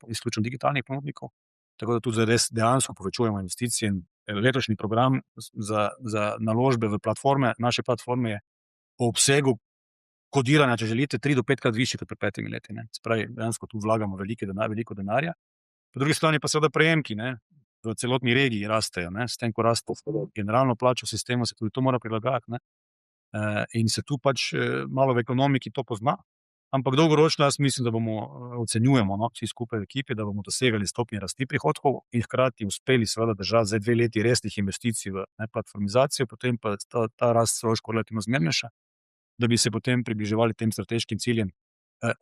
izključno digitalnih ponudnikov. Tako da tudi res dejansko povečujemo investicije in letošnji program za naložbe v platforme, naše platforme je po obsegu kodiranja, če želite, 3 do 5 krat višji kot pred 5 leti. Ne. Se pravi, dejansko tu vlagamo veliko denarja. Po drugi strani pa seveda prejemki, ne, v celotni regiji rastejo. Ne. S tem, ko raste generalno plačo v sistemu, se tudi to mora prilagajati. Ne. In se tu pač malo v ekonomiki to pozna. Ampak dolgoročno jaz mislim, da ocenjujemo vsi skupaj v ekipi, da bomo dosegali stopnje rasti prihodkov in hkrati uspeli seveda držati zdaj 2 leti resnih investicij v platformizacijo, potem pa ta rast stroškov relativno zmernejša, da bi se potem približevali tem strateškim ciljem.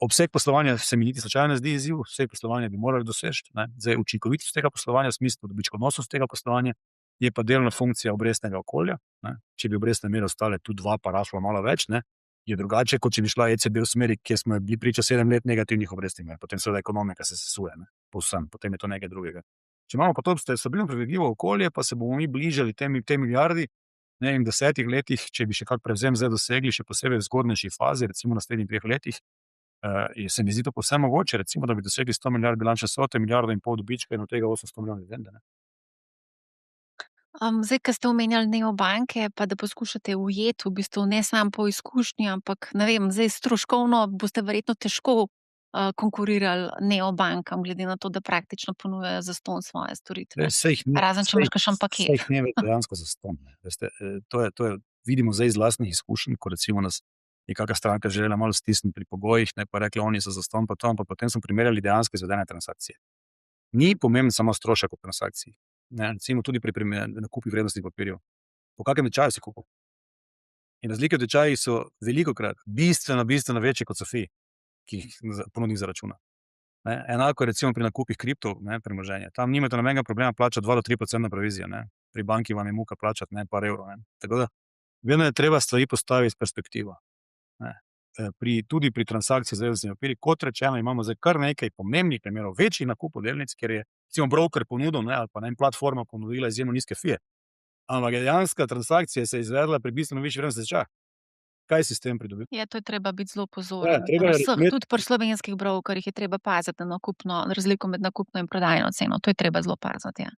Obseg poslovanja se mi niti slučajno ne zdi izziv, vse poslovanje bi morali doseči. Zdaj učinkovitost tega poslovanja, v smislu dobičkonosnost tega poslovanja, je pa delna funkcija obrestnega okolja. Ne. Če bi obrestne mere ostale tu 2, pa raslo malo več, ne, je drugače, kot če bi šla ECB v smeri, kjer smo bili priča 7 let negativnih obrestnih mer. Potem seveda ekonomika se sesuje, ne, povsem, potem je to nekaj drugega. Če imamo pa to stabilno predvidljivo okolje, pa se bomo mi bližali tej milijardi, ne, in v 10 letih, če bi še kak prevzem zdaj dosegli, še posebej v zgodnejši fazi, recimo v naslednjih 2 letih, se mi zdi to povsem mogoče, recimo, da bi dosegli 100 milijard bilančne vsote, 1,5 milijarde dobička in od tega 800 milijonov dividende. Zdaj, ko ste omenjali neobanke, pa da poskušate ujeti v bistvu ne samo po izkušnji, ampak ne vem, zdaj stroškovno boste verjetno težko konkurirali neobankam, glede na to, da praktično ponujajo zastonj svoje storitve. Razen če imaš kakšen paket. Vse jih ne ve dejansko zastonj. To je, vidimo zdaj iz lastnih izkušenj, ko recimo nas je kakšna stranka želela malo stisniti pri pogojih, ne pa rekla, oni so zastonj pa to, ampak potem smo primerjali dejansko izvedene transakcije. Ni pomemben samo strošek ob transakciji. Ne, recimo tudi pri nakupi vrednostnih papirjev. Po kakem tečaju si kupil? In razlike v tečajih so velikokrat bistveno večje kot so fi, ki jih ponudnik zaračuna. Enako je recimo pri nakupih kriptov, premoženja. Tam nimate nobenega problema plačati 2 do 3% provizijo. Ne. Pri banki vam je muka plačati par evrov. Ne. Tako da vedno je treba stvari postaviti s perspektivo. Ne. Tudi pri transakciji z vrednostnimi papirji, kot rečeno, imamo zdaj kar nekaj pomembnih primerov, večjih nakupov delnic, kjer je recimo broker ponudil, ali pa platforma ponudila izjemno nizke fije. Ampak dejanska transakcija se je izvedla pri bistveno višji vrednosti tečaja. Kaj si s tem pridobil? Ja, to je treba biti zelo pozoren. Tudi pri slovenskih brokerjih je treba paziti na razliko med nakupno in prodajno ceno. To je treba zelo paziti. Ja.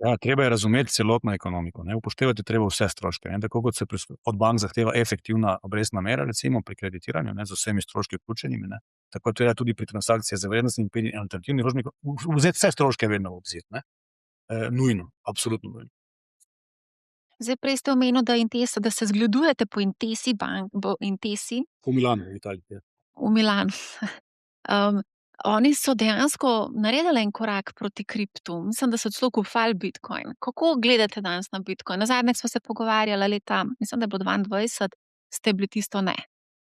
Ja, treba je razumeti celotno ekonomiko. Ne. Upoštevati treba vse stroške. Ne. Tako kot se od bank zahteva efektivna obrestna mera, recimo pri kreditiranju, z vsemi stroški vključenimi. Ne. Tako treba tudi pri transakcijah z vrednostnimi papirji in alternativnih naložbah vzeti vse stroške vedno v obzir. Nujno, absolutno nujno. Zdaj, prej ste omenil, da se zgledujete po Intesi Po Milanu v Italiji. Ja. v Milanu. Oni so dejansko naredili en korak proti kriptu. Mislim, da so celo kupovali bitcoin. Kako gledate danes na bitcoin? Nazadnje smo se pogovarjali leta, mislim, da je bilo 22, ste bili tisto ne.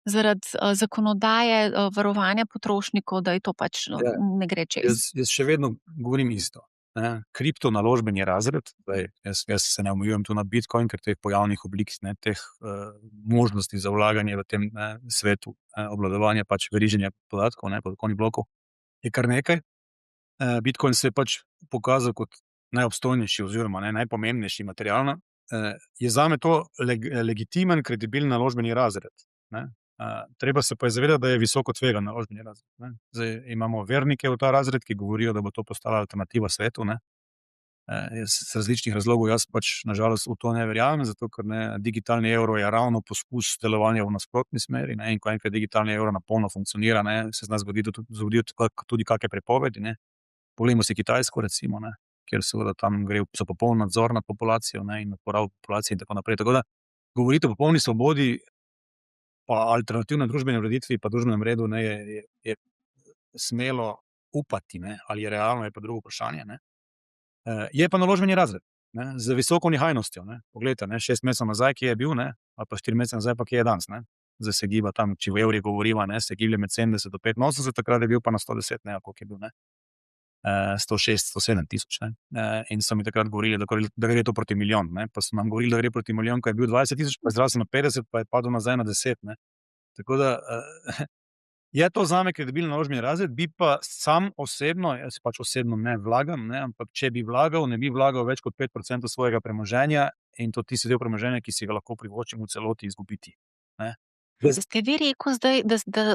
Zaradi zakonodaje varovanja potrošnikov, da je to pač Ja. ne gre čez. Jaz še vedno govorim isto. Ne? Kripto naložbeni razred, zdaj, jaz se ne omejujem tu na bitcoin, ker teh pojavnih oblik, ne, teh možnosti za vlaganje v tem svetu, obvladovanja pač veriženja podatkov, ne, podatkovnih blokov, je kar nekaj. Bitcoin se je pač pokazal kot najobstojnejši oziroma najpomembnejši materialno. Je zame to legitimen, kredibilen naložbeni razred. Ne? Treba se pa je zavedati, da je visoko tvegan naložbeni razred. Ne? Zdaj imamo vernike v ta razred, ki govorijo, da bo to postala alternativa svetu. Ne? Z različnih razlogov jaz pač nažalost v to ne verjamem, zato ker digitalni evro je ravno poskus delovanja v nasprotni smeri. Ne? In ko enkrat digitalni evro napolno funkcionira, ne? Se zna zgoditi tudi kakšne prepovedi. Ne? Poglejmo si Kitajsko, recimo, ne? Kjer seveda tam gre za popoln nadzor nad populacijo, ne? In uporabo populacije in tako naprej. Tako da govoriti o popolni svobodi pa alternativne družbene ureditvi pa družbenem redu ne, je smelo upati, ne? Ali je realno, je pa drugo vprašanje. Ne? Je pa naložbeni razred, ne? Z visoko nihajnostjo. Ne? Poglejte, 6 mesecev nazaj, kje je bil, ne? Ali pa 4 mesece nazaj, pa kje je danes. Ne? Zdaj se giba tam, če v evrih govoriva, ne? Se giblje med 70 do 85, takrat je bil pa na 110, ne, koliko je bil, ne? 106, 107 tisoč. In so mi takrat govorili, da gre to proti milijon. Ne? Pa so nam govorili, da gre proti milijon, ko je bil 20 tisoč, pa je zrasel na 50, pa je padel nazaj na 10. Ne? Tako da je to zame kredibilen naložbeni razred, bi pa sam osebno, jaz pač osebno ne vlagam, ne? Ampak če bi vlagal, ne bi vlagal več kot 5% svojega premoženja in to tisti del premoženja, ki si ga lahko privoščim v celoti izgubiti. Ne? Ste vi rekel zdaj,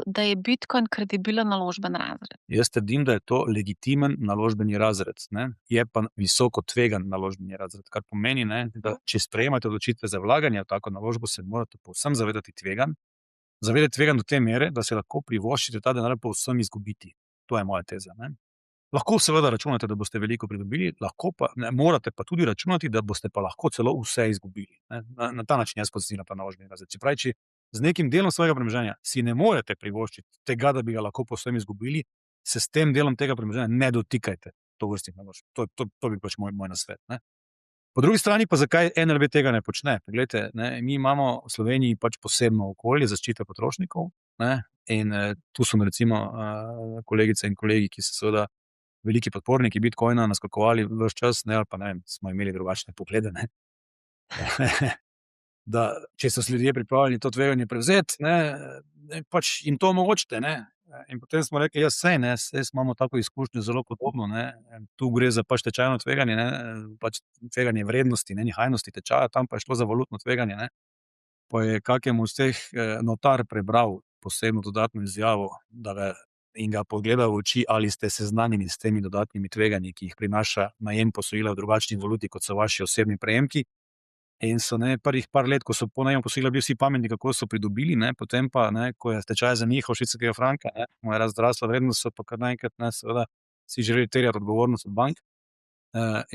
da je bitcoin kredibilen naložben razred? Jaz trdim, da je to legitimen naložbeni razred. Ne? Je pa visoko tvegan naložbeni razred, kar pomeni, ne, da če sprejemate odločitve za vlaganje v tako naložbo, se morate povsem zavedati tvegan. Zavedati tvegan do te mere, da se lahko privoščite ta denar povsem izgubiti. To je moja teza. Ne? Lahko seveda računate, da boste veliko pridobili, lahko pa ne morate pa tudi računati, da boste pa lahko celo vse izgubili. Na ta način jaz pozicioniram ta naložbeni razred. Se pravi, če z nekim delom svojega premoženja si ne morete privoščiti tega, da bi ga lahko povsem izgubili, se s tem delom tega premoženja ne dotikajte tovrstnih naložb. To bi pač moj nasvet. Ne? Po drugi strani pa zakaj NLB tega ne počne? Poglejte, ne, mi imamo v Sloveniji pač posebno okolje zaščite potrošnikov, ne? In tu so recimo kolegice in kolegi, ki so seveda veliki podporniki bitcoina naskakovali ves čas, ne, ali pa ne vem, smo imeli drugačne poglede, ne. Da, če so ljudje pripravljeni to tveganje prevzeti, pač jim to omogočite, ne. In potem smo rekli, ja, saj imamo tako izkušnjo zelo podobno, ne. Tu gre za pač tečajno tveganje, ne, pač tveganje vrednosti, nihajnosti tečaja, tam pa je šlo za valutno tveganje, ne. Pa je kakemu z teh notar prebral posebno dodatno izjavo, in ga pogledal v oči, ali ste seznanjeni s temi dodatnimi tveganji, ki jih prinaša najem posojila v drugačni valuti, kot so vaši osebni prejemki. In so prvih par let, ko so po najemu posojila bili vsi pametni, kako so pridobili, potem pa, ko je tečaj zanihal švicarskega franka, mu je zrasla vrednost, so pa kar naenkrat seveda si želeli terjati odgovornost od bank.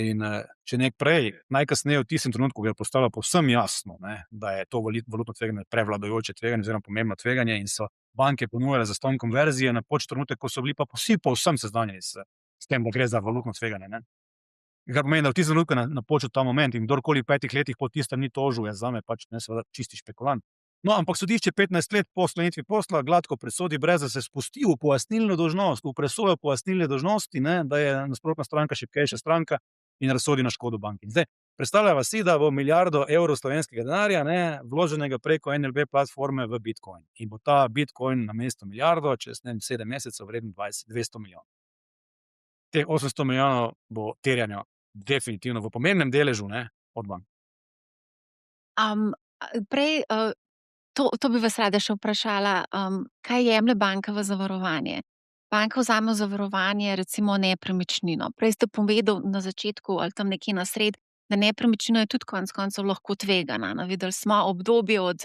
In če nek prej, najkasneje v tistem trenutku, ko je postalo povsem jasno, da je to valutno tveganje prevladujoče tveganje oziroma pomembno tveganje in so banke ponujale zastonj konverzije na trenutek, ko so bili pa vsi povsem seznanjeni s tem, da gre za valutno tveganje. Kar pomeni, da v tistem trenutku napočil ta moment in kdorkoli v 5 letih po tistem ni tožil, je zame pač seveda čisti špekulant. No, ampak sodišče 15 let po sklenitvi posla gladko presodi, brez da se spusti v pojasnilno dolžnost, v presojo pojasnilne dolžnosti, da je nasprotna stranka šibkejša stranka in razsodi na škodo banki. Zdaj, predstavljava si, da bo milijardo evrov slovenskega denarja vloženega preko NLB platforme v bitcoin. In bo ta bitcoin namesto milijardo čez 7 mesecev vreden 200 milijonov. Teh 800 milijonov bo terjanja definitivno v pomembnem deležu od bank. Prej, to bi vas rada še vprašala, kaj jemlje banka v zavarovanje? Banka vzame v zavarovanje recimo nepremičnino. Prej ste povedal na začetku ali tam nekje na sred, da nepremičnina je tudi konec koncev lahko tvegana. Videli smo obdobje od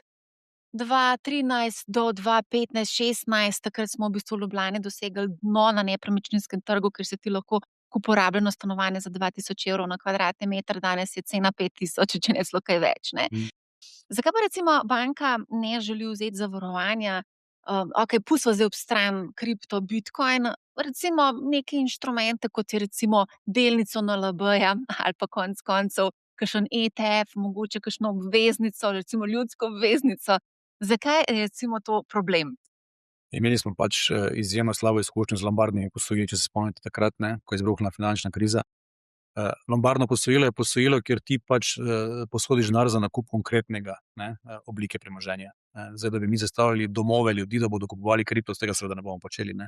2013 do 2015, 2016, takrat smo v bistvu v Ljubljani dosegli dno na nepremičninskem trgu, ker si ti lahko kupil rabljeno stanovanje za 2000 evrov na kvadratni meter, danes je cena 5000, če ne celo kaj več, ne. Mm. Zakaj pa recimo banka ne želi vzeti zavarovanja, okej, pustiva zdaj ob stran kripto, bitcoin, recimo neke inštrumente, kot je recimo delnico NLB-ja ali pa konec koncev kakšen ETF, mogoče kakšno obveznico, recimo ljudsko obveznico. Zakaj je recimo to problem? Imeli smo pač izjemno slabo izkušnjo z lombardnimi posojili, če se spomnite takrat, ne, ko je izbruhnila finančna kriza. Lombardno posojilo je posojilo, kjer ti pač posodiš denar za nakup konkretnega, ne, oblike premoženja. Zdaj, da bi mi zastavili domove ljudi, da bodo kupovali kripto, z tega seveda ne bomo počeli, ne.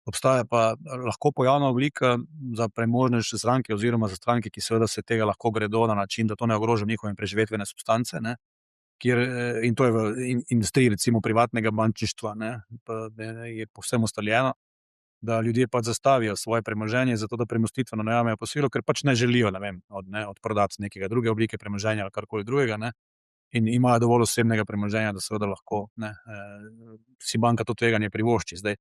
Obstaja pa lahko pojavna oblika za premožnejše stranke oziroma za stranke, ki seveda se tega lahko gredo na način, da to ne ogroža njihove preživetvene substance, ne, kjer, in to je v industriji recimo privatnega bančništva, ne, pa je povsem ustaljeno, da ljudje pač zastavijo svoje premoženje, zato da premostitveno najamejo posojilo, ker pač ne želijo, ne vem, odprodati nekega druge oblike premoženja ali karkoli drugega, ne, in imajo dovolj osebnega premoženja, da seveda lahko, ne, si banka to tveganje privošči. Zdaj,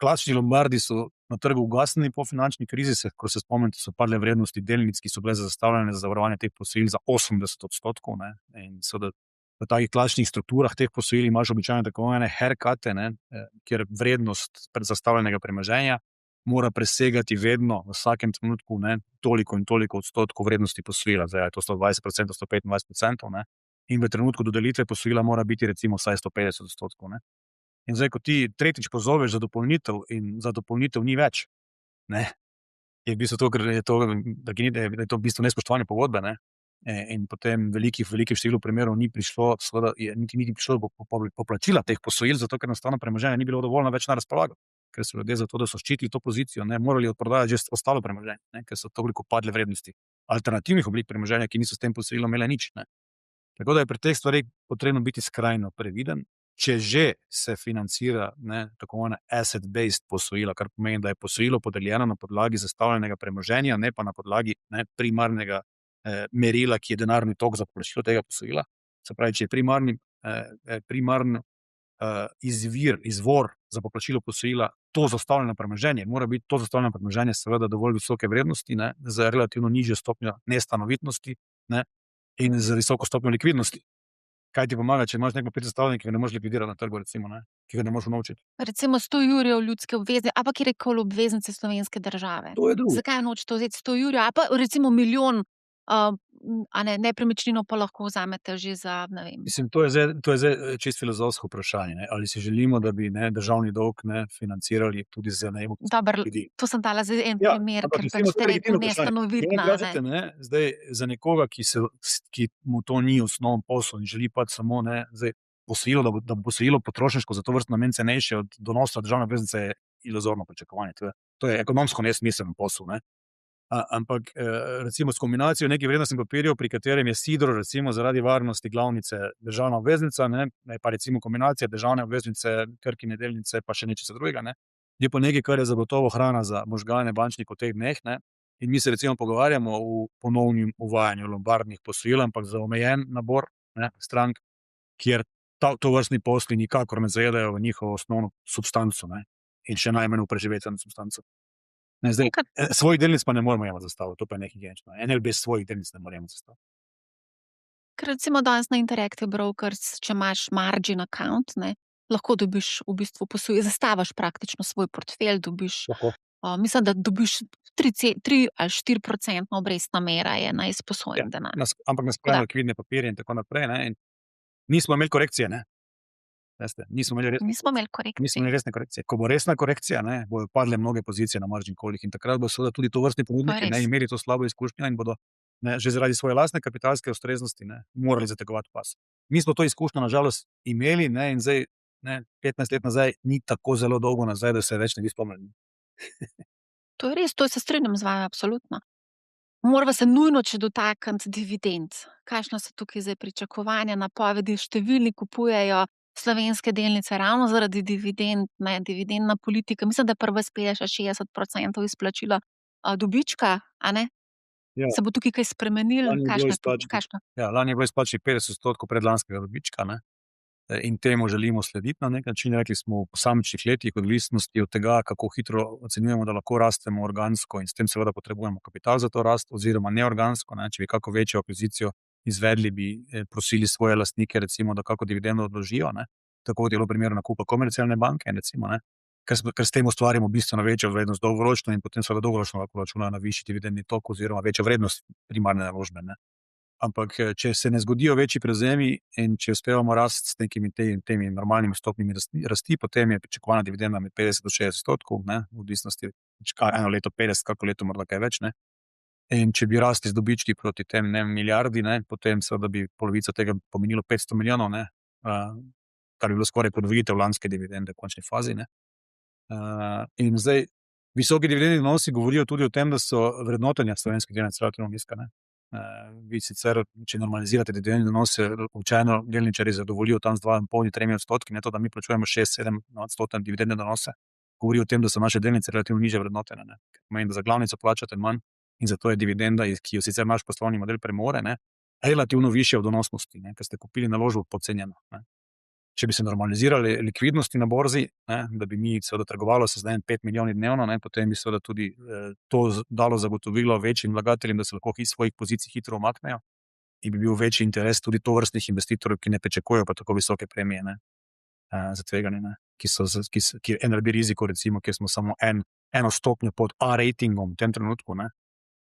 klasični lombardi so na trgu ugasnili po finančni krizi, ko se spomnite, so padle vrednosti delnic, ki so bile zastavljene za zavarovanje teh posojil za 80%, ne, in seveda v takih klasičnih strukturah teh posojil imaš običajno tako imenovane haircute, ne, kjer vrednost zastavljenega premoženja mora presegati vedno v vsakem trenutku, ne, toliko in toliko odstotkov vrednosti posojila, zdaj je to 120%, 125%, ne, in v trenutku dodelitve posojila mora biti recimo vsaj 150%, ne. In zdaj, ko ti tretjič pozoveš za dopolnitev in za dopolnitev ni več, ne, je v bistvu to, ker je to, da je to v bistvu nespoštovanje pogodbe, ne, in potem velikih število primerov ni prišlo, seveda niti ni prišlo do poplačila teh posojil, zato ker enostavno premoženja ni bilo dovolj več na razpolago, ker so ljudje zato, da so ščitili to pozicijo, ne, morali odprodajati že ostalo premoženje, ne, ker so toliko padle vrednosti alternativnih oblik premoženja, ki niso s tem posojilom imele nič, ne. Tako da je pri teh stvareh potrebno biti skrajno previden. Če že se financira, ne, tako imenovana asset-based posojila, kar pomeni, da je posojilo podeljeno na podlagi zastavljenega premoženja, ne pa na podlagi, ne, primarnega merila, ki je denarni tok za poplačilo tega posojila. Se pravi, če je primarni izvor za poplačilo posojila to zastavljeno premoženje, mora biti to zastavljeno premoženje seveda dovolj visoke vrednosti, ne, z relativno nižjo stopnjo nestanovitnosti, ne, in z visoko stopnjo likvidnosti. Kaj ti pomaga, če imaš nek papir zastavljen, ki ga ne moreš likvidirati na trgu, recimo, ne, ki ga ne moreš unovčiti? Recimo 100 jurjev ljudske obveznice, ali pa kjerkoli obveznice slovenske države. To je drugo. Zakaj nočete vzeti 100 jurjev, ali pa recimo milijon, a ne, nepremičnino pa lahko vzamete že za, ne vem. Mislim, to je zdaj čisto filozofsko vprašanje, ne, ali si želimo, da bi, ne, državni dolg, ne, financirali tudi z najemom Dobro, ljudi. to sem dala zdaj en Ja, primer, ampak ker recimo, pač to je ste legitimno rekel vprašanje. nestanovitna, Kažete, ne. ne, zdaj za nekoga, ki mu to ni osnoven posel in želi pač samo, ne, zdaj posojilo, da bo posojilo potrošniško za tovrstni namen cenejše od donosa državne obveznice, je iluzorno pričakovanje. To je ekonomsko nesmiseln posel, ne. Ampak recimo s kombinacijo nekih vrednostnih papirjev, pri katerem je sidro recimo zaradi varnosti glavnice državna obveznica, ne, pa recimo kombinacija državne obveznice, Krkine delnice pa še nečesa drugega, ne, je pa nekaj, kar je zagotovo hrana za možgane bančnikov v teh dneh, ne. In mi se recimo pogovarjamo o ponovnem uvajanju lombardnih posojil, ampak za omejen nabor, ne, strank, kjer tovrstni posli nikakor ne zajedajo v njihovo osnovno substanco, ne, in še najmanj v preživetveno substanco. Ne, zdaj, svojih delnic pa ne moremo jemati za stavo, to pa je nehigienično. NLB svojih delnic ne more jemati za stavo. Ker recimo danes na Interactive Brokers, če imaš margin account, ne, lahko dobiš v bistvu posojilo, zastavaš praktično svoj portfelj, dobiš, Lahko. mislim, da dobiš 3 ali 4% obrestna mera je na izposojen denar. Ampak na skrajno likvidne papirje in tako naprej, ne, in nismo imeli korekcije, ne. Veste, nismo imeli resne korekcije. Ko bo resna korekcija, ne, bodo padle mnoge pozicije na margin callih in takrat bodo seveda tudi tovrstni ponudniki, ne, imeli to slabo izkušnjo in bodo, ne, že zaradi svoje lastne kapitalske ustreznosti, ne, morali zategovati pas. Mi smo to izkušnjo na žalost imeli, ne, in zdaj, ne, 15 let nazaj ni tako zelo dolgo nazaj, da se več ne bi spomnili. To je res, to se strinjam z vami, absolutno. Morava se nujno še dotakniti dividend. Kakšna so tukaj zdaj pričakovanja, napovedi? Številni kupujejo slovenske delnice ravno zaradi dividend, ne, dividendna politika. Mislim, da pri vas pelje še 60% izplačila dobička, a ne? Ja. Se bo tukaj kaj spremenilo? Lani je bilo izplačanih 50% predlanskega dobička, ne. in temu želimo slediti na nek način. Rekli smo v posamičnih letih, odvisnosti od tega, kako hitro ocenjujemo, da lahko rastemo organsko in s tem seveda potrebujemo kapital za to rast, oziroma neorgansko, ne, če bi kako večjo akvizicijo izvedli, bi prosili svoje lastnike, recimo, da kako dividendo odložijo, ne, tako kot je bilo v primeru nakupa Komercialne banke, recimo, ne, ker s tem ustvarjamo bistveno večjo vrednost dolgoročno in potem seveda dolgoročno lahko računajo na višji dividendni tok oziroma večjo vrednost primarne naložbe, ne. Ampak če se ne zgodijo večji prevzemi in če uspevamo rasti s nekimi temi normalnimi stopnjami rasti, potem je pričakovana dividenda med 50 do 60%, ne, v odvisnosti, eno leto 50, kako leto morda kaj več, ne. In če bi rasti z dobički proti tem, ne, milijardi, ne, potem seveda bi polovica tega pomenilo 500 milijonov, ne, kar bi bilo skoraj podvojitev lanske dividende v končni fazi, ne. In zdaj, visoki dividendni donosi govorijo tudi o tem, da so vrednotenja slovenskih delnic relativno nizka, ne. Vi sicer, če normalizirate dividendne donose, običajno delničarji zadovoljijo tam z 2,5–3%, ne to, da mi plačujemo 6–7% dividendne donose, govori o tem, da so naše delnice relativno nižje vrednotene, ne. Ker pomeni, da za glavnico plačate manj in zato je dividenda, ki jo sicer naš poslovni model premore, ne, relativno višja v donosnosti, ne, ker ste kupili naložbo podcenjeno, ne. Če bi se normalizirali likvidnosti na borzi, ne, da bi mi seveda trgovalo se z 5 milijoni dnevno, ne, potem bi seveda tudi to dalo zagotovilo večjim vlagateljem, da se lahko iz svojih pozicij hitro umaknejo in bi bil večji interes tudi tovrstnih investitorjev, ki ne pričakujejo pa tako visoke premije, ne, za tveganje, ne, ki je NLB riziko, recimo, kjer smo samo eno stopnjo pod A ratingom v tem trenutku, ne.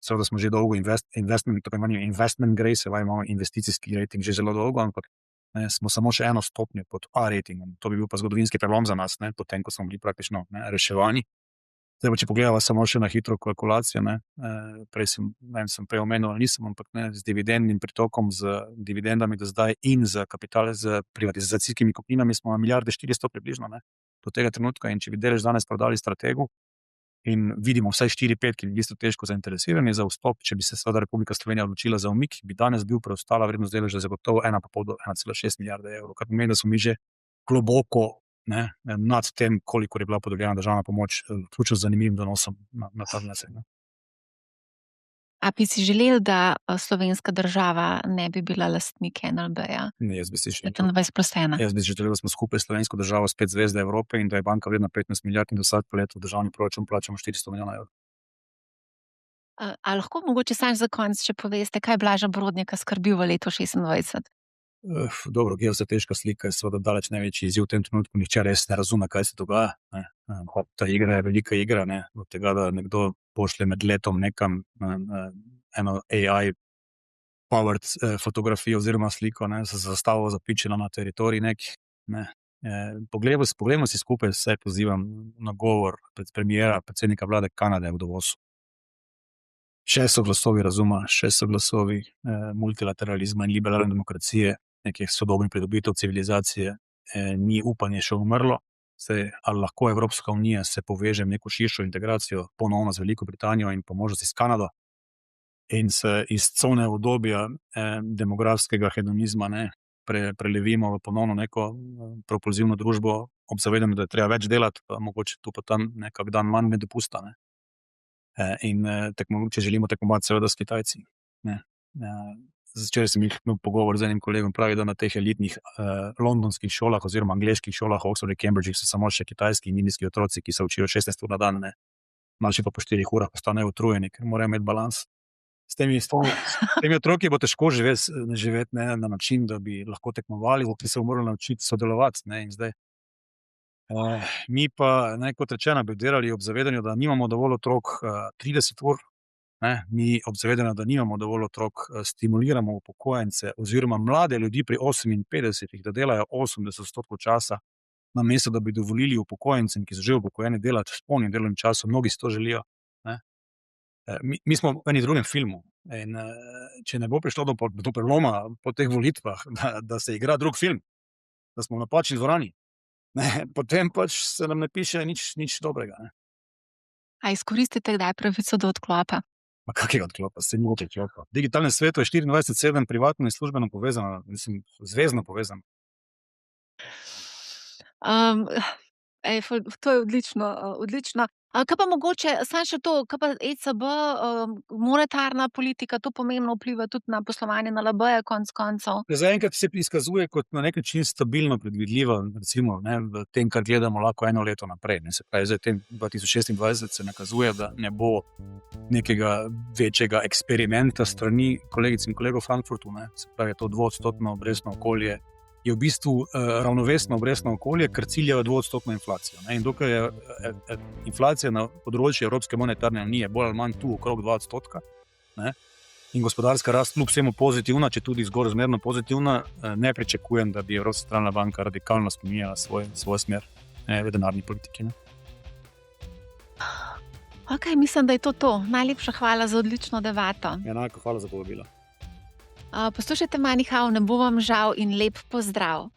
Seveda smo že dolgo investment grade, se pravi, imamo investicijski rating že zelo dolgo, ampak ne, smo samo še eno stopnjo pod A ratingom. To bi bil pa zgodovinski prelom za nas, ne, potem, ko smo bili praktično, ne, reševani. Zdaj, če pogledamo samo še na hitro kalkulacijo, ne, sem prej omenil, nisem, ampak ne, z dividendnim pritokom, z dividendami do zdaj in z kapital, z privatizacijskimi kupninami smo na milijarde 400 približno, ne, do tega trenutka. In če bi delež danes prodali strategu in vidimo vsaj 4–5, ki bi bili strateško zainteresirani za vstop, če bi se seveda Republika Slovenija odločila za umik, bi danes bil preostala vrednost deleža zagotovo 1,5 do 1,6 milijarde evrov, kar pomeni, da smo mi že globoko, ne, nad tem, koliko je bila podeljena državna pomoč, vključno z zanimivim donosom na ta znesek, ne. A bi si želeli, da slovenska država ne bi bila lastnik NLB-ja? Ne, jaz bi si želel. 25+1. Jaz bi si želel, da smo skupaj s slovensko državo spet zvezda Evrope in da je banka vredna 15 milijard in da vsako leto v državni proračun plačamo 400 milijonov evrov. A lahko mogoče samo za konec še poveste, kaj Blaža Brodnjaka skrbi v letu 2026? Dobro, geostrateška slika je seveda daleč največji izziv v tem trenutku, nihče res ne razume, kaj se dogaja, ne. Ta igra je velika igra, ne, od tega, da nekdo pošlje med letom nekam eno AI powered fotografijo oziroma sliko, ne, z zastavo zapičeno na teritorij neki, ne. Poglejmo si skupaj vse, pozivam na govor premiera, predsednika vlade Kanade v Davosu. Še so glasovi razuma, še so glasovi multilateralizma in liberalne demokracije, nekih sodobnih pridobitev civilizacije, ni upanje še umrlo. Zdaj, ali lahko Evropska unija se poveže v neko širšo integracijo ponovno z Veliko Britanijo in po možnosti s Kanado in se iz cone obdobja demografskega hedonizma, ne, prelevimo v ponovno neko propulzivno družbo ob zavedanju, da je treba več delati, pa mogoče tu pa tam nekak dan manj dopusta, ne. In če želimo tekmovati seveda s Kitajci, ne. Včeraj sem imel pogovor z enim kolegom, pravi, da na teh elitnih londonskih šolah oziroma angleških šolah, Oxford in Cambridge, so samo še kitajski in indijski otroci, ki se učijo 16 ur na dan, ne. Mlajši pa po 4 urah postanejo utrujeni, ker morajo imeti balans. S temi otroki bo težko živeti, ne, na način, da bi lahko tekmovali, ki se bo morali naučiti sodelovati, ne, in zdaj mi pa, ne, kot rečeno, bi delali ob zavedanju, da nimamo dovolj otrok 30 ur, ne, mi ob zavedanju, da nimamo dovolj otrok, stimuliramo upokojence oziroma mlade ljudi pri 58, da delajo 80% časa, namesto da bi dovolili upokojencem, ki so že upokojeni, delati s polnim delovnim časom, mnogi si to želijo, ne. Mi smo v enem drugem filmu in če ne bo prišlo do preloma po teh volitvah, da se igra drug film, da smo v napačni dvorani, ne, potem pač se nam ne piše nič dobrega, ne. A izkoristite kdaj pravico do odklopa? Ma kakega odklopa, saj ni odklopa. V digitalnem svetu je 24/7 privatno in službeno povezano, mislim, zvezno povezano. To je odlično, odlično. Kaj pa mogoče, samo še to, kaj pa ECB, monetarna politika, to pomembno vpliva tudi na poslovanje NLB-ja konec koncev? Zaenkrat se izkazuje kot na nek način stabilno predvidljiva, recimo, ne, v tem, kar gledamo lahko eno leto naprej. Ne. Se pravi, zdaj v tem 2026 se nakazuje, da ne bo nekega večjega eksperimenta strani kolegic in kolegov v Frankfurtu. Ne. Se pravi, to 2-odstotno obrestno okolje je v bistvu ravnovesno obrestno okolje, ker ciljajo 2-odstotno inflacijo. Ne. In dokaj je inflacija na področju Evropske monetarne unije bolj ali manj tu okrog 2%, ne, in gospodarska rast kljub vsemu pozitivna, če tudi zgolj zmerno pozitivna, ne pričakujem, da bi Evropska centralna banka radikalno spreminjala svoj smer v denarni politiki. Ne. Ok, mislim, da je to. Najlepša hvala za odlično debato. Enako, hvala za povabilo. Poslušajte Money How, ne bo vam žal in lep pozdrav.